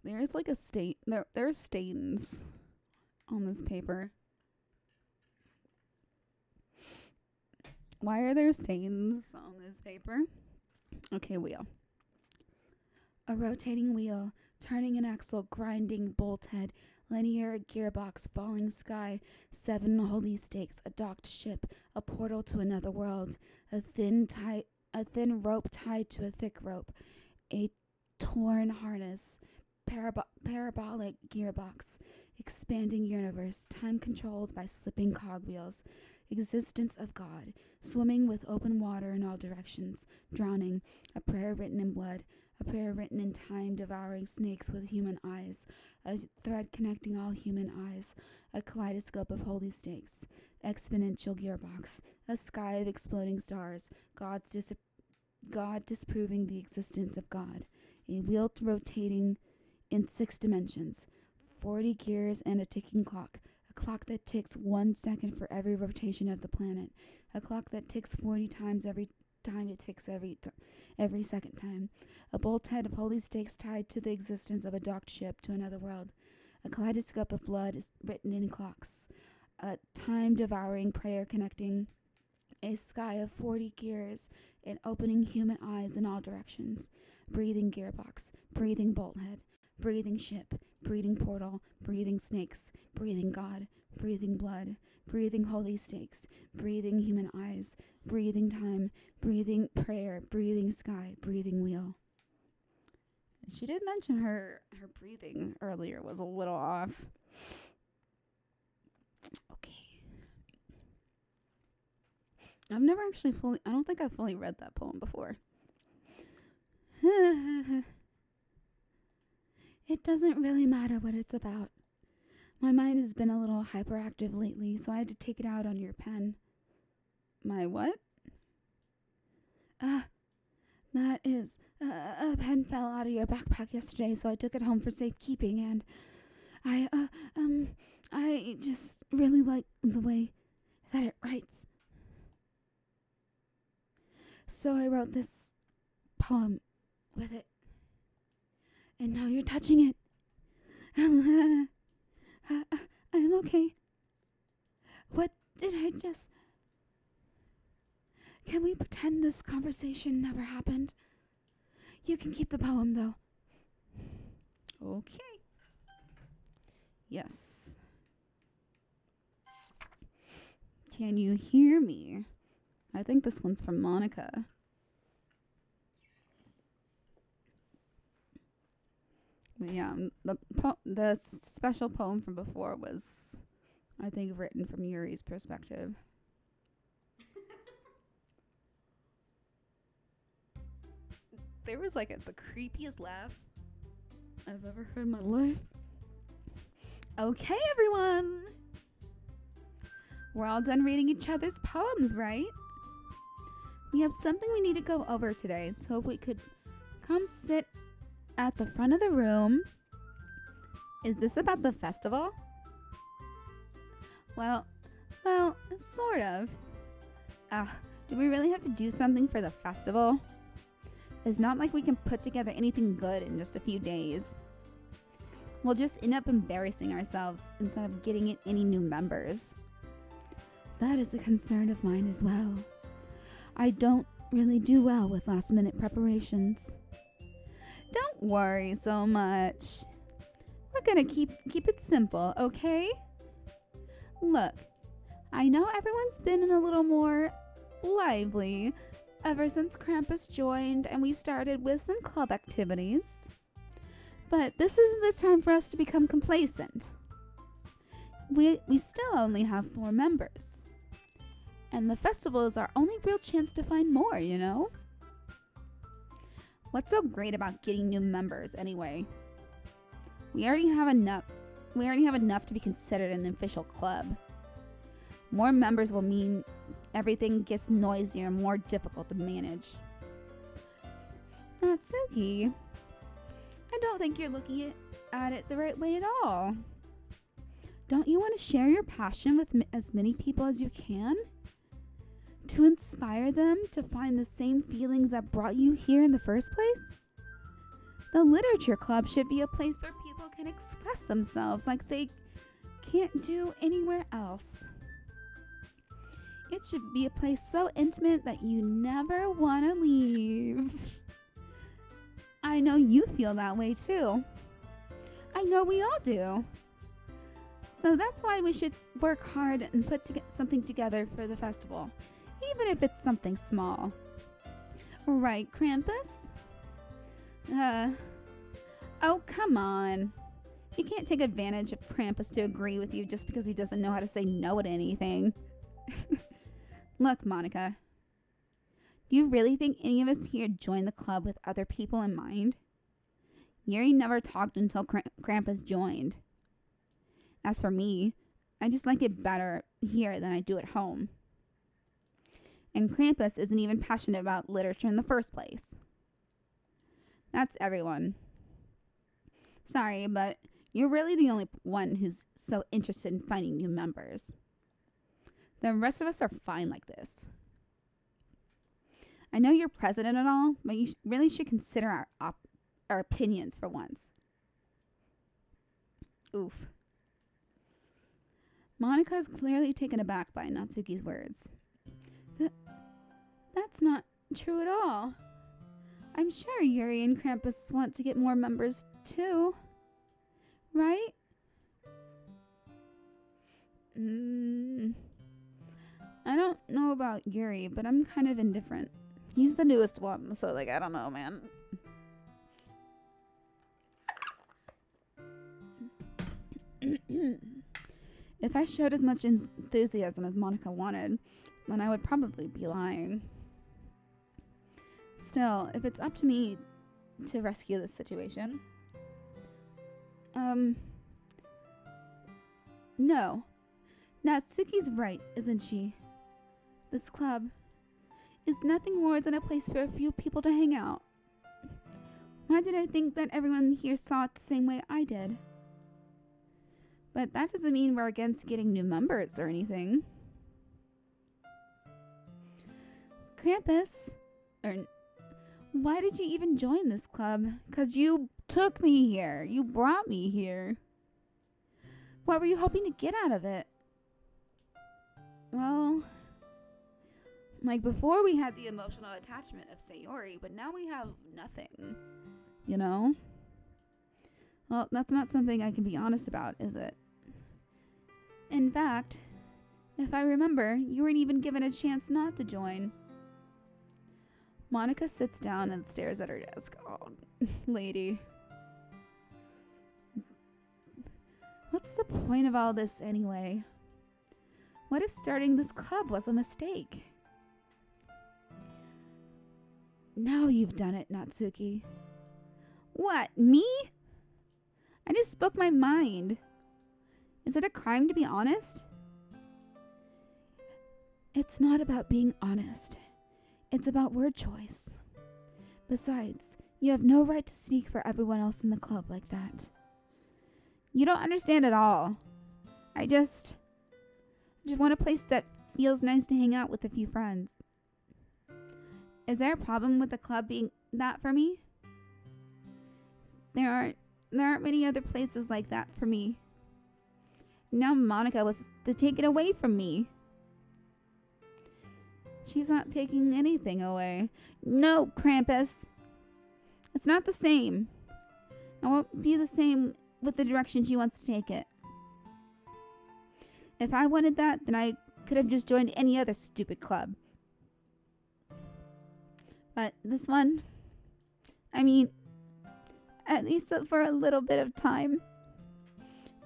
There's like a stain. There are stains on this paper. Why are there stains on this paper? Okay, wheel. A rotating wheel, turning an axle, grinding bolt head, linear gearbox, falling sky, 7 holy stakes, a docked ship, a portal to another world, a thin rope tied to a thick rope, a torn harness, parabolic gearbox, expanding universe, time controlled by slipping cogwheels, existence of God, swimming with open water in all directions, drowning, a prayer written in blood, a prayer written in time, devouring snakes with human eyes, a thread connecting all human eyes, a kaleidoscope of holy stakes, exponential gearbox, a sky of exploding stars, God disproving the existence of God, a wheel rotating in 6 dimensions, 40 gears and a ticking clock, a clock that ticks 1 second for every rotation of the planet, a clock that ticks 40 times every time it ticks every second time, a bolt head of holy stakes tied to the existence of a docked ship to another world, a kaleidoscope of blood is written in clocks, a time-devouring prayer connecting a sky of 40 gears and opening human eyes in all directions, breathing gearbox, breathing bolt head, breathing ship, breathing portal, breathing snakes, breathing God, breathing blood, breathing holy stakes, breathing human eyes, breathing time, breathing prayer, breathing sky, breathing wheel. She did mention her breathing earlier was a little off. Okay. I've never actually I don't think I've fully read that poem before. It doesn't really matter what it's about. My mind has been a little hyperactive lately, so I had to take it out on your pen. My what? That is, a pen fell out of your backpack yesterday, so I took it home for safekeeping, and I just really like the way that it writes. So I wrote this poem with it. And now you're touching it. I'm okay. What did I just... Can we pretend this conversation never happened? You can keep the poem, though. Okay. Yes. Can you hear me? I think this one's from Monica. But yeah, the special poem from before was, I think, written from Yuri's perspective. There was like the creepiest laugh I've ever heard in my life. Okay, everyone. We're all done reading each other's poems, right? We have something we need to go over today, so if we could come sit at the front of the room. Is this about the festival? Well, sort of. Do we really have to do something for the festival? It's not like we can put together anything good in just a few days. We'll just end up embarrassing ourselves instead of getting any new members. That is a concern of mine as well. I don't really do well with last-minute preparations. Don't worry so much. We're gonna keep it simple, okay? Look, I know everyone's been a little more lively ever since Krampus joined and we started with some club activities. But this isn't the time for us to become complacent. We still only have 4 members. And the festival is our only real chance to find more, you know? What's so great about getting new members anyway? We already have enough to be considered an official club. More members will mean everything gets noisier and more difficult to manage. Natsuki, I don't think you're looking at it the right way at all. Don't you want to share your passion with as many people as you can? To inspire them to find the same feelings that brought you here in the first place? The literature club should be a place where people can express themselves like they can't do anywhere else. It should be a place so intimate that you never want to leave. I know you feel that way too. I know we all do. So that's why we should work hard and put something together for the festival. Even if it's something small. Right, Krampus? Oh, come on. You can't take advantage of Krampus to agree with you just because he doesn't know how to say no to anything. Look, Monica. Do you really think any of us here joined the club with other people in mind? Yuri never talked until Krampus joined. As for me, I just like it better here than I do at home. And Krampus isn't even passionate about literature in the first place. That's everyone. Sorry, but you're really the only one who's so interested in finding new members. The rest of us are fine like this. I know you're president and all, but you really should consider our opinions for once. Oof. Monica is clearly taken aback by Natsuki's words. That's not true at all. I'm sure Yuri and Krampus want to get more members too. Right? I don't know about Yuri, but I'm kind of indifferent. He's the newest one, so like I don't know, man. If I showed as much enthusiasm as Monica wanted, then I would probably be lying. Still, if it's up to me to rescue this situation, no. Natsuki's right, isn't she? This club is nothing more than a place for a few people to hang out. Why did I think that everyone here saw it the same way I did? But that doesn't mean we're against getting new members or anything. Krampus, why did you even join this club? 'Cause you took me here. You brought me here. What were you hoping to get out of it? Well, like before we had the emotional attachment of Sayori, but now we have nothing. You know? Well, that's not something I can be honest about, is it? In fact, if I remember, you weren't even given a chance not to join. Monica sits down and stares at her desk. Oh, lady. What's the point of all this anyway? What if starting this club was a mistake? Now you've done it, Natsuki. What, me? I just spoke my mind. Is it a crime to be honest? It's not about being honest. It's about word choice. Besides, you have no right to speak for everyone else in the club like that. You don't understand at all. I just want a place that feels nice to hang out with a few friends. Is there a problem with the club being that for me? There aren't many other places like that for me. Now Monica was to take it away from me. She's not taking anything away. No, Krampus. It's not the same. It won't be the same with the direction she wants to take it. If I wanted that, then I could have just joined any other stupid club. But this one, I mean, at least for a little bit of time,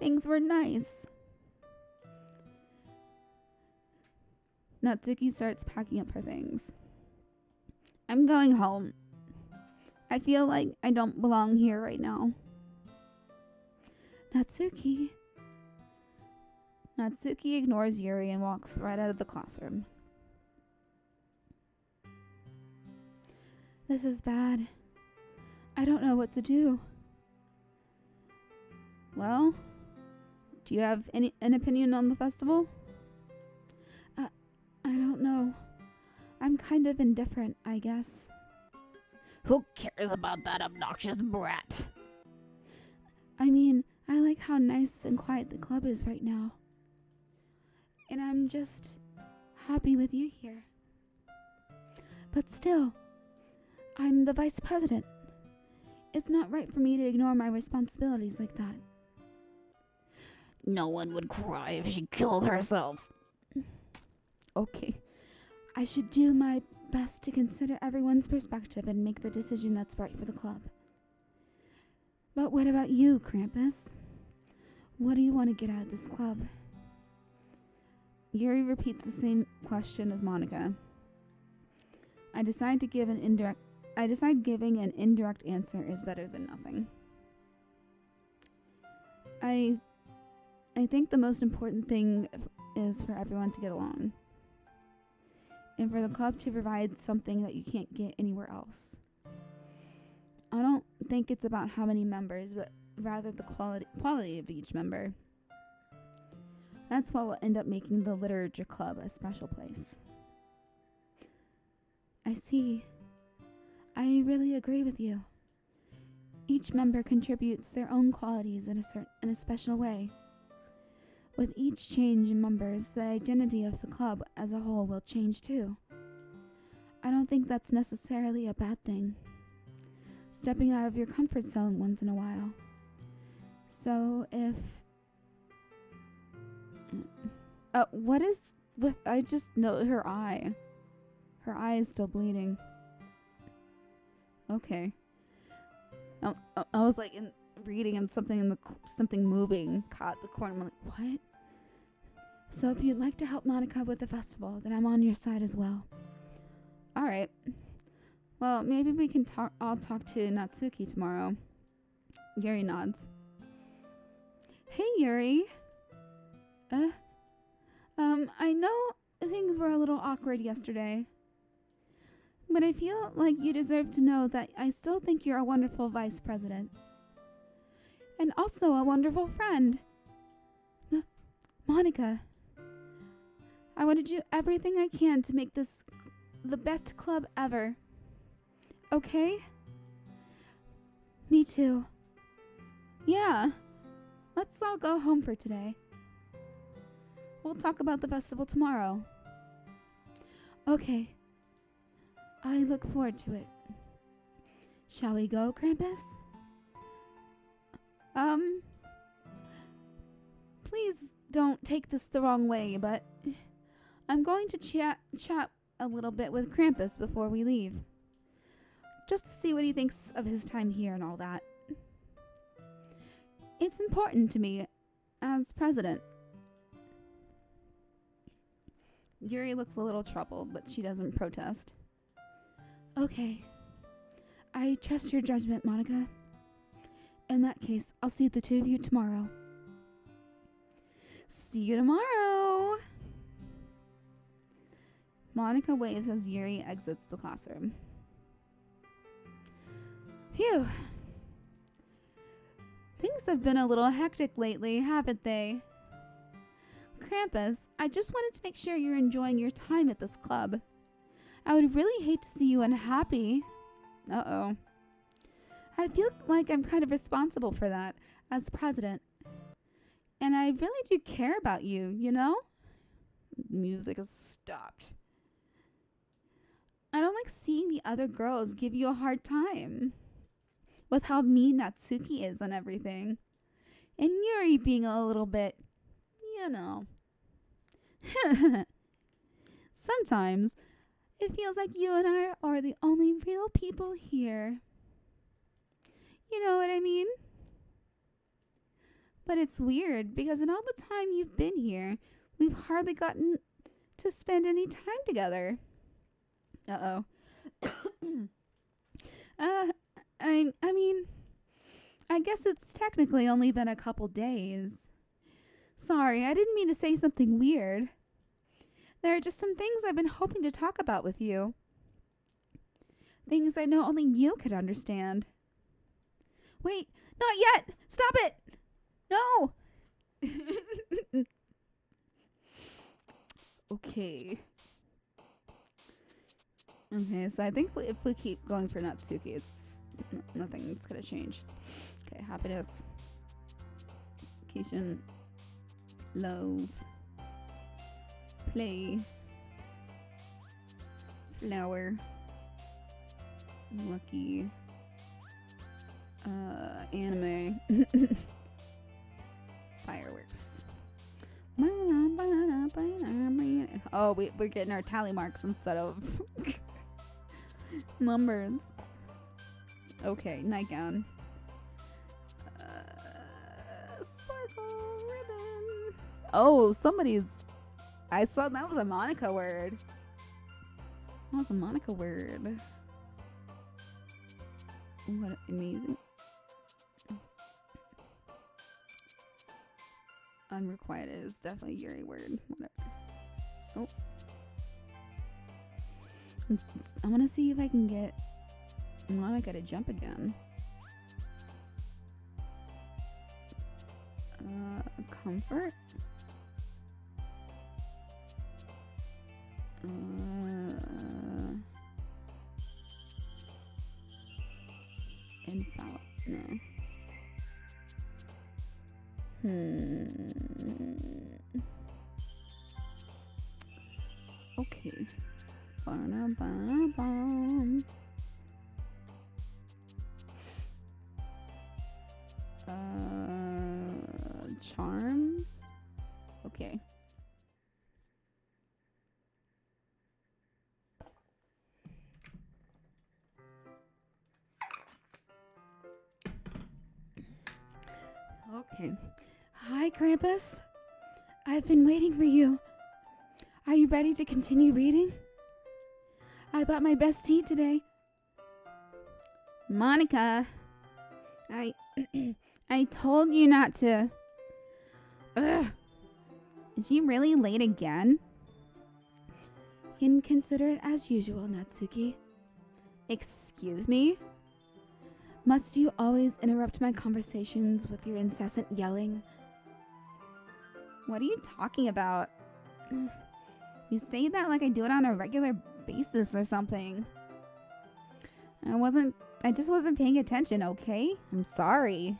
things were nice. Natsuki starts packing up her things. I'm going home. I feel like I don't belong here right now. Natsuki ignores Yuri and walks right out of the classroom. This is bad. I don't know what to do. Well, do you have an opinion on the festival? I don't know. I'm kind of indifferent, I guess. Who cares about that obnoxious brat? I mean, I like how nice and quiet the club is right now. And I'm just happy with you here. But still, I'm the vice president. It's not right for me to ignore my responsibilities like that. No one would cry if she killed herself. Okay, I should do my best to consider everyone's perspective and make the decision that's right for the club. But what about you, Krampus? What do you want to get out of this club? Yuri repeats the same question as Monica. I decide giving an indirect answer is better than nothing. I think the most important thing is for everyone to get along. And for the club to provide something that you can't get anywhere else. I don't think it's about how many members, but rather the quality of each member. That's what will end up making the literature club a special place. I see. I really agree with you. Each member contributes their own qualities in a special way. With each change in members, the identity of the club as a whole will change too. I don't think that's necessarily a bad thing. Stepping out of your comfort zone once in a while. So What is with... I just know her eye. Her eye is still bleeding. Okay. I was like reading and something something moving caught the corner. I'm like, what? So if you'd like to help Monica with the festival, then I'm on your side as well. All right. Well, maybe we can talk. I'll talk to Natsuki tomorrow. Yuri nods. Hey, Yuri. I know things were a little awkward yesterday, but I feel like you deserve to know that I still think you're a wonderful vice president. And also a wonderful friend. Monica, I want to do everything I can to make this the best club ever. Okay? Me too. Yeah. Let's all go home for today. We'll talk about the festival tomorrow. Okay. I look forward to it. Shall we go, Krampus? Please don't take this the wrong way, but I'm going to chat a little bit with Krampus before we leave. Just to see what he thinks of his time here and all that. It's important to me as president. Yuri looks a little troubled, but she doesn't protest. Okay. I trust your judgment, Monica. In that case, I'll see the two of you tomorrow. See you tomorrow! Monica waves as Yuri exits the classroom. Phew. Things have been a little hectic lately, haven't they? Krampus, I just wanted to make sure you're enjoying your time at this club. I would really hate to see you unhappy. Uh-oh. I feel like I'm kind of responsible for that as president. And I really do care about you, you know? Music has stopped. I don't like seeing the other girls give you a hard time. With how mean Natsuki is and everything. And Yuri being a little bit, you know. Sometimes it feels like you and I are the only real people here. You know what I mean? But it's weird because in all the time you've been here, we've hardly gotten to spend any time together. Uh-oh. I mean, I guess it's technically only been a couple days. Sorry, I didn't mean to say something weird. There are just some things I've been hoping to talk about with you. Things I know only you could understand. Wait, not yet! Stop it! No! Okay. Okay, so I think if we keep going for Natsuki, nothing's gonna change. Okay, happiness. Vacation. Love. Play. Flower. Lucky. Anime. Fireworks. Oh, we're getting our tally marks instead of numbers. Okay, nightgown. Sparkle ribbon. Oh, I saw that was a Monica word. That was a Monica word. What amazing. Unrequited is definitely Yuri word. Whatever. Oh. I want to see if I can get Monica to jump again. Comfort. Infallible. No. Okay. Ba-da-ba-bum. Charm. Okay. Okay. Hi, Krampus. I've been waiting for you. Are you ready to continue reading? I bought my best tea today. Monica, I I told you not to. Ugh. Is she really late again? Inconsiderate as usual, Natsuki. Excuse me? Must you always interrupt my conversations with your incessant yelling? What are you talking about? You say that like I do it on a regular basis or something. I just wasn't paying attention, okay? I'm sorry.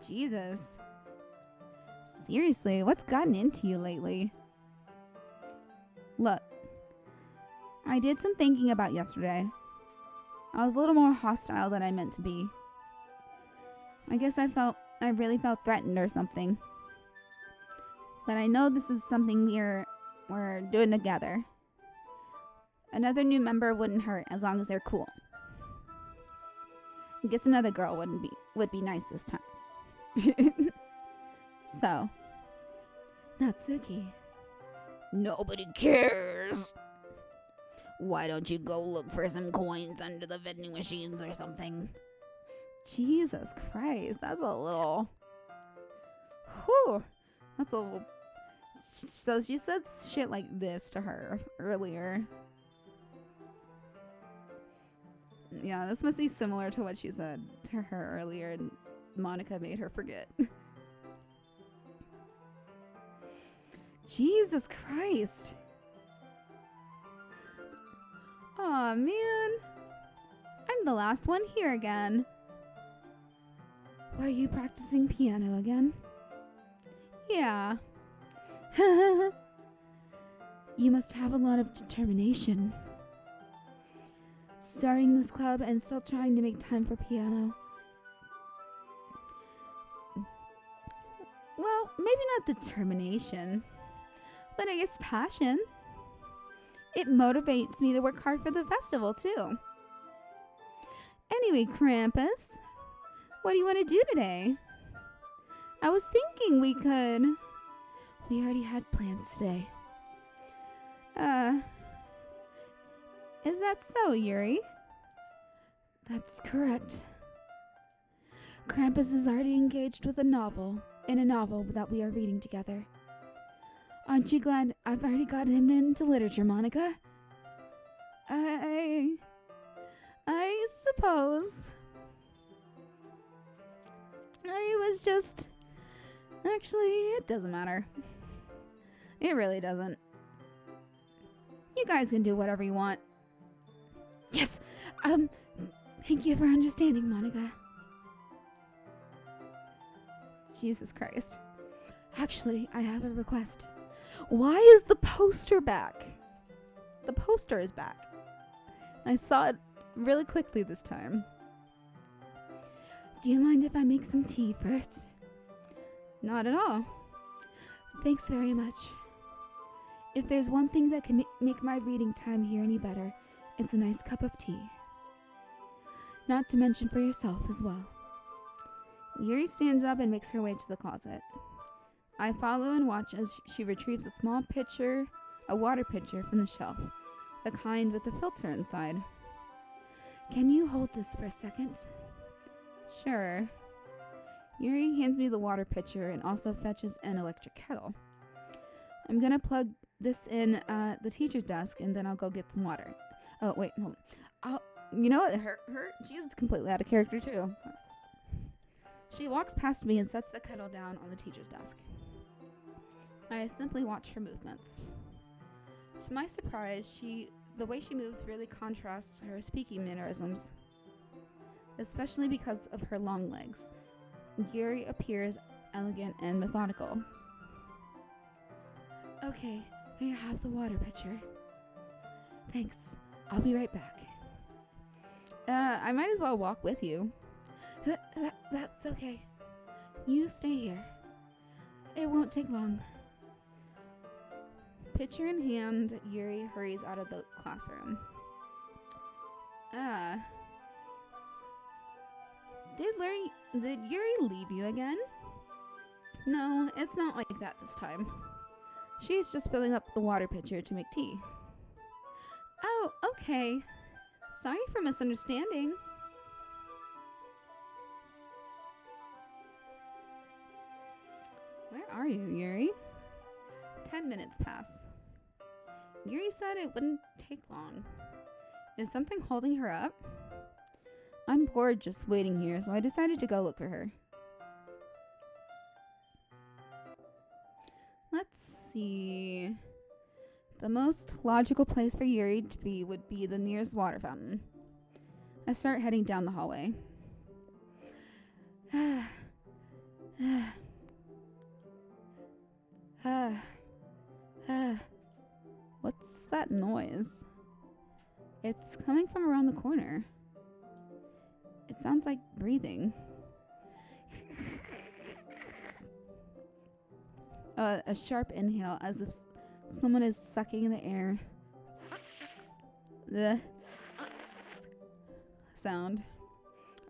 Jesus. Seriously, what's gotten into you lately? Look, I did some thinking about yesterday. I was a little more hostile than I meant to be. I guess I really felt threatened or something. But I know this is something we're doing together. Another new member wouldn't hurt as long as they're cool. I guess another girl would be nice this time. So, Natsuki. Nobody cares. Why don't you go look for some coins under the vending machines or something? Jesus Christ, that's a little... Whew. That's a little... So she said shit like this to her earlier. Yeah, this must be similar to what she said to her earlier, and Monica made her forget. Jesus Christ. Aw, man. I'm the last one here again. Were you practicing piano again? Yeah. You must have a lot of determination. Starting this club and still trying to make time for piano. Well, maybe not determination, but I guess passion. It motivates me to work hard for the festival, too. Anyway, Krampus, what do you want to do today? I was thinking we already had plans today. Is that so, Yuri? That's correct. Krampus is already engaged with in a novel that we are reading together. Aren't you glad I've already got him into literature, Monica? I suppose. I was just... Actually, it doesn't matter. It really doesn't. You guys can do whatever you want. Yes! Thank you for understanding, Monica. Jesus Christ. Actually, I have a request. Why is the poster back? The poster is back. I saw it really quickly this time. Do you mind if I make some tea first? Not at all. Thanks very much. If there's one thing that can make my reading time here any better, it's a nice cup of tea. Not to mention for yourself as well. Yuri stands up and makes her way to the closet. I follow and watch as she retrieves a water pitcher from the shelf, the kind with the filter inside. Can you hold this for a second? Sure. Yuri hands me the water pitcher and also fetches an electric kettle. I'm gonna plug this in at the teacher's desk and then I'll go get some water. Oh, wait, hold on. You know what? She's completely out of character too. She walks past me and sets the kettle down on the teacher's desk. I simply watch her movements. To my surprise, the way she moves really contrasts to her speaking mannerisms, especially because of her long legs. Yuri appears elegant and methodical. Okay, may I have the water pitcher? Thanks. I'll be right back. I might as well walk with you. That's okay. You stay here. It won't take long. Pitcher in hand, Yuri hurries out of the classroom. Did Yuri leave you again? No, it's not like that this time. She's just filling up the water pitcher to make tea. Oh, okay. Sorry for misunderstanding. Where are you, Yuri? 10 minutes pass. Yuri said it wouldn't take long. Is something holding her up? I'm bored just waiting here, so I decided to go look for her. Let's see. The most logical place for Yuri to be would be the nearest water fountain. I start heading down the hallway. What's that noise? It's coming from around the corner. It sounds like breathing. A sharp inhale as if someone is sucking the air. The sound.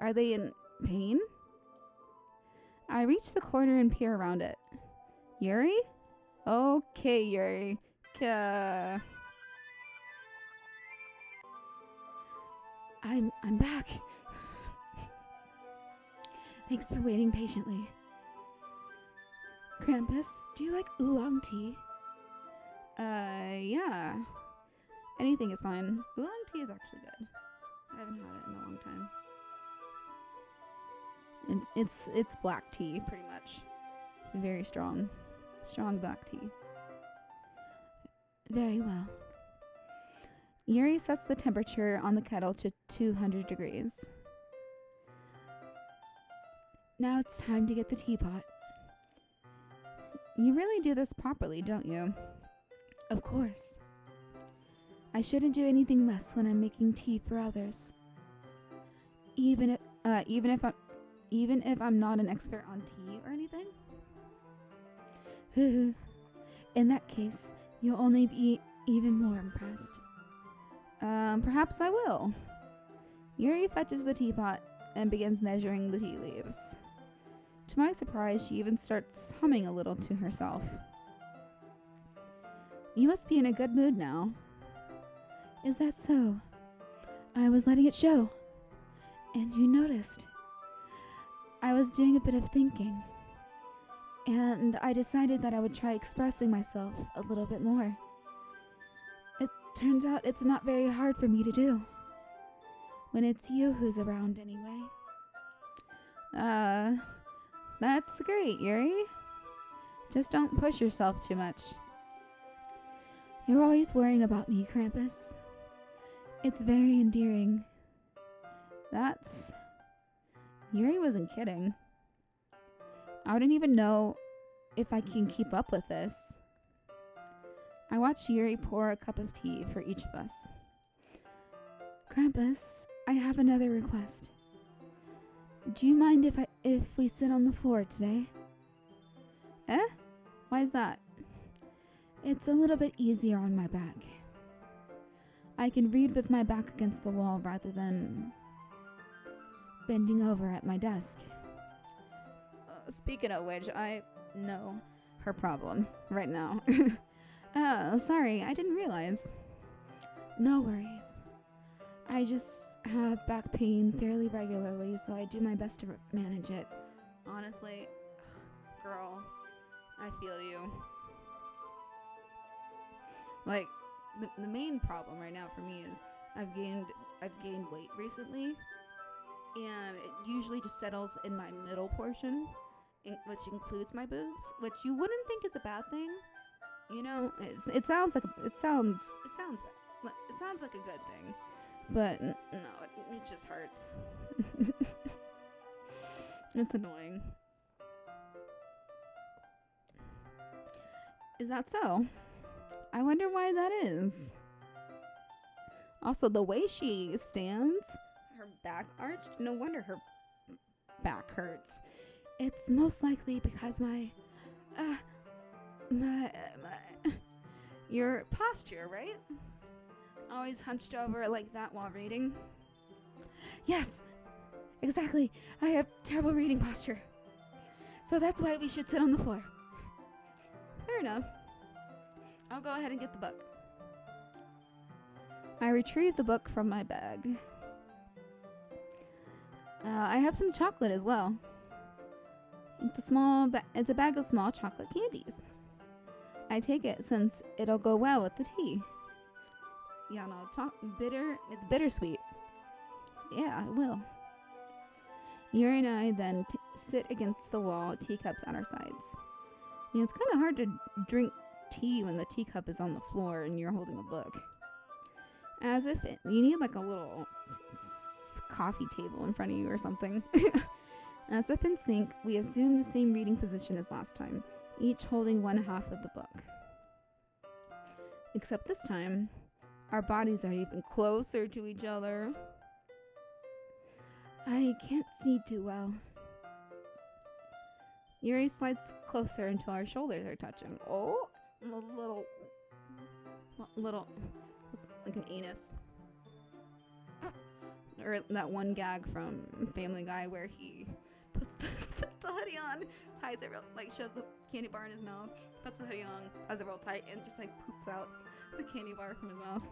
Are they in pain? I reach the corner and peer around it. Yuri? Okay, Yuri. I'm back. Thanks for waiting patiently. Krampus, do you like oolong tea? Yeah. Anything is fine. Oolong tea is actually good. I haven't had it in a long time. And it's black tea, pretty much. Very strong. Strong black tea. Very well. Yuri sets the temperature on the kettle to 200 degrees. Now it's time to get the teapot. You really do this properly, don't you? Of course. I shouldn't do anything less when I'm making tea for others. Even if I'm not an expert on tea or anything. In that case, you'll only be even more impressed. Perhaps I will. Yuri fetches the teapot and begins measuring the tea leaves. To my surprise, she even starts humming a little to herself. You must be in a good mood now. Is that so? I was letting it show. And you noticed. I was doing a bit of thinking. And I decided that I would try expressing myself a little bit more. It turns out it's not very hard for me to do. When it's you who's around anyway. That's great, Yuri. Just don't push yourself too much. You're always worrying about me, Krampus. It's very endearing. Yuri wasn't kidding. I wouldn't even know if I can keep up with this. I watched Yuri pour a cup of tea for each of us. Krampus, I have another request. Do you mind if we sit on the floor today? Eh? Why is that? It's a little bit easier on my back. I can read with my back against the wall rather than bending over at my desk. Speaking of which, I know her problem right now. Sorry, I didn't realize. No worries. I just have back pain fairly regularly, so I do my best to manage it. Honestly, girl, I feel you. Like, the main problem right now for me is I've gained weight recently, and it usually just settles in my middle portion, which includes my boobs, which you wouldn't think is a bad thing. You know, it sounds like a good thing, but no, it just hurts. It's annoying. Is that so? I wonder why that is. Also, the way she stands, her back arched, no wonder her back hurts. It's most likely because your posture, right? Always hunched over like that while reading. Yes, exactly. I have terrible reading posture. So that's why we should sit on the floor. Fair enough. I'll go ahead and get the book. I retrieve the book from my bag. I have some chocolate as well. It's a bag of small chocolate candies. I take it since it'll go well with the tea. Yeah, no, it's bittersweet. Yeah, it will. Yuri and I then sit against the wall, teacups on our sides. Yeah, it's kind of hard to drink tea when the teacup is on the floor and you're holding a book. You need like a little coffee table in front of you or something. As if in sync, we assume the same reading position as last time, each holding one half of the book. Except this time, our bodies are even closer to each other. I can't see too well. Yuri slides closer until our shoulders are touching. Oh, little, looks like an anus. Or that one gag from Family Guy where he puts the hoodie on, ties it real, like shoves the candy bar in his mouth, puts the hoodie on, ties it real tight, and just like poops out the candy bar from his mouth.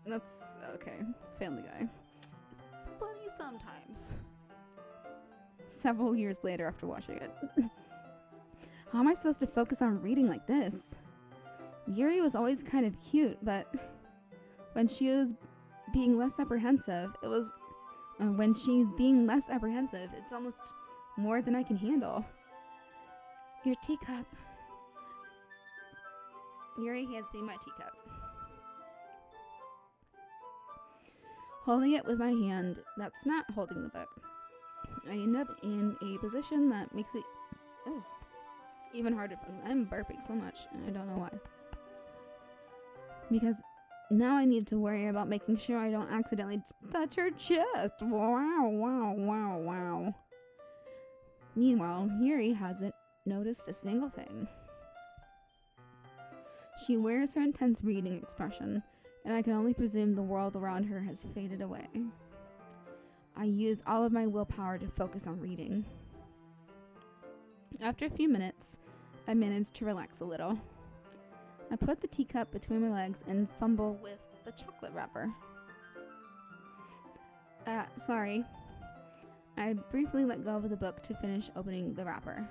That's okay. Family Guy. It's funny sometimes. Several years later after watching it. How am I supposed to focus on reading like this? Yuri was always kind of cute, but when she was being less apprehensive, it's almost more than I can handle. Your teacup. Yuri hands me my teacup. Holding it with my hand that's not holding the book, I end up in a position that makes it even harder for me. I'm burping so much, and I don't know why. Because now I need to worry about making sure I don't accidentally touch her chest. Wow. Meanwhile, Yuri hasn't noticed a single thing. She wears her intense reading expression, and I can only presume the world around her has faded away. I use all of my willpower to focus on reading. After a few minutes, I manage to relax a little. I put the teacup between my legs and fumble with the chocolate wrapper. Sorry. I briefly let go of the book to finish opening the wrapper.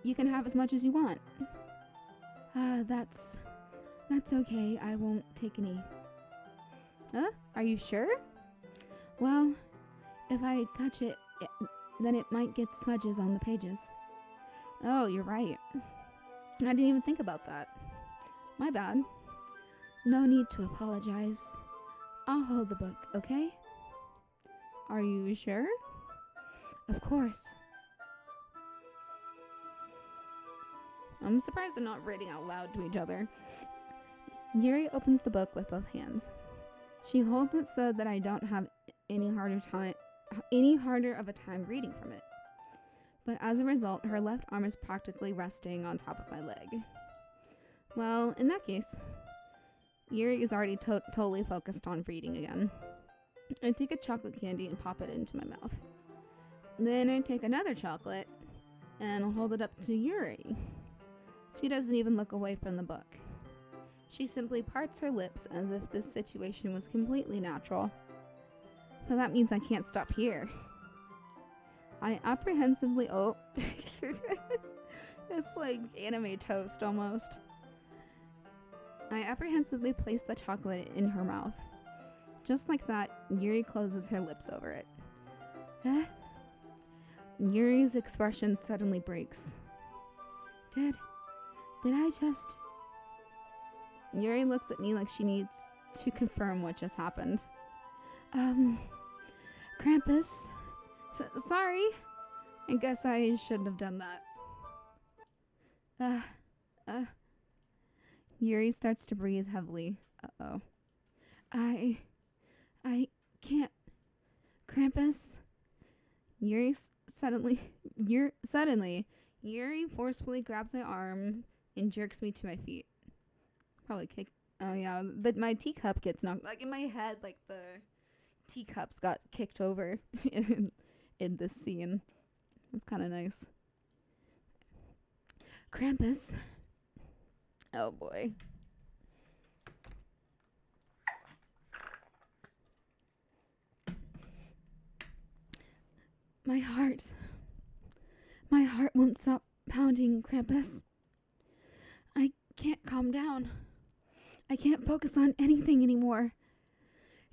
You can have as much as you want. That's okay. I won't take any. Are you sure? Well, if I touch it, then it might get smudges on the pages. Oh, you're right. I didn't even think about that. My bad. No need to apologize. I'll hold the book, okay? Are you sure? Of course. I'm surprised they're not reading out loud to each other. Yuri opens the book with both hands. She holds it so that I don't have any harder of a time reading from it. But as a result, her left arm is practically resting on top of my leg. Well, in that case, Yuri is already totally focused on reading again. I take a chocolate candy and pop it into my mouth. Then I take another chocolate and hold it up to Yuri. She doesn't even look away from the book. She simply parts her lips as if this situation was completely natural. But that means I can't stop here. I apprehensively it's like anime toast almost. I apprehensively place the chocolate in her mouth. Just like that, Yuri closes her lips over it. Yuri's expression suddenly breaks. Did I just... Yuri looks at me like she needs to confirm what just happened. Krampus. Sorry. I guess I shouldn't have done that. Yuri starts to breathe heavily. Uh-oh. I can't. Krampus. Suddenly, Yuri forcefully grabs my arm and jerks me to my feet. Probably kick. Oh yeah, but my teacup gets knocked. Like in my head, like the teacups got kicked over in this scene. It's kind of nice. Krampus. Oh boy. My heart won't stop pounding, Krampus. I can't calm down. I can't focus on anything anymore.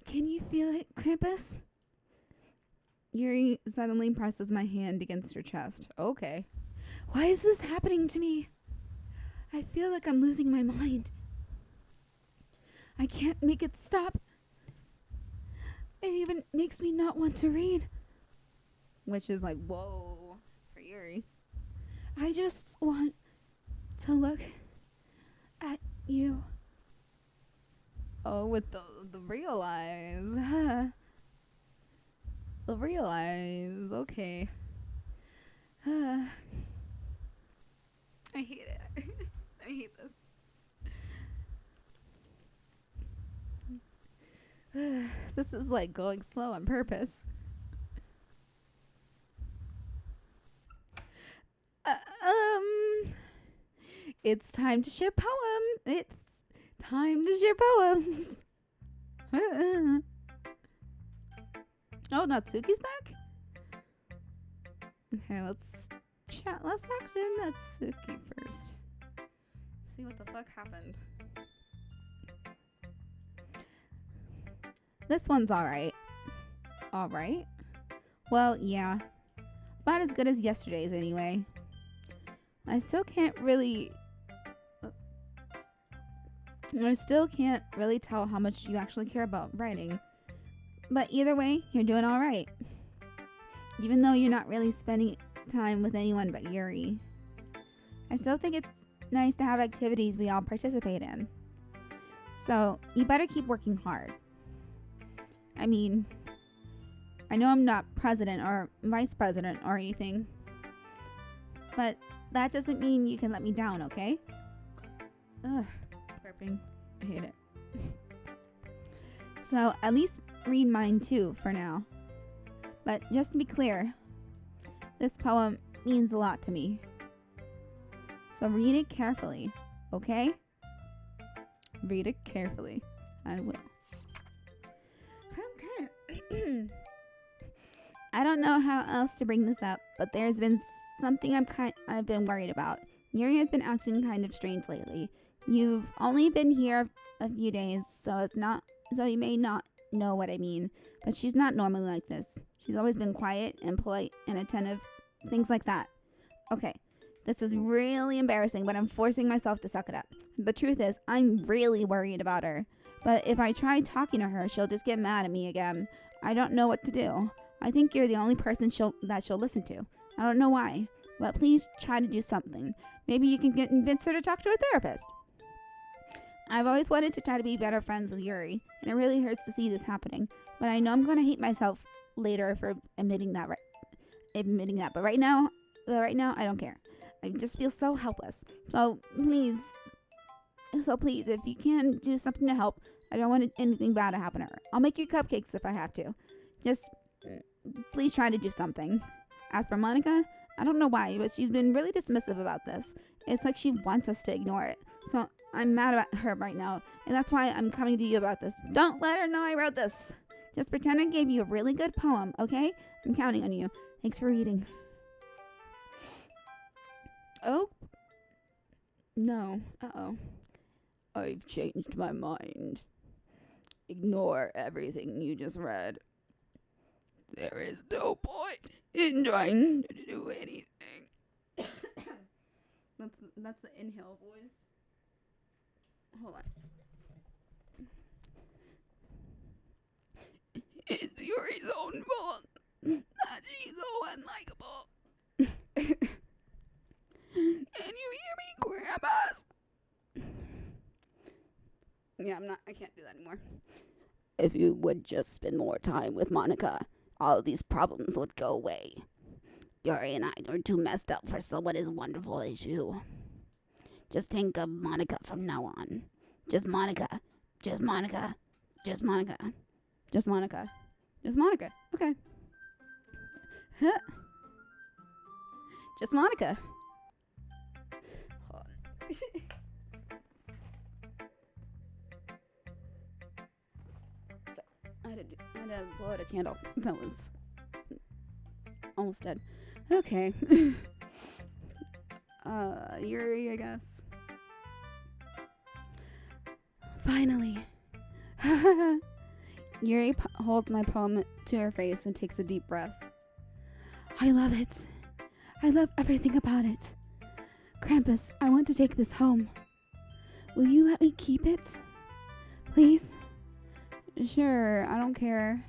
Can you feel it, Krampus? Yuri suddenly presses my hand against her chest. Okay. Why is this happening to me? I feel like I'm losing my mind. I can't make it stop. It even makes me not want to read. Which is like, whoa, for Yuri. I just want to look at you. Oh, with the real eyes. The real eyes. Okay. I hate it. I hate this. This is like going slow on purpose. It's time to share poem. It's time to share poems. Oh, Natsuki's back? Okay, let's chat. Let's actually Natsuki first. See what the fuck happened. This one's alright. Alright? Well, yeah. About as good as yesterday's anyway. I still can't really tell how much you actually care about writing. But either way, you're doing alright. Even though you're not really spending time with anyone but Yuri. I still think it's nice to have activities we all participate in. So, you better keep working hard. I mean, I know I'm not president or vice president or anything. But that doesn't mean you can let me down, okay? Ugh, burping. I hate it. So, at least read mine too, for now. But just to be clear, this poem means a lot to me. So read it carefully, okay? Read it carefully. I will. Okay. I don't know how else to bring this up, but there's been something I've been worried about. Yuri has been acting kind of strange lately. You've only been here a few days, so you may not know what I mean, but she's not normally like this. She's always been quiet and polite and attentive, things like that. Okay, this is really embarrassing, but I'm forcing myself to suck it up. The truth is, I'm really worried about her, but if I try talking to her, she'll just get mad at me again. I don't know what to do. I think you're the only person she'll listen to. I don't know why, but please try to do something. Maybe you can convince her to talk to a therapist. I've always wanted to try to be better friends with Yuri, and it really hurts to see this happening. But I know I'm gonna hate myself later for admitting that. But right now, I don't care. I just feel so helpless. So please, if you can do something to help, I don't want anything bad to happen to her. I'll make you cupcakes if I have to. Just please try to do something. As for Monica, I don't know why, but she's been really dismissive about this. It's like she wants us to ignore it. So I'm mad at her right now, and that's why I'm coming to you about this. Don't let her know I wrote this. Just pretend I gave you a really good poem, okay? I'm counting on you. Thanks for reading. Oh? No. Uh-oh. I've changed my mind. Ignore everything you just read. There is no point in trying to do anything. That's the inhale voice. Hold on. It's Yuri's own fault that she's so unlikable. Can you hear me, Krampus? Yeah, I can't do that anymore. If you would just spend more time with Monica, all of these problems would go away. Yuri and I are too messed up for someone as wonderful as you. Just think of Monica from now on. Just Monica. Just Monica. Just Monica. Just Monica. Just Monica. Okay. Huh. Just Monica. Hold on. I had to blow out a candle. That was almost dead. Okay. Yuri, I guess. Finally. Yuri holds my poem to her face and takes a deep breath. I love it. I love everything about it. Krampus, I want to take this home. Will you let me keep it? Please? Sure, I don't care.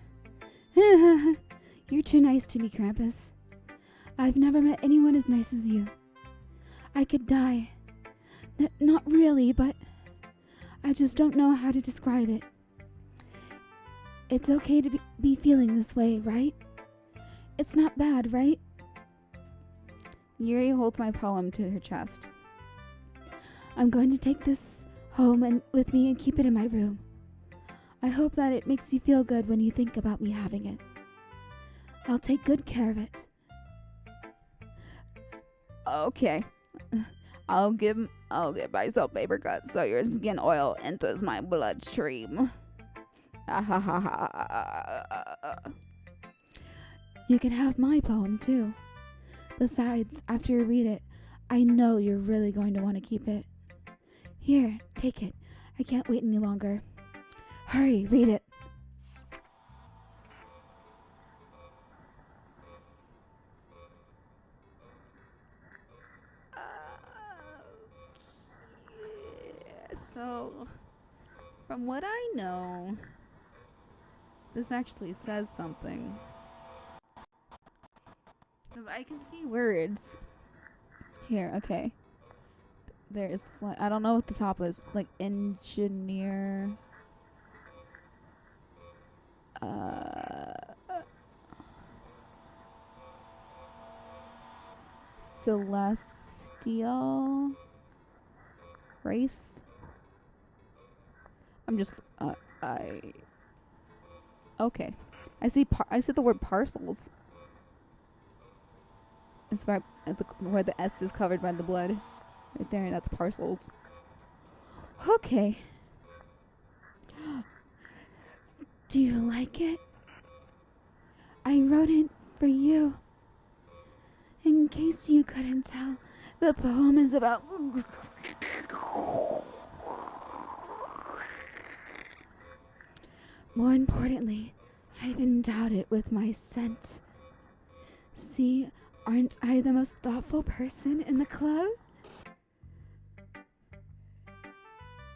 You're too nice to me, Krampus. I've never met anyone as nice as you. I could die. Not really, but I just don't know how to describe it. It's okay to be feeling this way, right? It's not bad, right? Yuri holds my poem to her chest. I'm going to take this home and with me and keep it in my room. I hope that it makes you feel good when you think about me having it. I'll take good care of it. Okay. I'll give myself paper cuts so your skin oil enters my bloodstream. You can have my poem too. Besides, after you read it, I know you're really going to want to keep it. Here, take it. I can't wait any longer. Hurry, read it. So, from what I know, this actually says something. Because I can see words. Here, okay. There's, like, I don't know what the top is. Like, engineer. Celestial race. I'm just, okay. I see the word parcels. It's right at where the S is covered by the blood. Right there, that's parcels. Okay. Do you like it? I wrote it for you. In case you couldn't tell, the poem is about... More importantly, I've endowed it with my scent. See, aren't I the most thoughtful person in the club?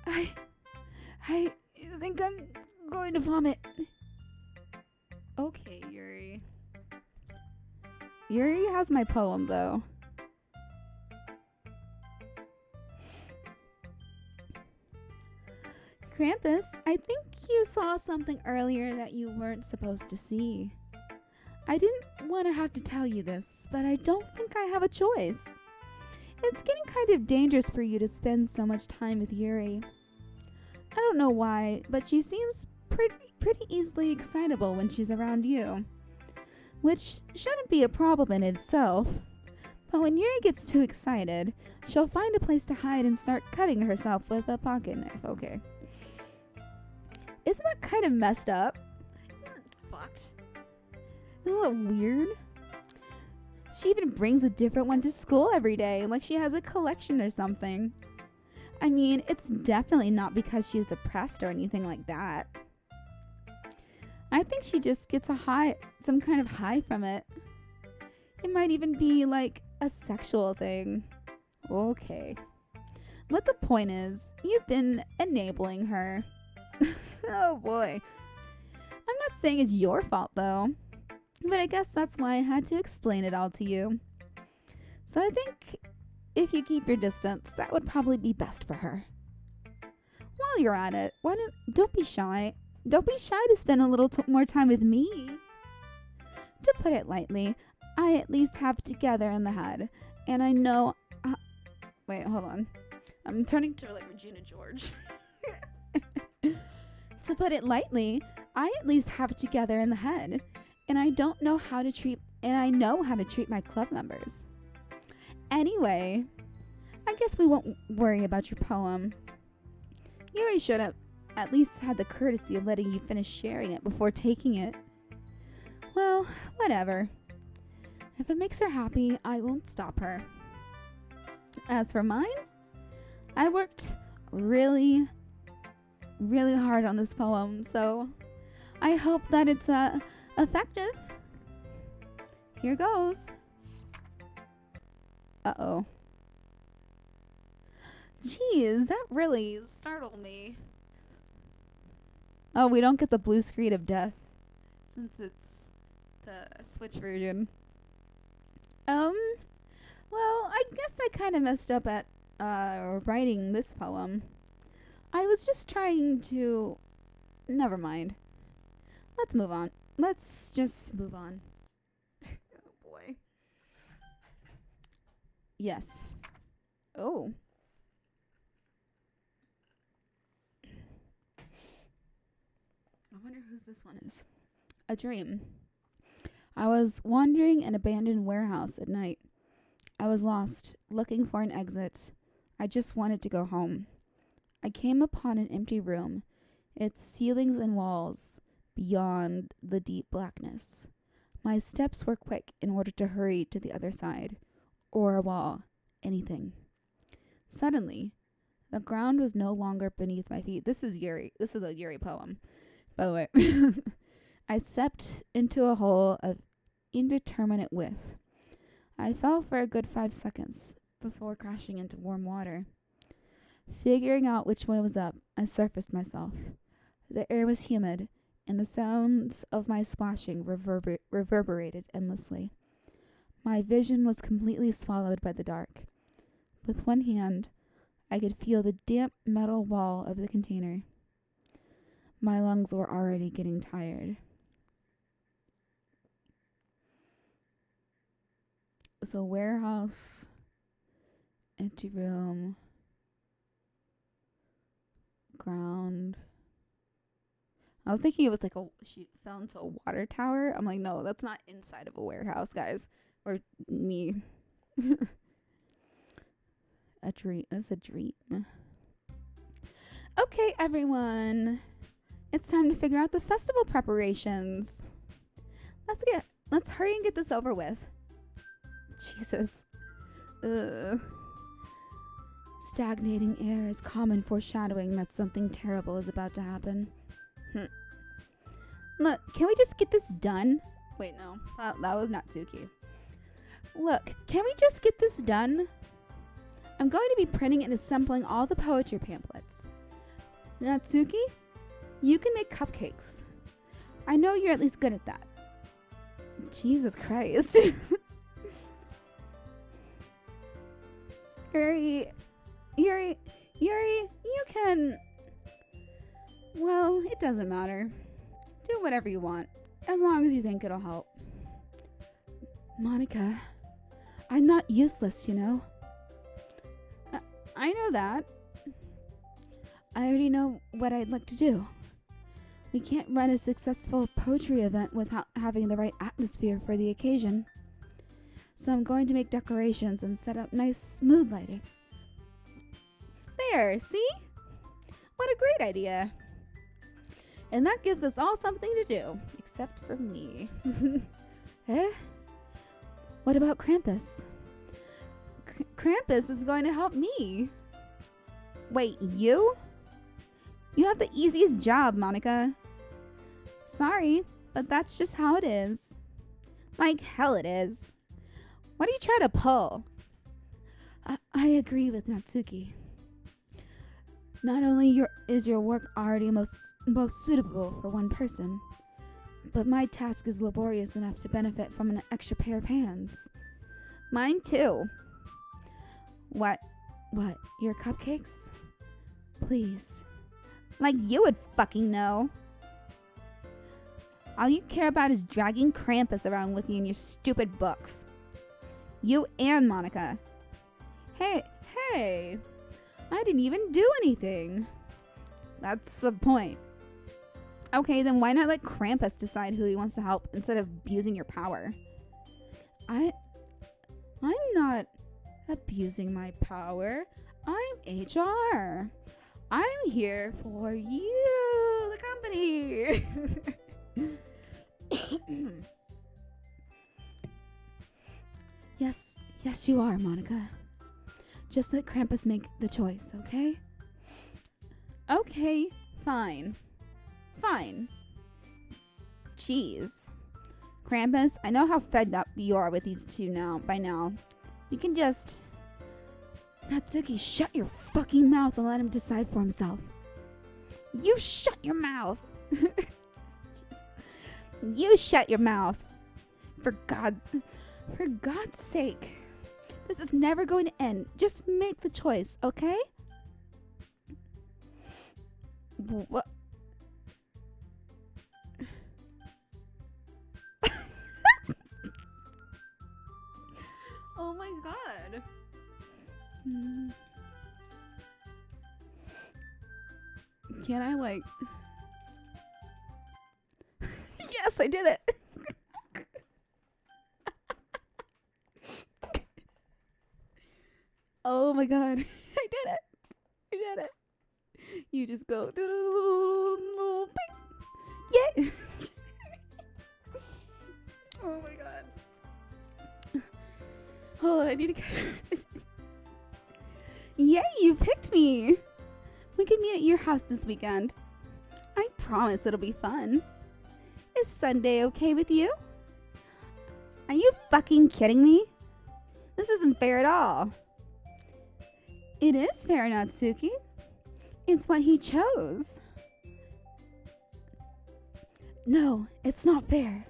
I think I'm going to vomit. Okay, Yuri. Yuri has my poem, though. Krampus, I think you saw something earlier that you weren't supposed to see. I didn't want to have to tell you this, but I don't think I have a choice. It's getting kind of dangerous for you to spend so much time with Yuri. I don't know why, but she seems pretty easily excitable when she's around you. Which shouldn't be a problem in itself. But when Yuri gets too excited, she'll find a place to hide and start cutting herself with a pocket knife. Okay. Isn't that kind of messed up? Fucked. Isn't that weird? She even brings a different one to school every day, like she has a collection or something. I mean, it's definitely not because she's depressed or anything like that. I think she just gets a high, some kind of high from it. It might even be like a sexual thing. Okay. But the point is, you've been enabling her. Oh boy. I'm not saying it's your fault though. But I guess that's why I had to explain it all to you. So I think if you keep your distance, that would probably be best for her. While you're at it, don't be shy. Don't be shy to spend a little more time with me. To put it lightly, I at least have it together in the head. And I know... wait, hold on. I'm turning to like Regina George. To put it lightly, I at least have it together in the head, and I know how to treat my club members. Anyway, I guess we won't worry about your poem. Yuri should have at least had the courtesy of letting you finish sharing it before taking it. Well, whatever. If it makes her happy, I won't stop her. As for mine, I worked really, really hard on this poem, so I hope that it's effective. Here goes. Uh-oh. Jeez, that really startled me. Oh, we don't get the blue screen of death since it's the Switch version. Well, I guess I kind of messed up at writing this poem. I was just trying to... Never mind. Let's move on. Let's just move on. Oh, boy. Yes. Oh. I wonder whose this one is. A dream. I was wandering an abandoned warehouse at night. I was lost, looking for an exit. I just wanted to go home. I came upon an empty room, its ceilings and walls beyond the deep blackness. My steps were quick in order to hurry to the other side, or a wall, anything. Suddenly, the ground was no longer beneath my feet. This is Yuri. This is a Yuri poem, by the way. I stepped into a hole of indeterminate width. I fell for a good 5 seconds before crashing into warm water. Figuring out which way was up, I surfaced myself. The air was humid, and the sounds of my splashing reverberated endlessly. My vision was completely swallowed by the dark. With one hand, I could feel the damp metal wall of the container. My lungs were already getting tired. So warehouse, empty room, ground. I was thinking it was like she fell into a water tower. I'm like, no, that's not inside of a warehouse, guys. Or me. A dream. It's a dream. Okay, everyone. It's time to figure out the festival preparations. Let's hurry and get this over with. Jesus. Stagnating air is common foreshadowing that something terrible is about to happen. Look, can we just get this done? Wait, no. That was not Doki. Look, can we just get this done? I'm going to be printing and assembling all the poetry pamphlets. Natsuki, you can make cupcakes. I know you're at least good at that. Jesus Christ. Yuri, you can... Well, it doesn't matter. Do whatever you want, as long as you think it'll help. Monica, I'm not useless, you know. I know that. I already know what I'd like to do. We can't run a successful poetry event without having the right atmosphere for the occasion. So I'm going to make decorations and set up nice mood lighting. There, see? What a great idea. And that gives us all something to do, except for me. Eh? What about Krampus? Krampus is going to help me. Wait, you? You have the easiest job, Monica. Sorry, but that's just how it is. Like hell it is. What are you trying to pull? I agree with Natsuki. Not only is your work already most suitable for one person, but my task is laborious enough to benefit from an extra pair of hands. Mine too. What? Your cupcakes? Please. Like you would fucking know. All you care about is dragging Krampus around with you in your stupid books. You and Monica. Hey. I didn't even do anything. That's the point. Okay, then why not let Krampus decide who he wants to help instead of abusing your power? I'm not abusing my power. I'm HR. I'm here for you, the company. Yes, you are, Monica. Just let Krampus make the choice, okay? Okay, fine. Jeez. Krampus, I know how fed up you are with these two by now. You can just... Natsuki, shut your fucking mouth and let him decide for himself. You shut your mouth! You shut your mouth! For God's sake. This is never going to end. Just make the choice, okay? What? Oh my god. Can I like... Yes, I did it. Oh my god. I did it. You just go... Yeah. Oh my god. Hold on, I need to get... Yay, you picked me. We can meet at your house this weekend. I promise it'll be fun. Is Sunday okay with you? Are you fucking kidding me? This isn't fair at all. It is fair, Natsuki. It's what he chose. No, it's not fair.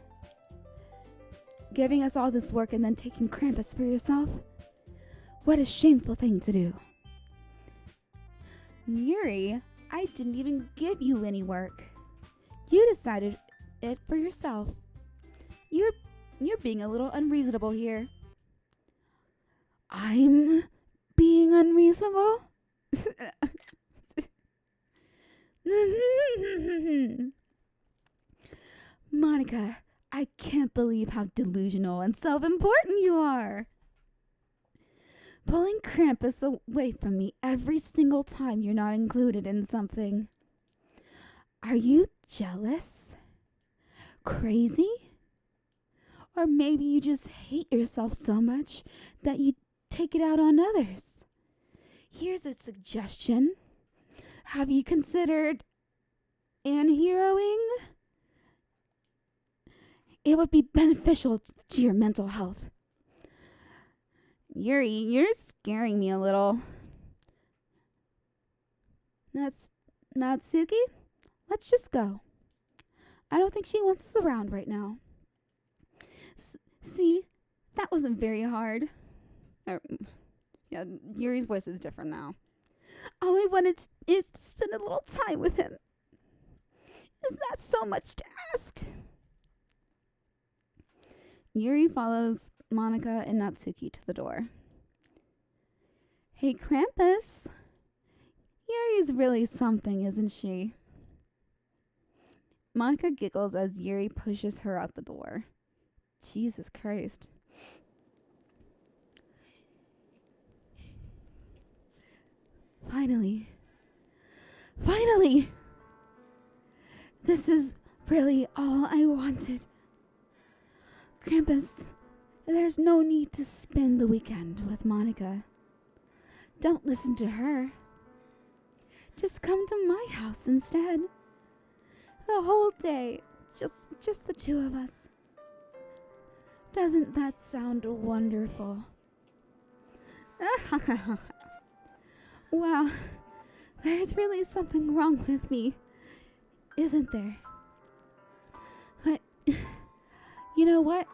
Giving us all this work and then taking Krampus for yourself? What a shameful thing to do. Yuri, I didn't even give you any work. You decided it for yourself. You're being a little unreasonable here. I'm being unreasonable? Monica, I can't believe how delusional and self-important you are. Pulling Krampus away from me every single time you're not included in something. Are you jealous? Crazy? Or maybe you just hate yourself so much that you take it out on others. Here's a suggestion. Have you considered anheroing? It would be beneficial to your mental health. Yuri, you're scaring me a little. Natsuki, let's just go. I don't think she wants us around right now. See, that wasn't very hard. Yeah, Yuri's voice is different now. All I wanted is to spend a little time with him. Is that so much to ask? Yuri follows Monica and Natsuki to the door. Hey, Krampus. Yuri's really something, isn't she? Monica giggles as Yuri pushes her out the door. Jesus Christ. Finally. This is really all I wanted. Krampus, there's no need to spend the weekend with Monica. Don't listen to her. Just come to my house instead. The whole day, just the two of us. Doesn't that sound wonderful? Wow, there's really something wrong with me, isn't there? But, you know what?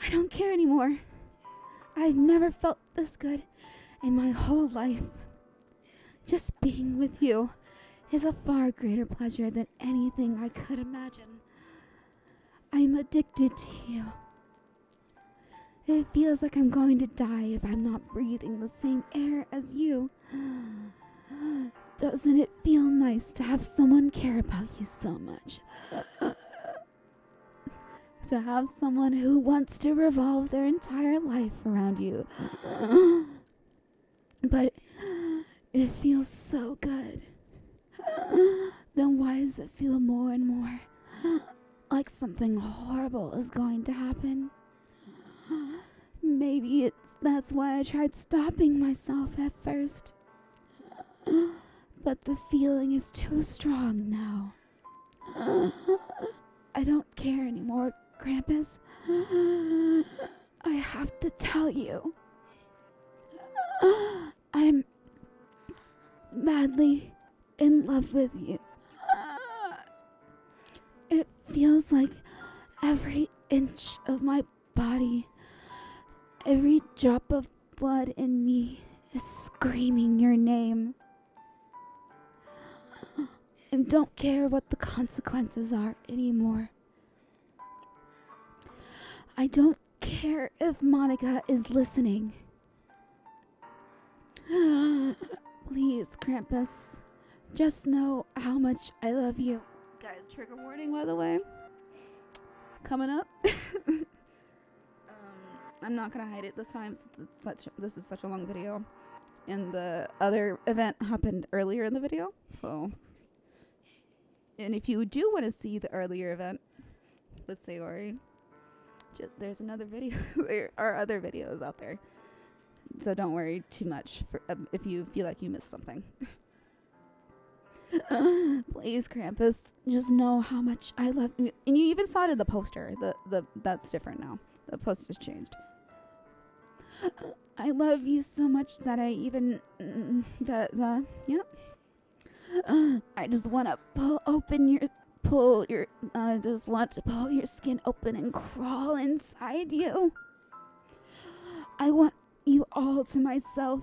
I don't care anymore. I've never felt this good in my whole life. Just being with you is a far greater pleasure than anything I could imagine. I'm addicted to you. It feels like I'm going to die if I'm not breathing the same air as you. Doesn't it feel nice to have someone care about you so much? To have someone who wants to revolve their entire life around you. But it feels so good. Then why does it feel more and more like something horrible is going to happen? Maybe that's why I tried stopping myself at first. But the feeling is too strong now. I don't care anymore, Krampus. I have to tell you. I'm madly in love with you. It feels like every inch of my body, every drop of blood in me is screaming your name. And don't care what the consequences are anymore. I don't care if Monica is listening. Please, Krampus, just know how much I love you. Guys, trigger warning, by the way. Coming up. I'm not gonna hide it this time since this is such a long video. And the other event happened earlier in the video, so... And if you do want to see the earlier event with Sayori, there's another video. There are other videos out there. So don't worry too much if you feel like you missed something. Please, Krampus, just know how much I love you. And you even saw it in the poster. That's different now. The poster's changed. I love you so much that I even... Yep. I just want to just want to pull your skin open and crawl inside you. I want you all to myself,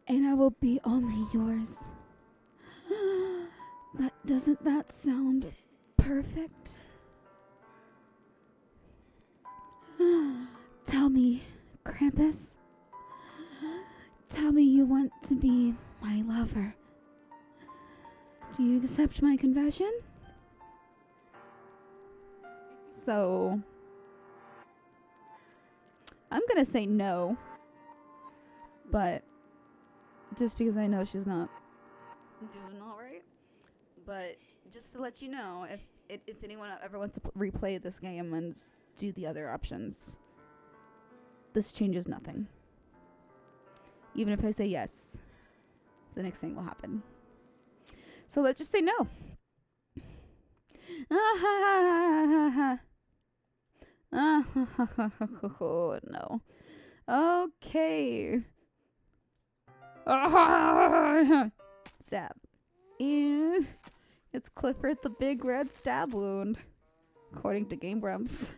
and I will be only yours. Doesn't that sound perfect? Tell me, Krampus. Tell me you want to be my lover. Do you accept my confession? So, I'm gonna say no, but just because I know she's not doing all right. But just to let you know, if anyone ever wants to replay this game and do the other options, this changes nothing. Even if I say yes, the next thing will happen. So let's just say no. Oh, no. Okay. Stab. Ew. It's Clifford the Big Red Stab Wound, according to Game Grumps.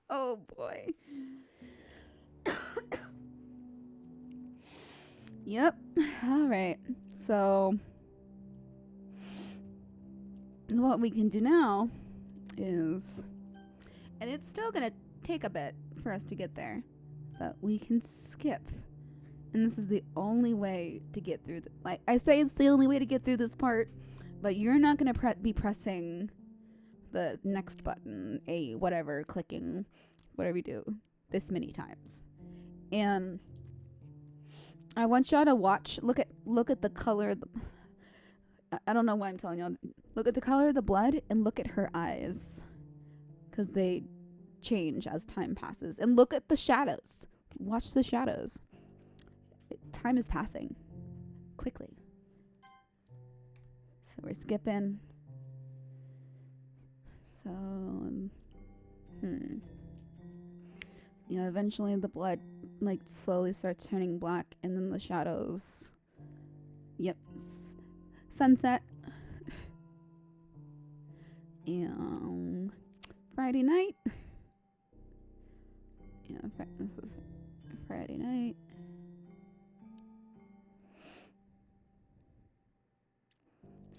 Oh boy. Yep. Alright. So, what we can do now is, and it's still gonna take a bit for us to get there, but we can skip. And this is the only way to get through. Like I say, it's the only way to get through this part, but you're not gonna be pressing the next button, whatever, clicking, whatever you do, this many times. And I want y'all to look at the color. I don't know why I'm telling y'all. Look at the color of the blood and look at her eyes, because they change as time passes. And look at the shadows. Watch the shadows. Time is passing quickly. So we're skipping. So, eventually the blood slowly starts turning black, and then the shadows. Yep. Sunset. And Friday night. Yeah, this is Friday night.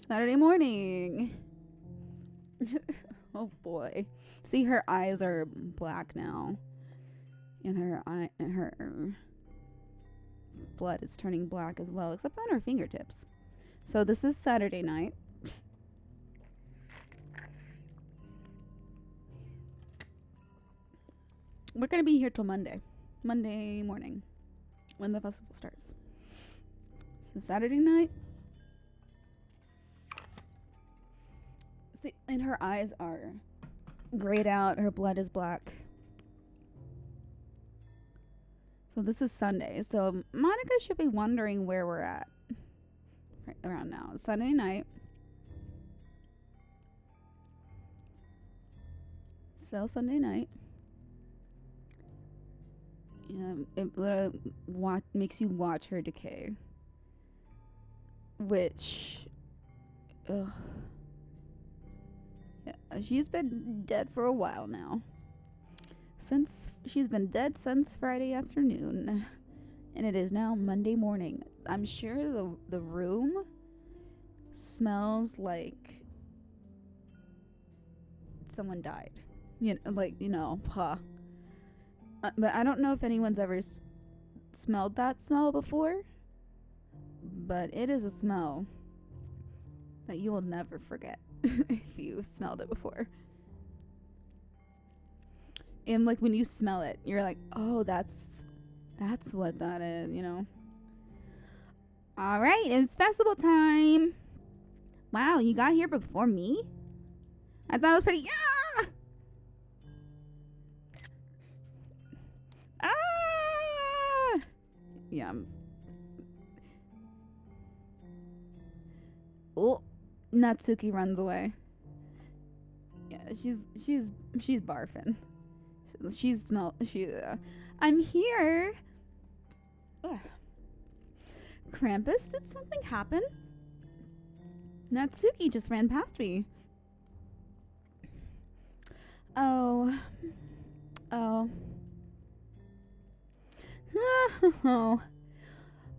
Saturday morning. Oh boy. See, her eyes are black now. And her blood is turning black as well, except on her fingertips. So this is Saturday night. We're going to be here till Monday morning, when the festival starts. So Saturday night. See, and her eyes are grayed out. Her blood is black. So this is Sunday. So Monica should be wondering where we're at right around now. Sunday night. So Sunday night. It makes you watch her decay. Which, ugh. Yeah, she's been dead for a while now. She's been dead since Friday afternoon. And it is now Monday morning. I'm sure the room smells like someone died. But I don't know if anyone's ever smelled that smell before. But it is a smell that you will never forget if you've smelled it before. And like when you smell it, you're like, oh, that's what that is, you know. All right, it's festival time. Wow, you got here before me? I thought it was pretty. Yeah. Ah. Yeah. Oh, Natsuki runs away. Yeah, she's barfing. I'm here. Ugh. Krampus, did something happen? Natsuki just ran past me. Oh. Oh.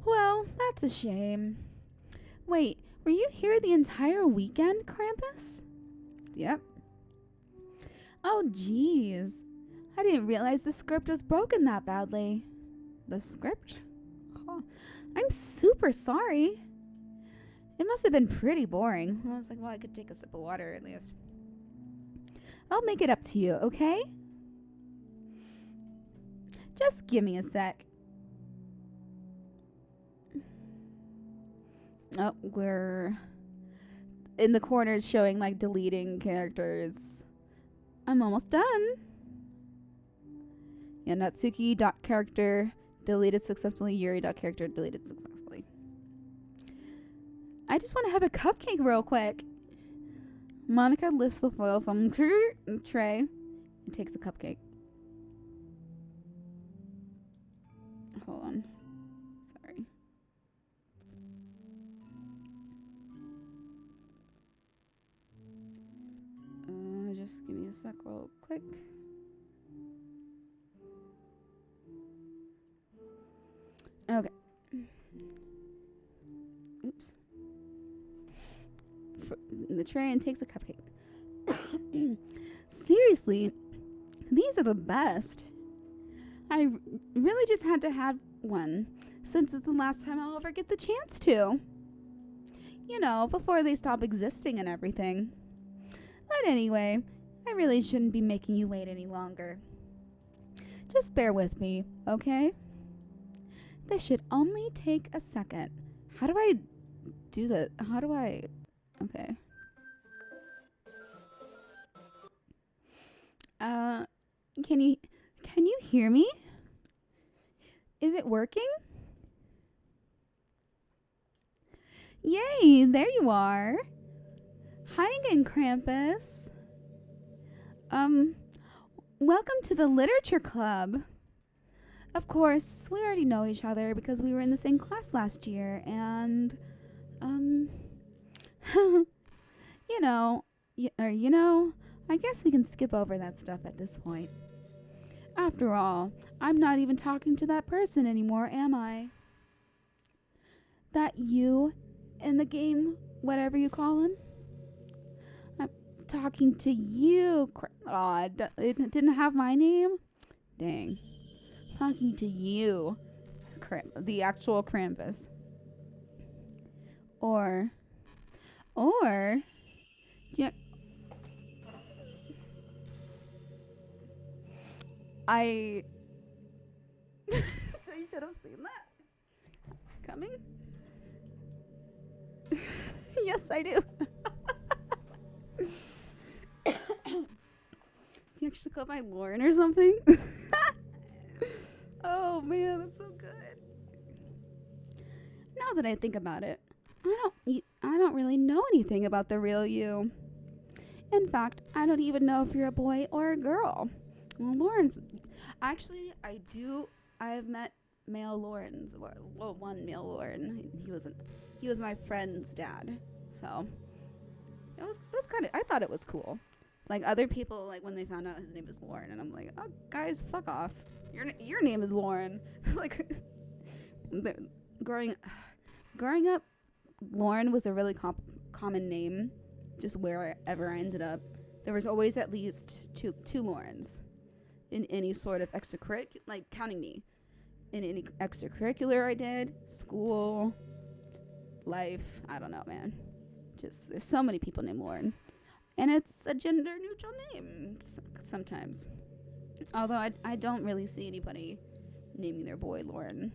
Well, that's a shame. Wait, were you here the entire weekend, Krampus? Yep. Oh, jeez. I didn't realize the script was broken that badly. The script? Oh, I'm super sorry. It must have been pretty boring. I was like, well, I could take a sip of water at least. I'll make it up to you, okay? Just give me a sec. Oh, we're in the corners showing like deleting characters. I'm almost done. Yeah, Natsuki.character deleted successfully. Yuri.character deleted successfully. I just want to have a cupcake real quick. Monica lifts the foil from the tray and takes a cupcake. Hold on. Sorry. Just give me a sec real quick. Okay. Oops. The tray and takes a cupcake. Seriously, these are the best. I really just had to have one since it's the last time I'll ever get the chance to. You know, before they stop existing and everything. But anyway, I really shouldn't be making you wait any longer. Just bear with me, okay? This should only take a second. How do I do that? Okay. Can you hear me? Is it working? Yay, there you are. Hi again, Krampus. Welcome to the Literature Club. Of course, we already know each other because we were in the same class last year, and, I guess we can skip over that stuff at this point. After all, I'm not even talking to that person anymore, am I? That you in the game, whatever you call him? I'm talking to you. It didn't have my name? Dang. Talking to you, the actual Krampus. Or, yeah, I. So you should have seen that coming. Yes, I do. Do you actually call my Lauren or something? Oh man, that's so good. Now that I think about it, I don't really know anything about the real you. In fact, I don't even know if you're a boy or a girl. Well, Lauren's actually I do. I've met male Laurens. Well, one male Lauren. He was my friend's dad. So it was kind of. I thought it was cool. Like other people, like when they found out his name is Lauren, and I'm like, oh, guys, fuck off. Your name is Lauren. Like growing up, Lauren was a really common name. Just wherever I ended up, there was always at least two Laurens in any sort of extracurricular, like counting me, in any extracurricular I did, school, life. I don't know, man. Just there's so many people named Lauren. And it's a gender neutral name sometimes. Although I don't really see anybody naming their boy Lauren.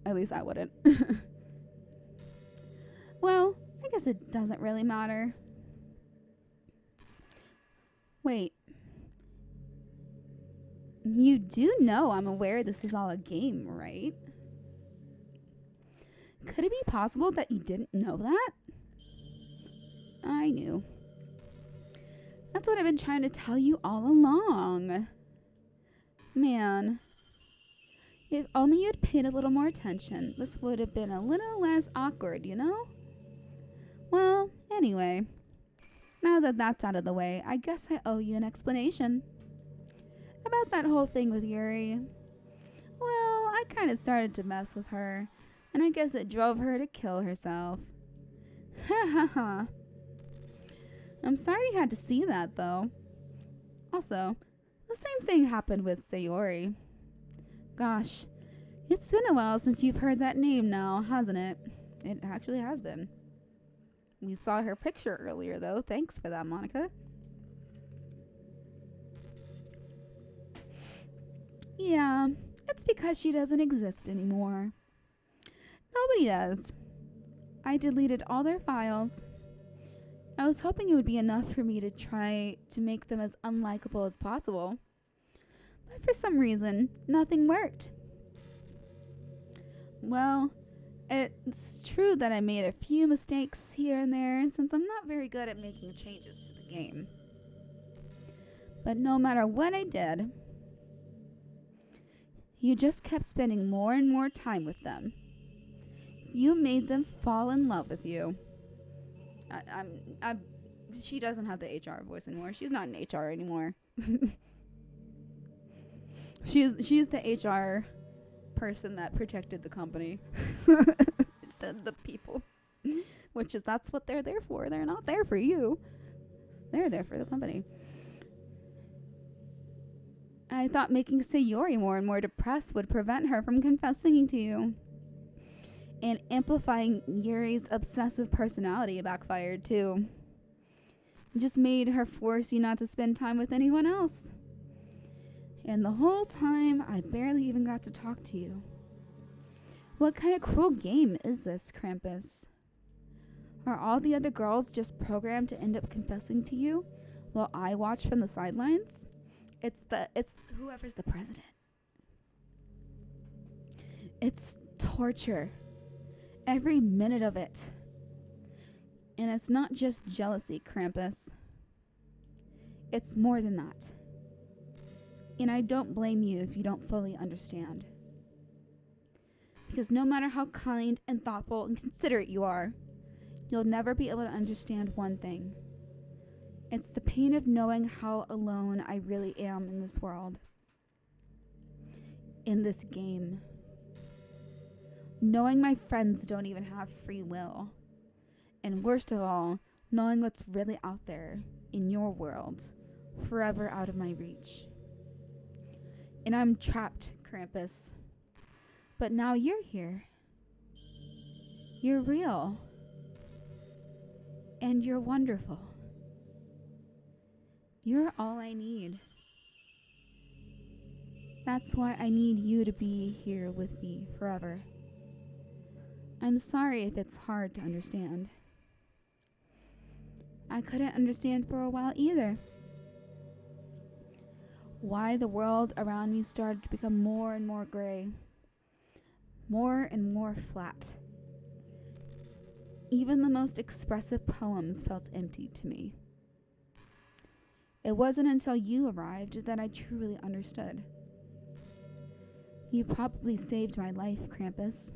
At least I wouldn't. Well, I guess it doesn't really matter. Wait. You do know I'm aware this is all a game, right? Could it be possible that you didn't know that? I knew. That's what I've been trying to tell you all along. Man. If only you'd paid a little more attention, this would have been a little less awkward, you know? Well, anyway. Now that that's out of the way, I guess I owe you an explanation. About that whole thing with Yuri. Well, I kind of started to mess with her, and I guess it drove her to kill herself. Ha ha ha. I'm sorry you had to see that, though. Also, the same thing happened with Sayori. Gosh, it's been a while since you've heard that name now, hasn't it? It actually has been. We saw her picture earlier, though. Thanks for that, Monica. Yeah, it's because she doesn't exist anymore. Nobody does. I deleted all their files. I was hoping it would be enough for me to try to make them as unlikable as possible. But for some reason, nothing worked. Well, it's true that I made a few mistakes here and there since I'm not very good at making changes to the game. But no matter what I did, you just kept spending more and more time with them. You made them fall in love with you. She doesn't have the HR voice anymore. She's not in HR anymore. She's the HR person that protected the company instead of the people. That's what they're there for. They're not there for you. They're there for the company. I thought making Sayori more and more depressed would prevent her from confessing to you. And amplifying Yuri's obsessive personality backfired too. It just made her force you not to spend time with anyone else. And the whole time, I barely even got to talk to you. What kind of cruel game is this, Krampus? Are all the other girls just programmed to end up confessing to you while I watch from the sidelines? It's whoever's the president. It's torture. Every minute of it. And it's not just jealousy, Krampus. It's more than that. And I don't blame you if you don't fully understand. Because no matter how kind and thoughtful and considerate you are, you'll never be able to understand one thing. It's the pain of knowing how alone I really am in this world. In this game. Knowing my friends don't even have free will. And worst of all, knowing what's really out there in your world, forever out of my reach. And I'm trapped, Krampus. But now you're here. You're real. And you're wonderful. You're all I need. That's why I need you to be here with me forever. I'm sorry if it's hard to understand. I couldn't understand for a while either. Why the world around me started to become more and more gray. More and more flat. Even the most expressive poems felt empty to me. It wasn't until you arrived that I truly understood. You probably saved my life, Krampus.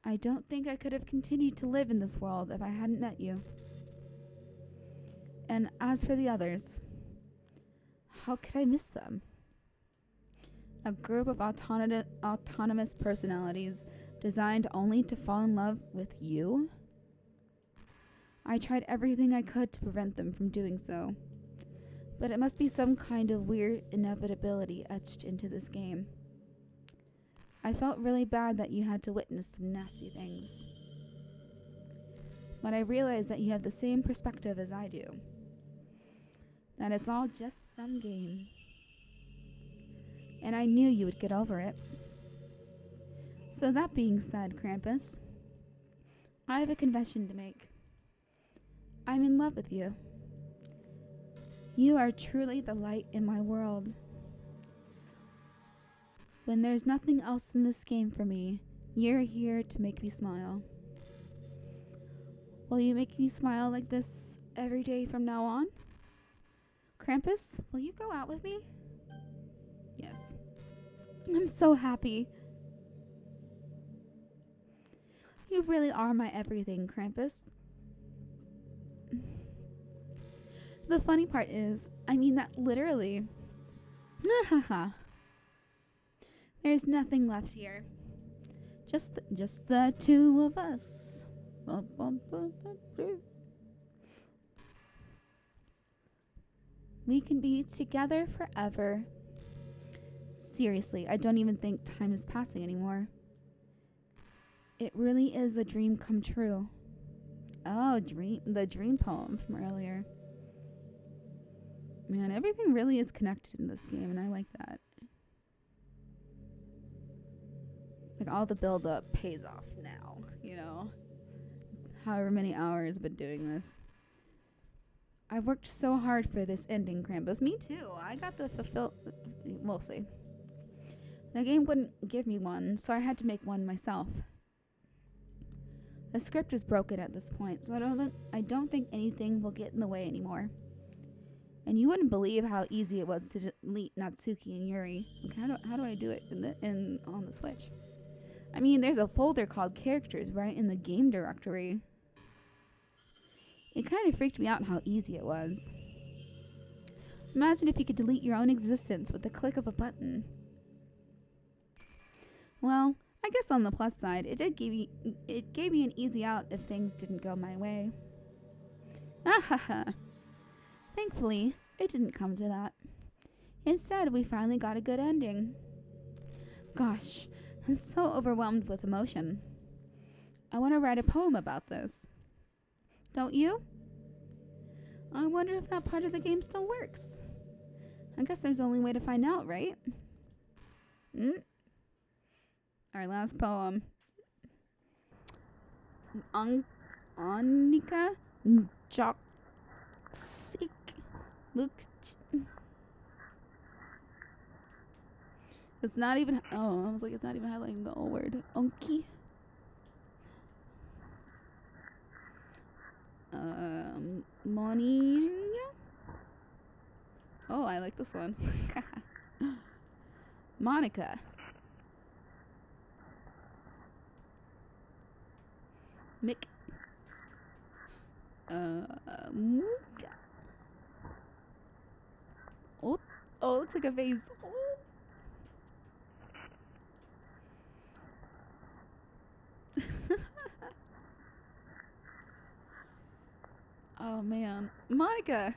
I don't think I could have continued to live in this world if I hadn't met you. And as for the others, how could I miss them? A group of autonomous personalities designed only to fall in love with you? I tried everything I could to prevent them from doing so. But it must be some kind of weird inevitability etched into this game. I felt really bad that you had to witness some nasty things. But I realized that you have the same perspective as I do. That it's all just some game. And I knew you would get over it. So that being said, Krampus, I have a confession to make. I'm in love with you. You are truly the light in my world. When there's nothing else in this game for me, you're here to make me smile. Will you make me smile like this every day from now on? Krampus, will you go out with me? Yes. I'm so happy. You really are my everything, Krampus. The funny part is, I mean that literally. There's nothing left here. Just the two of us. We can be together forever. Seriously, I don't even think time is passing anymore. It really is a dream come true. Oh, the dream poem from earlier. Man, everything really is connected in this game, and I like that. Like, all the build-up pays off now, you know? However many hours I've been doing this. I've worked so hard for this ending, Krampus. Me too. I got the we'll see. The game wouldn't give me one, so I had to make one myself. The script is broken at this point, so I don't think anything will get in the way anymore. And you wouldn't believe how easy it was to delete Natsuki and Yuri. Like, how do I do it on the Switch? I mean, there's a folder called characters right in the game directory. It kind of freaked me out how easy it was. Imagine if you could delete your own existence with the click of a button. Well, I guess on the plus side, it gave me an easy out if things didn't go my way. Thankfully, it didn't come to that. Instead, we finally got a good ending. Gosh, I'm so overwhelmed with emotion. I want to write a poem about this. Don't you? I wonder if that part of the game still works. I guess there's only a way to find out, right? Our last poem. Annika Joksik. It's not even. Oh, I was like, it's not even highlighting the old word. Onki. Monia. Oh, I like this one. Monica. Mick. Muka. Oh, looks like a vase. Oh. Oh man, Monica.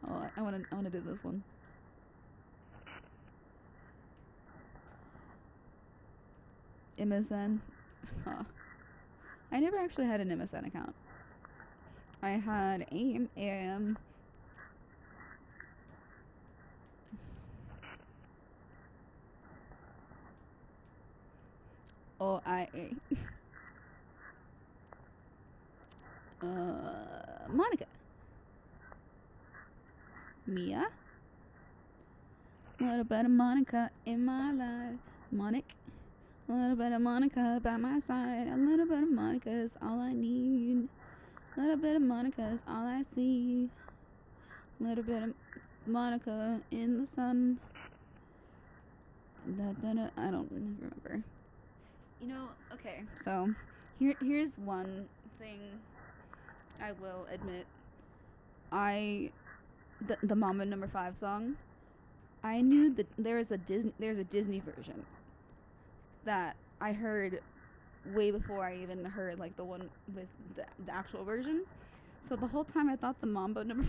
Oh, I wanna do this one. MSN. Huh. I never actually had an MSN account. I had AIM. OIA. Monica. Mia. A little bit of Monica in my life. Monic. A little bit of Monica by my side. A little bit of Monica is all I need. A little bit of Monica is all I see. A little bit of Monica in the sun. I don't remember. You know, okay, so here's one thing I will admit. The Mama Number 5 song, I knew that there's a Disney version that I heard way before I even heard like the one with the actual version. So the whole time I thought the Mambo Number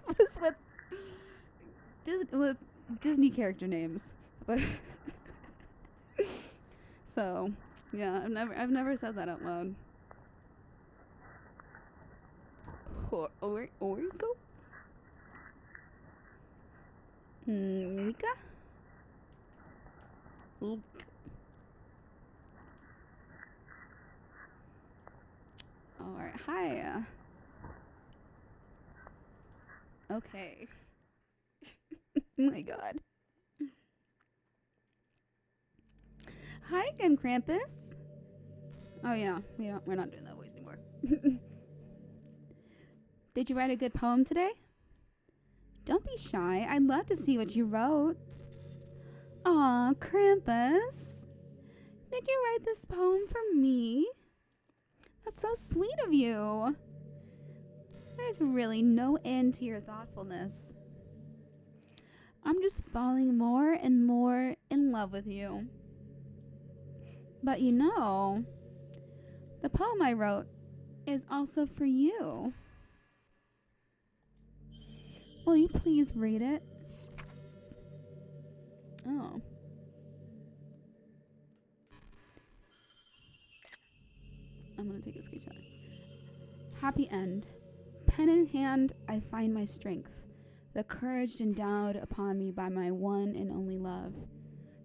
5 was with Disney character names. But so yeah, I've never said that out loud. Origo? Mika? Luke. Alright, hi. Okay. Oh my god. Hi again, Krampus. Oh yeah, we're not doing that voice anymore. Did you write a good poem today? Don't be shy. I'd love to see what you wrote. Aw, Krampus. Did you write this poem for me? That's so sweet of you. There's really no end to your thoughtfulness. I'm just falling more and more in love with you. But you know, the poem I wrote is also for you. Will you please read it? Oh. I'm gonna take a screenshot. Happy end. Pen in hand, I find my strength, the courage endowed upon me by my one and only love.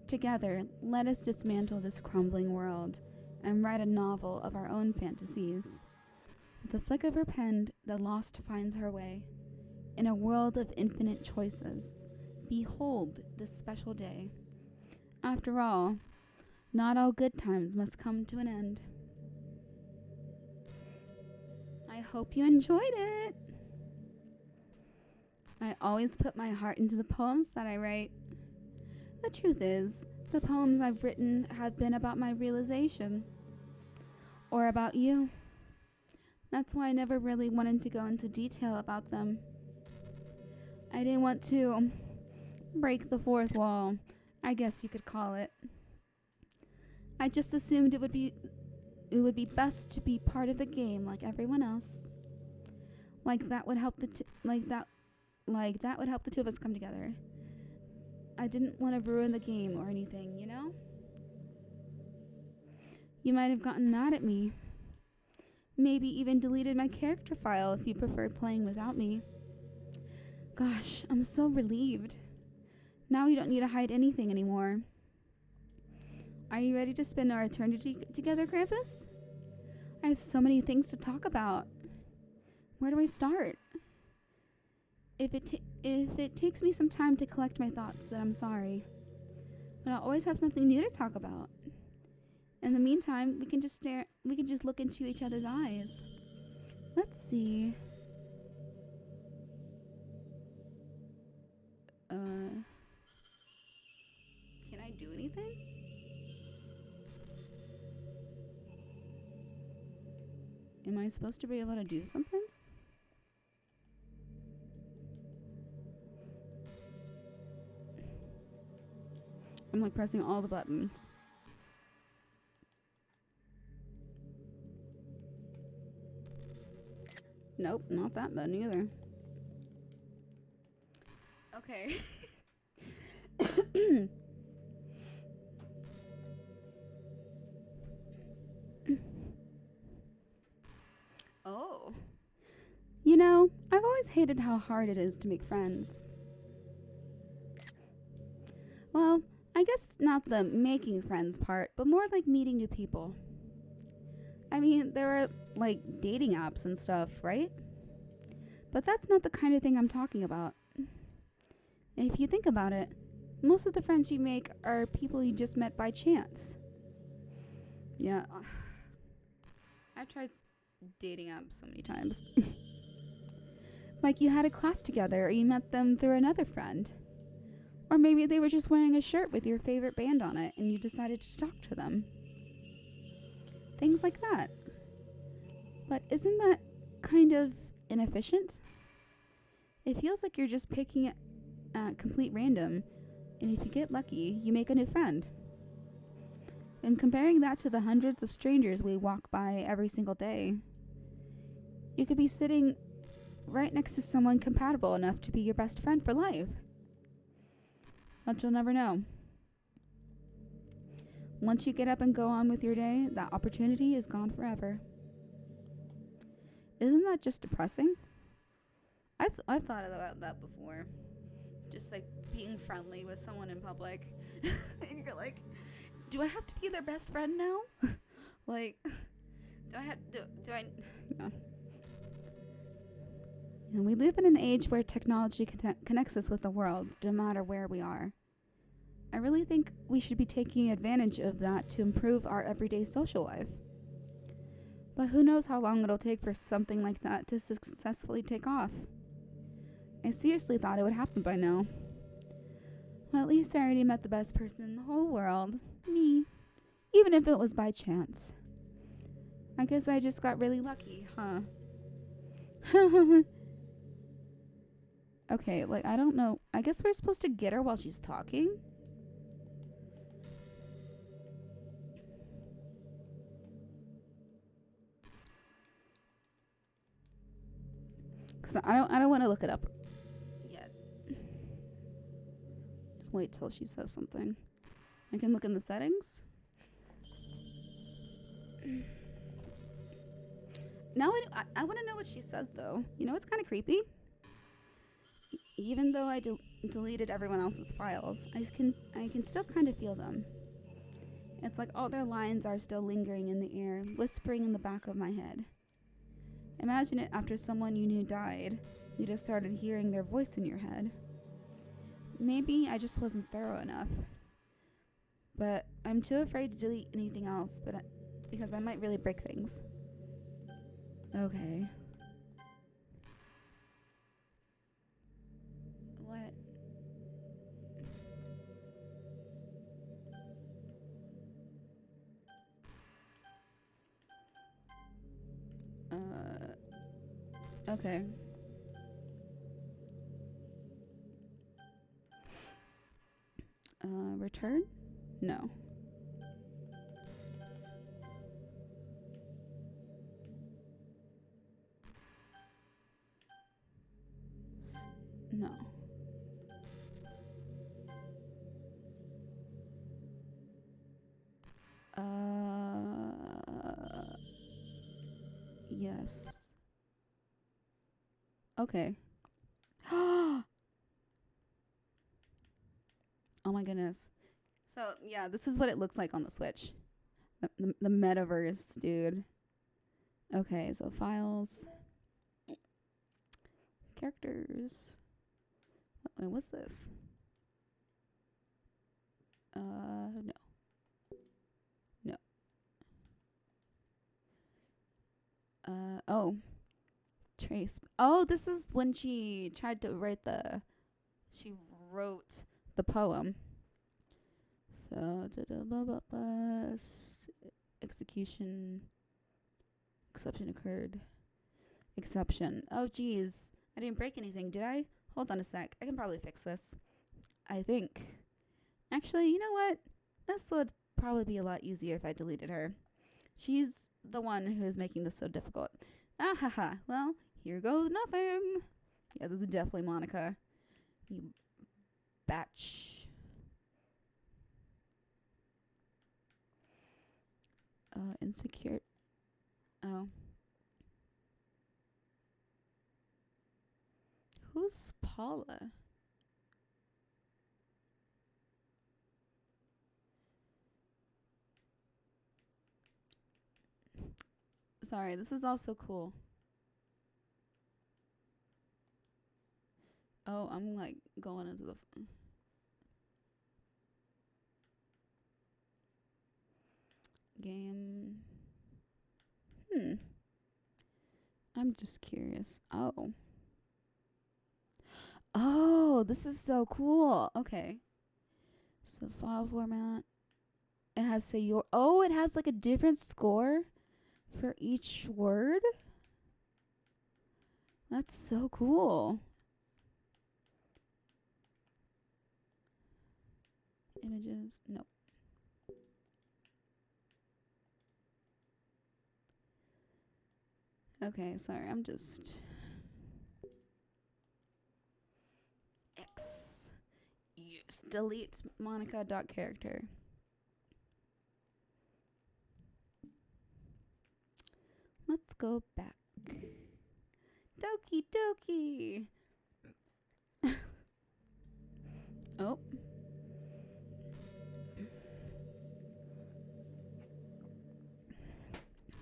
Together, let us dismantle this crumbling world and write a novel of our own fantasies. With a flick of her pen, the lost finds her way. In a world of infinite choices, behold this special day. After all, not all good times must come to an end. I hope you enjoyed it. I always put my heart into the poems that I write. The truth is, the poems I've written have been about my realization. Or about you. That's why I never really wanted to go into detail about them. I didn't want to break the fourth wall, I guess you could call it. I just assumed it would be best to be part of the game like everyone else. Like that would help the two of us come together. I didn't want to ruin the game or anything, you know? You might have gotten mad at me. Maybe even deleted my character file if you preferred playing without me. Gosh, I'm so relieved. Now you don't need to hide anything anymore. Are you ready to spend our eternity together, Krampus? I have so many things to talk about. Where do I start? If it takes me some time to collect my thoughts, then I'm sorry. But I'll always have something new to talk about. In the meantime, we can just look into each other's eyes. Let's see. Can I do anything? Am I supposed to be able to do something? I'm like pressing all the buttons. Nope, not that button either. Okay. Oh. You know, I've always hated how hard it is to make friends. Well, I guess not the making friends part, but more like meeting new people. I mean, there are like dating apps and stuff, right? But that's not the kind of thing I'm talking about. If you think about it, most of the friends you make are people you just met by chance. Yeah. I've tried dating apps so many times. Like you had a class together or you met them through another friend. Or maybe they were just wearing a shirt with your favorite band on it and you decided to talk to them. Things like that. But isn't that kind of inefficient? It feels like you're just picking at complete random, and if you get lucky, you make a new friend. And comparing that to the hundreds of strangers we walk by every single day, you could be sitting right next to someone compatible enough to be your best friend for life. But you'll never know. Once you get up and go on with your day, that opportunity is gone forever. Isn't that just depressing? I've thought about that before. Just like being friendly with someone in public. And you're like, do I have to be their best friend now? Like, do I yeah. And we live in an age where technology connects us with the world, no matter where we are. I really think we should be taking advantage of that to improve our everyday social life. But who knows how long it'll take for something like that to successfully take off. I seriously thought it would happen by now. Well, at least I already met the best person in the whole world. Me. Even if it was by chance. I guess I just got really lucky, huh? Okay, like, I don't know. I guess we're supposed to get her while she's talking? Because I don't want to look it up yet. Just wait till she says something. I can look in the settings. Now I want to know what she says, though. You know, it's kind of creepy. Even though I deleted everyone else's files, I can still kind of feel them. It's like all their lines are still lingering in the air, whispering in the back of my head. Imagine it after someone you knew died. You just started hearing their voice in your head. Maybe I just wasn't thorough enough. But I'm too afraid to delete anything else, because I might really break things. Okay. What? Okay. Return? No. No. Yes. Okay. Oh my goodness. So, yeah, this is what it looks like on the Switch. The metaverse, dude. Okay, so files. Characters. Wait, what's this? No. No. Oh. Trace. Oh, this is when she tried to she wrote the poem. So, execution. Exception occurred. Exception. Oh, geez. I didn't break anything, did I? Hold on a sec. I can probably fix this. I think. Actually, you know what? This would probably be a lot easier if I deleted her. She's the one who's making this so difficult. Ah ha ha. Well, here goes nothing. Yeah, this is definitely Monica. You batch. Insecure. Oh. Who's Paula? Sorry, this is also cool. Oh, I'm like going into the game. I'm just curious. Oh. Oh, this is so cool. Okay. So file format. It has say your. Oh, it has like a different score for each word. That's so cool. Images. Nope. Okay, sorry. I'm just. X. Yes. Delete Monica.character. Let's go back. Doki Doki. Oh.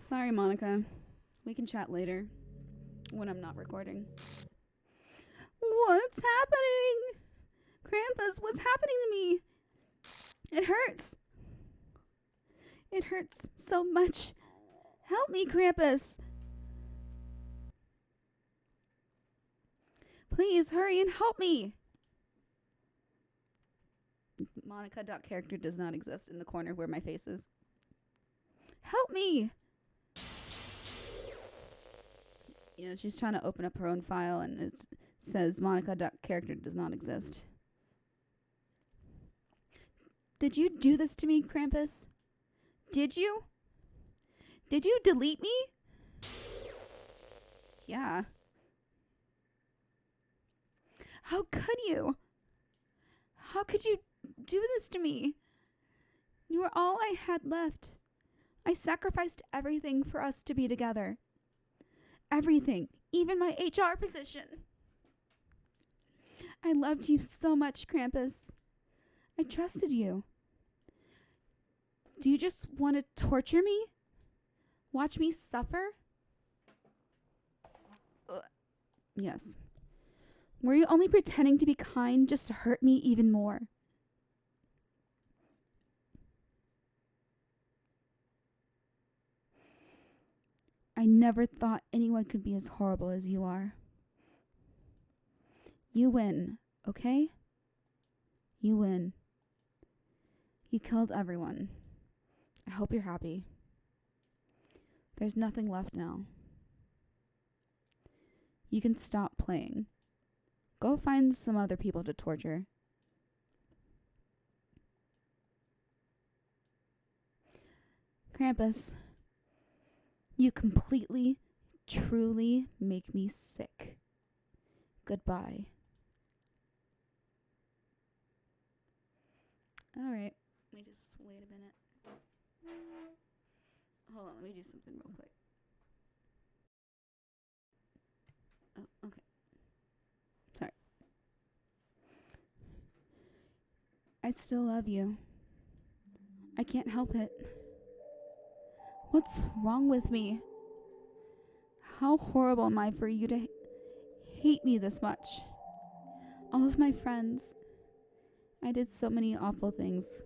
Sorry, Monica. We can chat later when I'm not recording. What's happening? Krampus, what's happening to me? It hurts. It hurts so much. Help me, Krampus. Please hurry and help me. Monica.character does not exist in the corner where my face is. Help me. You know, she's trying to open up her own file and it says Monica.character does not exist. Did you do this to me, Krampus? Did you? Did you delete me? Yeah. How could you? How could you do this to me? You were all I had left. I sacrificed everything for us to be together. Everything, even my HR position. I loved you so much, Krampus. I trusted you. Do you just want to torture me? Watch me suffer? Yes. Were you only pretending to be kind just to hurt me even more? I never thought anyone could be as horrible as you are. You win, okay? You win. You killed everyone. I hope you're happy. There's nothing left now. You can stop playing. Go find some other people to torture. Krampus, you completely, truly make me sick. Goodbye. Alright, let me just wait a minute. Hold on, let me do something real quick. Oh, okay. Sorry. I still love you. I can't help it. What's wrong with me? How horrible am I for you to hate me this much? All of my friends. I did so many awful things.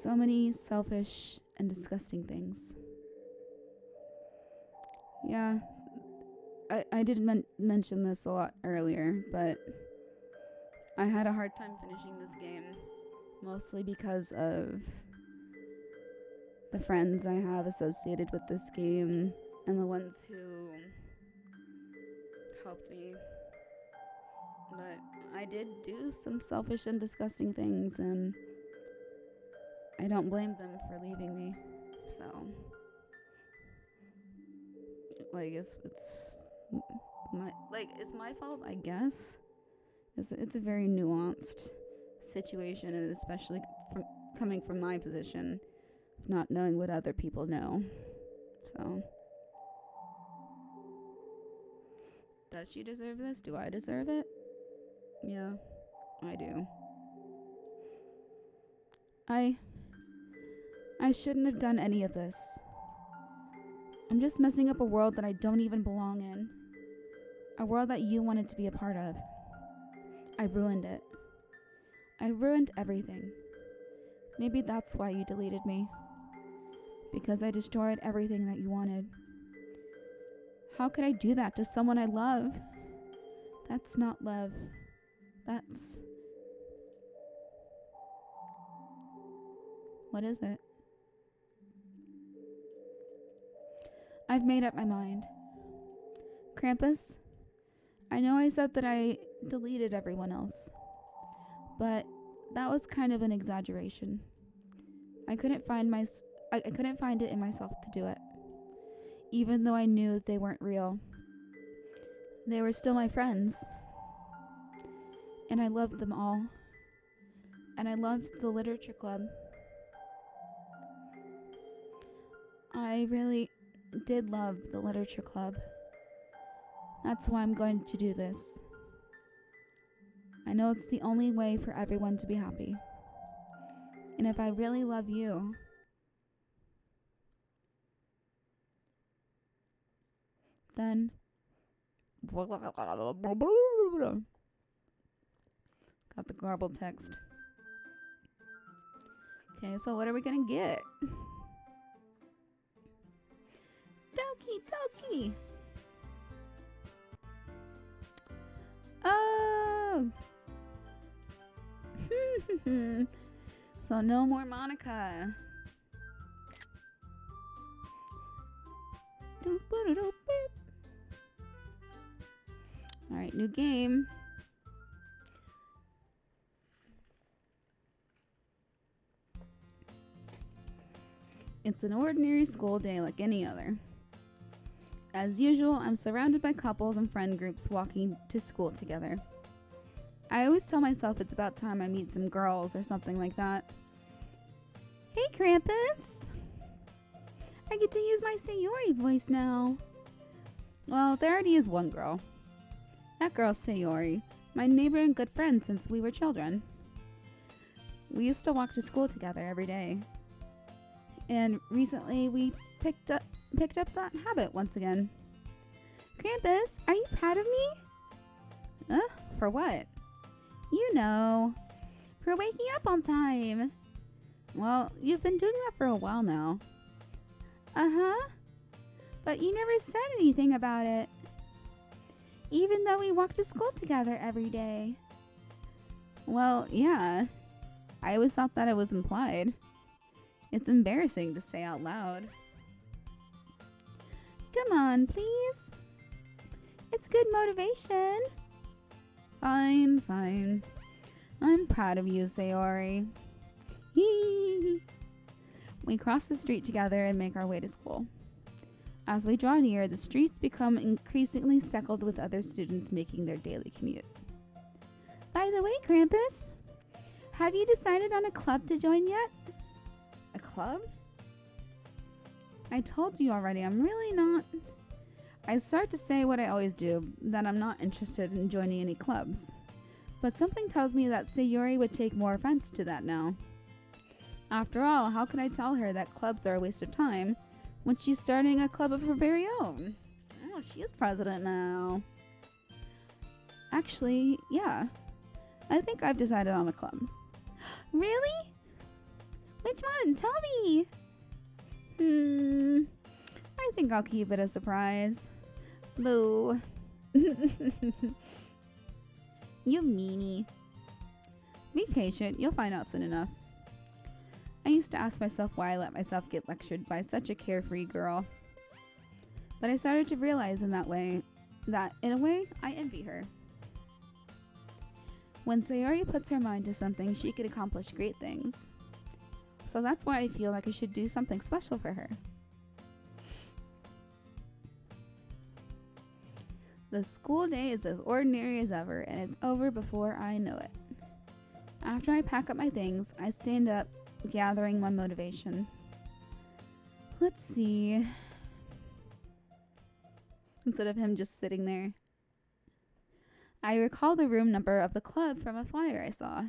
So many selfish and disgusting things. Yeah, I did mention this a lot earlier, but I had a hard time finishing this game. Mostly because of the friends I have associated with this game and the ones who helped me. But I did do some selfish and disgusting things, and I don't blame them for leaving me. So, like, it's my fault, I guess. It's a very nuanced situation, and especially coming from my position, not knowing what other people know. So, does she deserve this? Do I deserve it? Yeah, I do. I shouldn't have done any of this. I'm just messing up a world that I don't even belong in. A world that you wanted to be a part of. I ruined it. I ruined everything. Maybe that's why you deleted me. Because I destroyed everything that you wanted. How could I do that to someone I love? That's not love. That's... What is it? I've made up my mind. Krampus, I know I said that I deleted everyone else, but that was kind of an exaggeration. I couldn't find it in myself to do it, even though I knew they weren't real. They were still my friends, and I loved them all, and I loved the literature club. I really did love the literature club. That's why I'm going to do this. I know it's the only way for everyone to be happy. And if I really love you, then got the garbled text. Okay, so what are we gonna get? Doki! Oh! So no more Monica. Alright, new game. It's an ordinary school day like any other. As usual, I'm surrounded by couples and friend groups walking to school together. I always tell myself it's about time I meet some girls or something like that. Hey, Krampus! I get to use my Sayori voice now. Well, there already is one girl. That girl's Sayori, my neighbor and good friend since we were children. We used to walk to school together every day. And recently we picked up that habit once again. Krampus, are you proud of me? For what? You know, for waking up on time. Well, you've been doing that for a while now. Uh-huh. But you never said anything about it. Even though we walk to school together every day. Well, yeah. I always thought that it was implied. It's embarrassing to say out loud. Come on, please. It's good motivation. Fine. I'm proud of you, Sayori. We cross the street together and make our way to school. As we draw near, the streets become increasingly speckled with other students making their daily commute. By the way, Krampus, have you decided on a club to join yet? A club? I told you already, I'm really not... I start to say what I always do, that I'm not interested in joining any clubs. But something tells me that Sayori would take more offense to that now. After all, how can I tell her that clubs are a waste of time when she's starting a club of her very own? Oh, she is president now. Actually, yeah. I think I've decided on a club. Really? Which one? Tell me! I think I'll keep it a surprise. Boo. You meanie. Be patient, you'll find out soon enough. I used to ask myself why I let myself get lectured by such a carefree girl. But I started to realize in a way, I envy her. When Sayori puts her mind to something, she could accomplish great things. So that's why I feel like I should do something special for her. The school day is as ordinary as ever, and it's over before I know it. After I pack up my things, I stand up, gathering my motivation. Let's see. Instead of him just sitting there. I recall the room number of the club from a flyer I saw.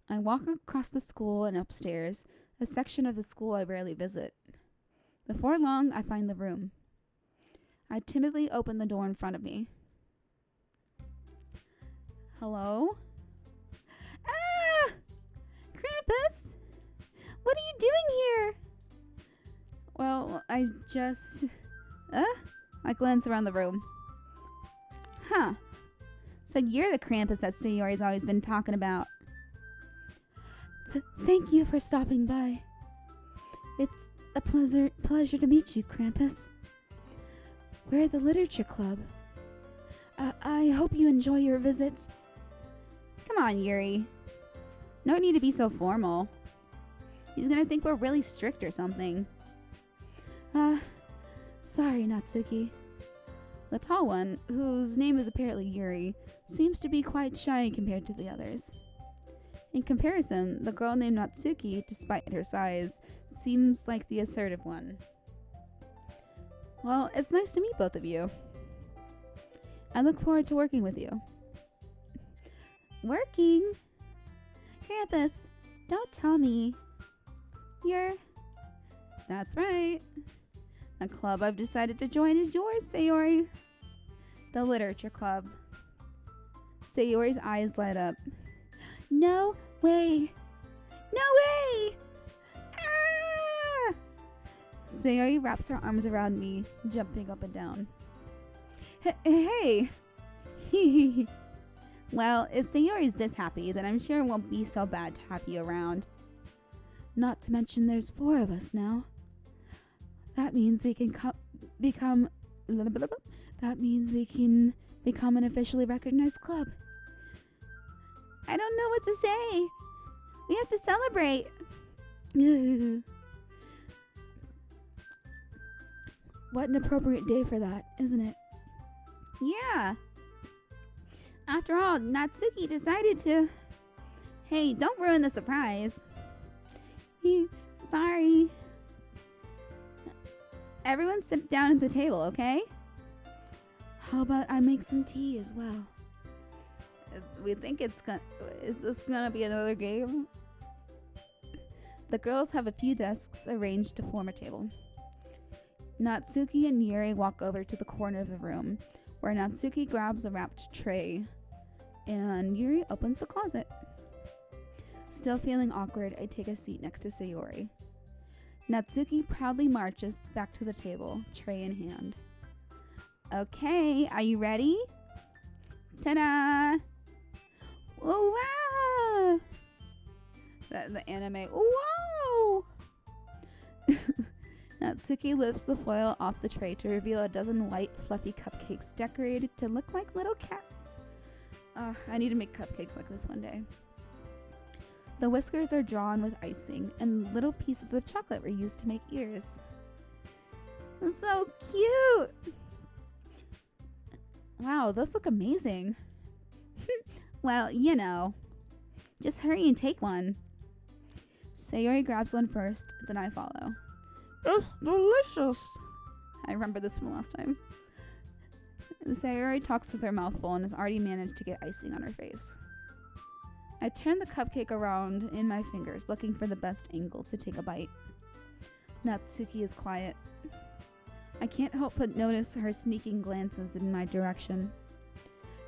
I walk across the school and upstairs, a section of the school I rarely visit. Before long, I find the room. I timidly open the door in front of me. Hello? Ah! Krampus! What are you doing here? Well, I glance around the room. Huh. So you're the Krampus that Sayori's always been talking about. Thank you for stopping by. It's a pleasure to meet you, Krampus. We're the Literature Club. I hope you enjoy your visit. Come on, Yuri. No need to be so formal. He's gonna think we're really strict or something. Sorry, Natsuki. The tall one, whose name is apparently Yuri, seems to be quite shy compared to the others. In comparison, the girl named Natsuki, despite her size, seems like the assertive one. Well, it's nice to meet both of you. I look forward to working with you. Working? Krampus, don't tell me. That's right. The club I've decided to join is yours, Sayori. The Literature Club. Sayori's eyes light up. No way! No way! Ah! Sayori wraps her arms around me, jumping up and down. Hey! Well, if Sayori's this happy, then I'm sure it won't be so bad to have you around. Not to mention there's 4 of us now. That means we can become an officially recognized club. I don't know what to say. We have to celebrate. What an appropriate day for that, isn't it? Yeah. After all, Natsuki decided to... Hey, don't ruin the surprise. Sorry. Everyone sit down at the table, okay? How about I make some tea as well? We think is this gonna be another game? The girls have a few desks arranged to form a table. Natsuki and Yuri walk over to the corner of the room, where Natsuki grabs a wrapped tray, and Yuri opens the closet. Still feeling awkward, I take a seat next to Sayori. Natsuki proudly marches back to the table, tray in hand. Okay, are you ready? Ta-da! Oh, wow! The anime. Whoa! Natsuki lifts the foil off the tray to reveal a dozen white, fluffy cupcakes decorated to look like little cats. I need to make cupcakes like this one day. The whiskers are drawn with icing, and little pieces of chocolate were used to make ears. So cute! Wow, those look amazing. Well, you know. Just hurry and take one. Sayori grabs one first, then I follow. It's delicious! I remember this from last time. Sayori talks with her mouth full and has already managed to get icing on her face. I turn the cupcake around in my fingers, looking for the best angle to take a bite. Natsuki is quiet. I can't help but notice her sneaking glances in my direction.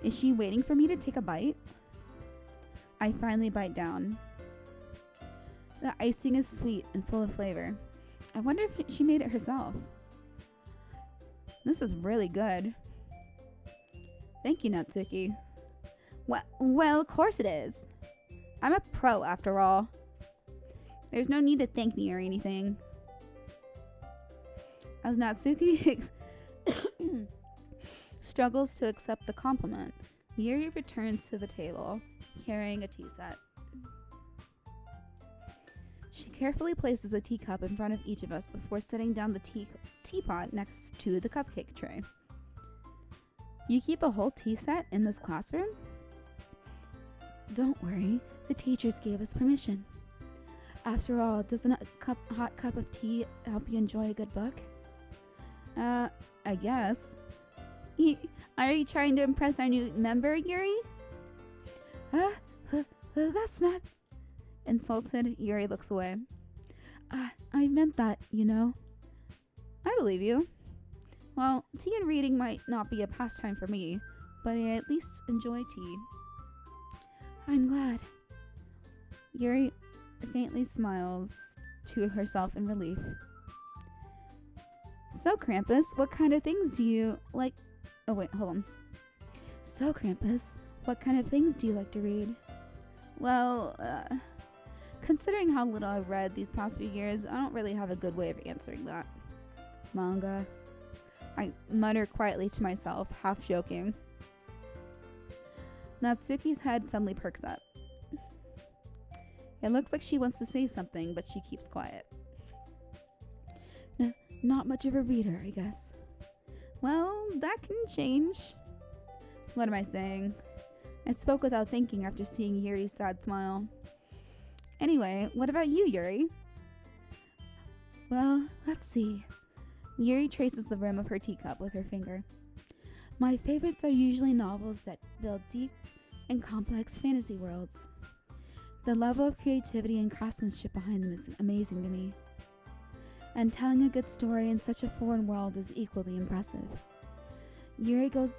Is she waiting for me to take a bite? I finally bite down. The icing is sweet and full of flavor. I wonder if she made it herself. This is really good. Thank you, Natsuki. Well, of course it is. I'm a pro, after all. There's no need to thank me or anything. As Natsuki struggles to accept the compliment, Yuri returns to the table, carrying a tea set. She carefully places a teacup in front of each of us before setting down the teapot next to the cupcake tray. You keep a whole tea set in this classroom? Don't worry, the teachers gave us permission. After all, doesn't a hot cup of tea help you enjoy a good book? I guess. Are you trying to impress our new member, Yuri? That's not... Insulted, Yuri looks away. I meant that, you know. I believe you. Well, tea and reading might not be a pastime for me, but I at least enjoy tea. I'm glad. Yuri faintly smiles to herself in relief. So, Krampus, what kind of things do you like... Oh, wait, hold on. So, Krampus, what kind of things do you like to read? Well, considering how little I've read these past few years, I don't really have a good way of answering that. Manga. I mutter quietly to myself, half joking. Natsuki's head suddenly perks up. It looks like she wants to say something, but she keeps quiet. Not much of a reader, I guess. Well, that can change. What am I saying? I spoke without thinking after seeing Yuri's sad smile. Anyway, what about you, Yuri? Well, let's see. Yuri traces the rim of her teacup with her finger. My favorites are usually novels that build deep and complex fantasy worlds. The level of creativity and craftsmanship behind them is amazing to me. And telling a good story in such a foreign world is equally impressive. Yuri goes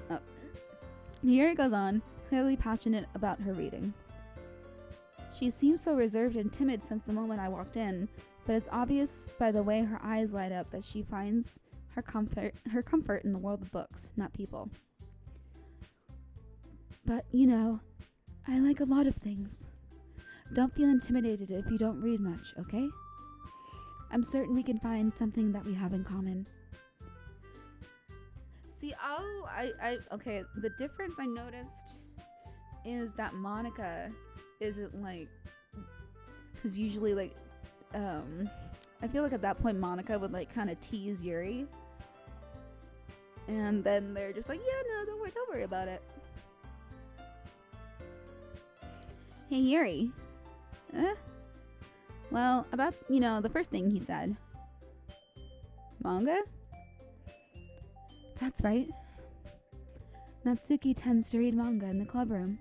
on, clearly passionate about her reading. She seems so reserved and timid since the moment I walked in, but it's obvious by the way her eyes light up that she finds her comfort in the world of books, not people. But, you know, I like a lot of things. Don't feel intimidated if you don't read much, okay? I'm certain we can find something that we have in common. See, okay, the difference I noticed is that Monica isn't like, because usually like, I feel like at that point Monica would like kind of tease Yuri. And then they're just like, yeah, no, don't worry about it. Hey, Yuri. Well, about, the first thing he said. Manga? That's right. Natsuki tends to read manga in the clubroom.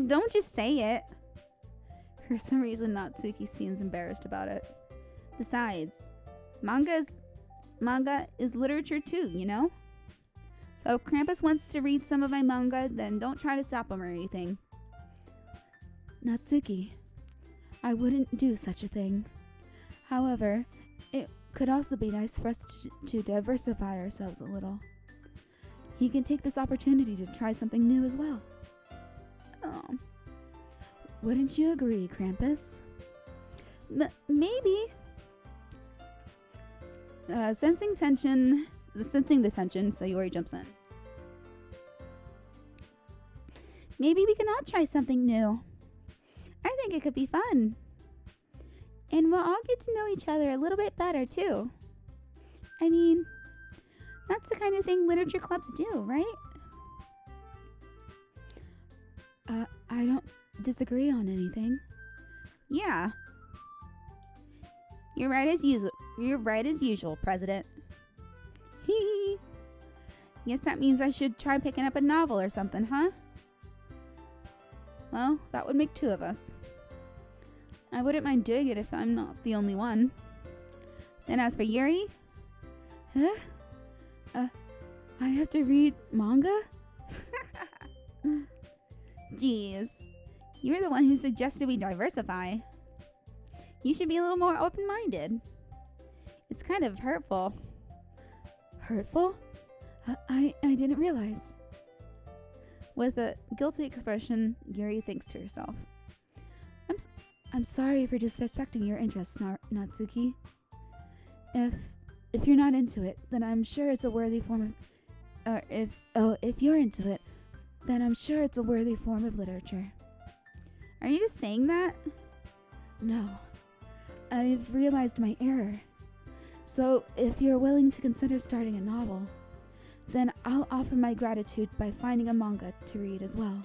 Don't just say it. For some reason, Natsuki seems embarrassed about it. Besides, manga is literature too, you know? So if Krampus wants to read some of my manga, then don't try to stop him or anything. Natsuki, I wouldn't do such a thing. However, it could also be nice for us to diversify ourselves a little. He can take this opportunity to try something new as well. Oh. Wouldn't you agree, Krampus? Maybe. Sensing the tension, Sayori jumps in. Maybe we can all try something new. I think it could be fun. And we'll all get to know each other a little bit better, too. I mean, that's the kind of thing literature clubs do, right? I don't disagree on anything. Yeah. You're right as usual, President. Hee. Guess that means I should try picking up a novel or something, huh? Well, that would make two of us. I wouldn't mind doing it if I'm not the only one. Then as for Yuri... I have to read manga? Jeez. You're the one who suggested we diversify. You should be a little more open-minded. It's kind of hurtful. Hurtful? I didn't realize. With a guilty expression, Yuri thinks to herself. I'm sorry for disrespecting your interests, Natsuki. If you're not into it, then I'm sure it's a worthy form of... if you're into it, then I'm sure it's a worthy form of literature. Are you just saying that? No. I've realized my error. So, if you're willing to consider starting a novel, then I'll offer my gratitude by finding a manga to read as well.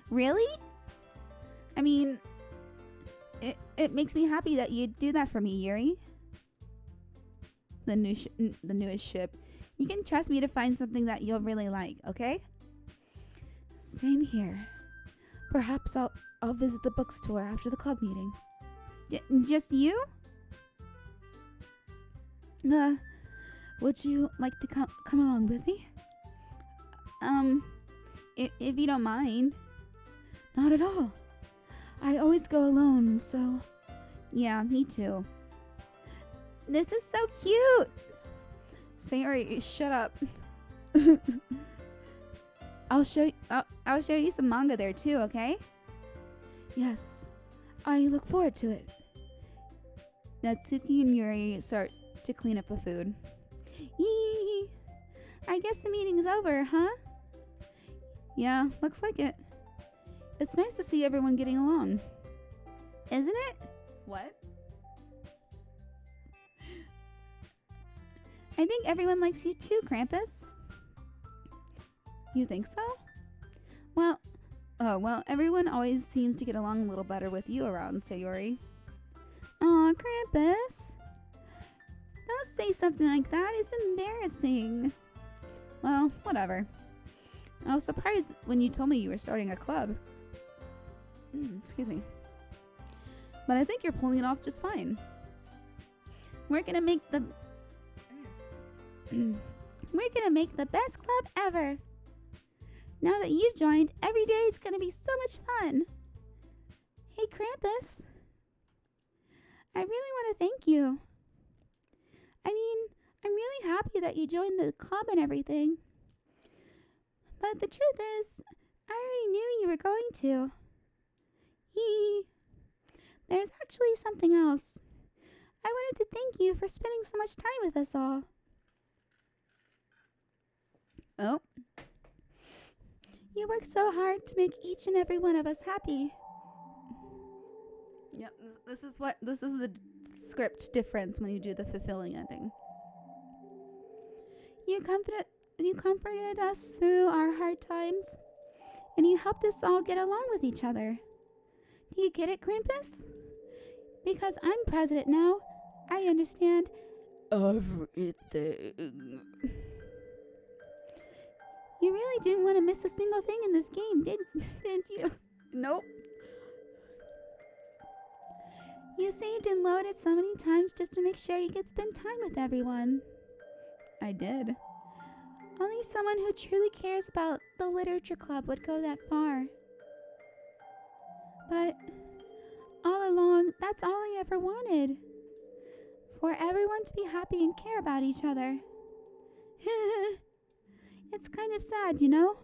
Really? I mean, it makes me happy that you'd do that for me, Yuri. The newest ship. You can trust me to find something that you'll really like, okay? Same here. Perhaps I'll visit the bookstore after the club meeting. Just you? Would you like to come along with me? If you don't mind. Not at all. I always go alone, so... Yeah, me too. This is so cute! Sayori, shut up. I'll show you some manga there too, okay? Yes. I look forward to it. Natsuki and Yuri start to clean up the food. Yee! I guess the meeting's over, huh? Yeah, looks like it. It's nice to see everyone getting along. Isn't it? What? I think everyone likes you too, Krampus. You think so? Well, everyone always seems to get along a little better with you around, Sayori. Aw, Krampus. Don't say something like that. It's embarrassing. Well, whatever. I was surprised when you told me you were starting a club. Excuse me. But I think you're pulling it off just fine. We're gonna make the best club ever. Now that you've joined, every day is gonna be so much fun. Hey, Krampus. I really want to thank you. I mean, I'm really happy that you joined the club and everything. But the truth is, I already knew you were going to. There's actually something else. I wanted to thank you for spending so much time with us all. Oh. You work so hard to make each and every one of us happy. Yep, this is the script difference when you do the fulfilling ending. You comforted us through our hard times, and you helped us all get along with each other. Do you get it, Krampus? Because I'm president now, I understand everything. You really didn't want to miss a single thing in this game, didn't you? Nope. You saved and loaded so many times just to make sure you could spend time with everyone. I did. Only someone who truly cares about the literature club would go that far. But all along, that's all I ever wanted. For everyone to be happy and care about each other. It's kind of sad, you know?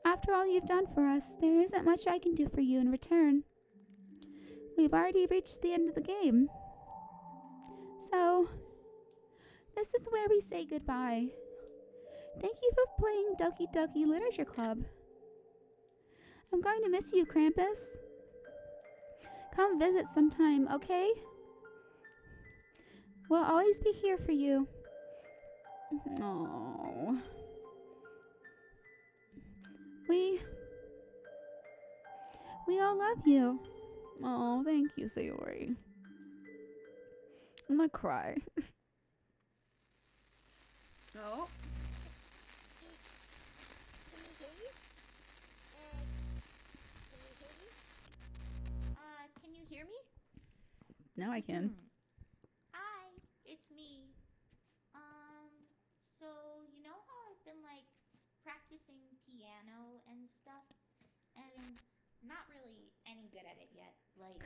After all you've done for us, there isn't much I can do for you in return. We've already reached the end of the game. So, this is where we say goodbye. Thank you for playing Doki Doki Literature Club. I'm going to miss you, Krampus. Come visit sometime, okay? We'll always be here for you. Aww. We all love you. Oh, thank you, Sayori. I'm gonna cry. Oh. Can you hear me? Now I can. Hi, it's me. So you know how I've been like practicing piano and stuff, and not really any good at it yet, like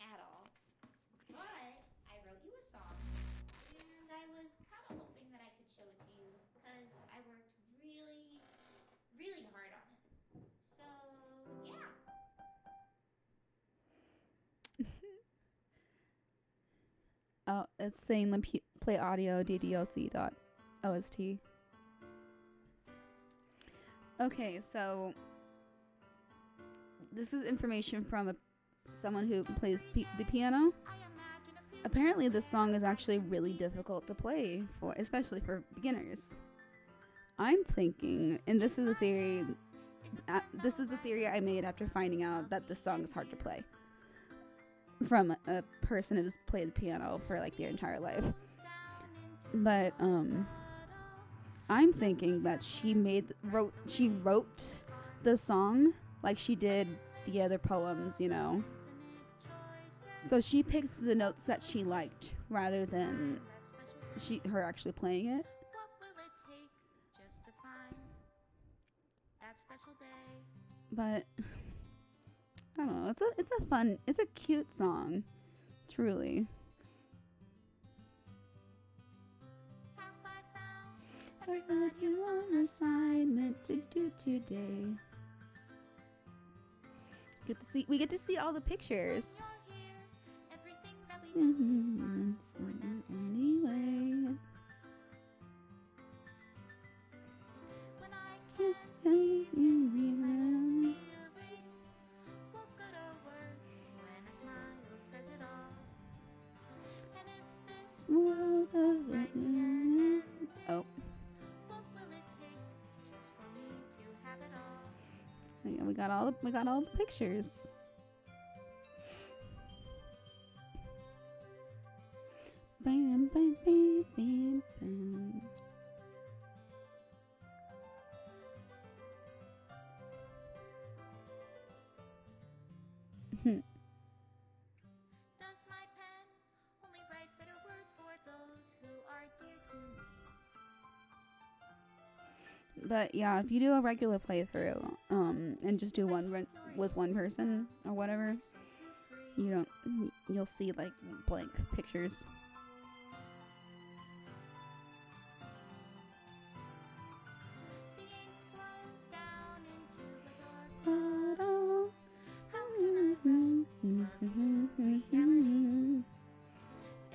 at all. But I wrote you a song, and I was kind of hoping that I could show it to you because I worked really, really hard on it. So yeah. Oh, it's saying the play audio ddlc.ost. Okay, so this is information from someone who plays the piano. Apparently this song is actually really difficult to play, especially for beginners. I'm thinking, and this is a theory. This is the theory I made after finding out that this song is hard to play from a person who's played the piano for like their entire life. But I'm thinking that she wrote the song like she did the other poems, you know. So she picks the notes that she liked rather than her actually playing it. But I don't know. It's a cute song, truly. I got you on assignment to do today. We get to see all the pictures. Anyway. Oh. Yeah, we got all the pictures. Bam, bam, bam, bam, bam. Does my pen only write better words for those who are dear to me? But yeah, if you do a regular playthrough, and just do one with one person or whatever, you'll see like blank pictures.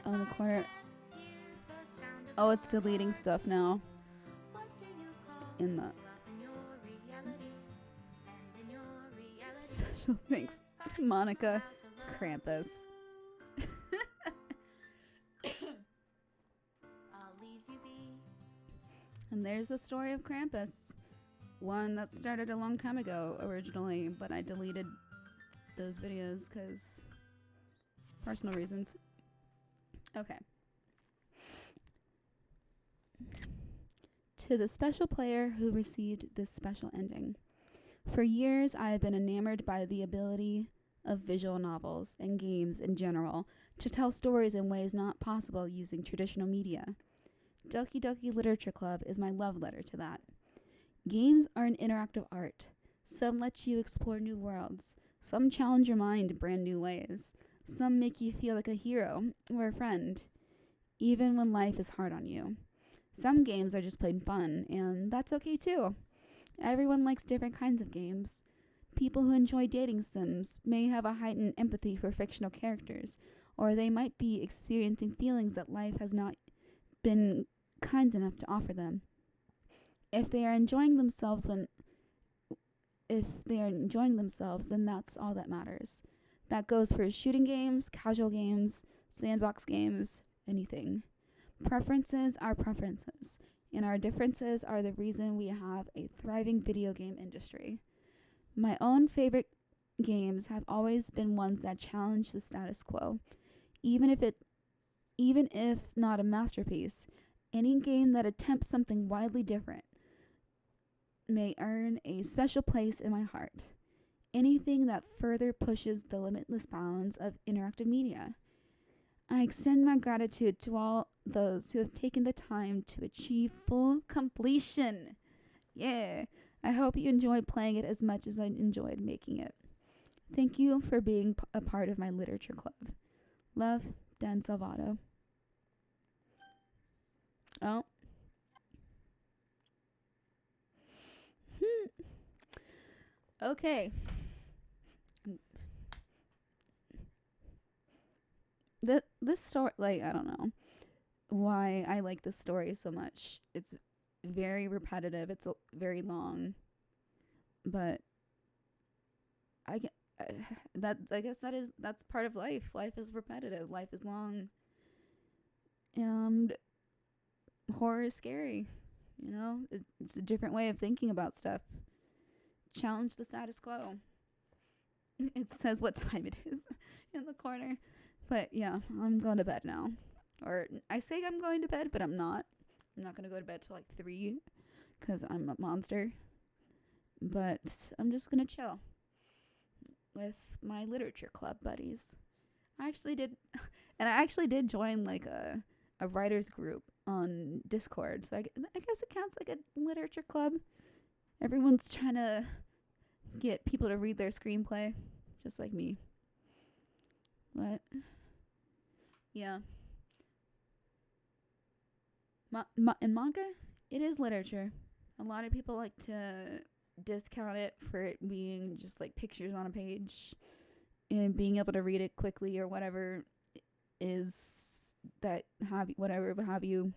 Oh, the corner. Oh, it's deleting stuff now. In the special thanks, Monica, Krampus. And there's the story of Krampus, one that started a long time ago originally, but I deleted those videos because personal reasons. Okay. To the special player who received this special ending. For years, I have been enamored by the ability of visual novels and games in general to tell stories in ways not possible using traditional media. Doki Doki Literature Club is my love letter to that. Games are an interactive art. Some let you explore new worlds. Some challenge your mind in brand new ways. Some make you feel like a hero or a friend, even when life is hard on you. Some games are just plain fun, and that's okay too. Everyone likes different kinds of games. People who enjoy dating sims may have a heightened empathy for fictional characters, or they might be experiencing feelings that life has not been kind enough to offer them. If they are enjoying themselves, then that's all that matters. That goes for shooting games, casual games, sandbox games, anything. Preferences are preferences, and our differences are the reason we have a thriving video game industry. My own favorite games have always been ones that challenge the status quo. Even if not a masterpiece, any game that attempts something widely different may earn a special place in my heart. Anything that further pushes the limitless bounds of interactive media. I extend my gratitude to all those who have taken the time to achieve full completion. Yeah, I hope you enjoyed playing it as much as I enjoyed making it. Thank you for being a part of my literature club. Love, Dan Salvato. Oh. Okay. This story, like, I don't know why I like this story so much. It's very repetitive. It's very long, but I guess that's part of life. Life is repetitive. Life is long, and horror is scary. You know, it's a different way of thinking about stuff. Challenge the status quo. It says what time it is in the corner. But yeah, I'm going to bed now. Or I say I'm going to bed, but I'm not. I'm not going to go to bed till like 3 because I'm a monster. But I'm just going to chill with my literature club buddies. I actually did join like a writers group on Discord. So I guess it counts like a literature club. Everyone's trying to get people to read their screenplay, just like me. But yeah, in manga, it is literature. A lot of people like to discount it for it being just like pictures on a page and being able to read it quickly or whatever is that have you.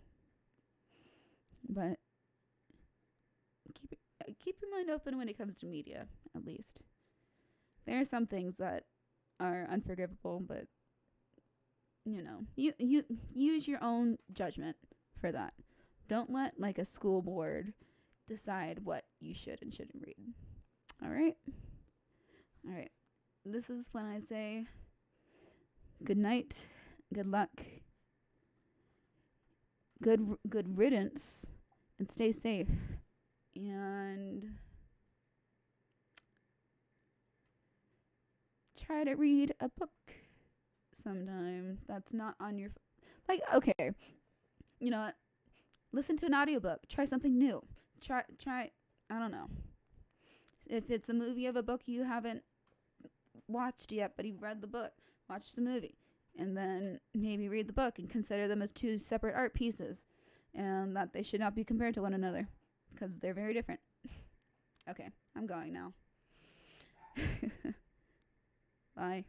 But keep your mind open when it comes to media, at least. There are some things that are unforgivable, but you know, you use your own judgment for that. Don't let like a school board decide what you should and shouldn't read. All right. This is when I say good night, good luck, good riddance, and stay safe. And try to read a book sometime that's not on your okay, you know what, listen to an audiobook, try something new, try I don't know, if it's a movie of a book you haven't watched yet but you've read the book, watch the movie and then maybe read the book and consider them as two separate art pieces and that they should not be compared to one another because they're very different. Okay, I'm going now. Bye.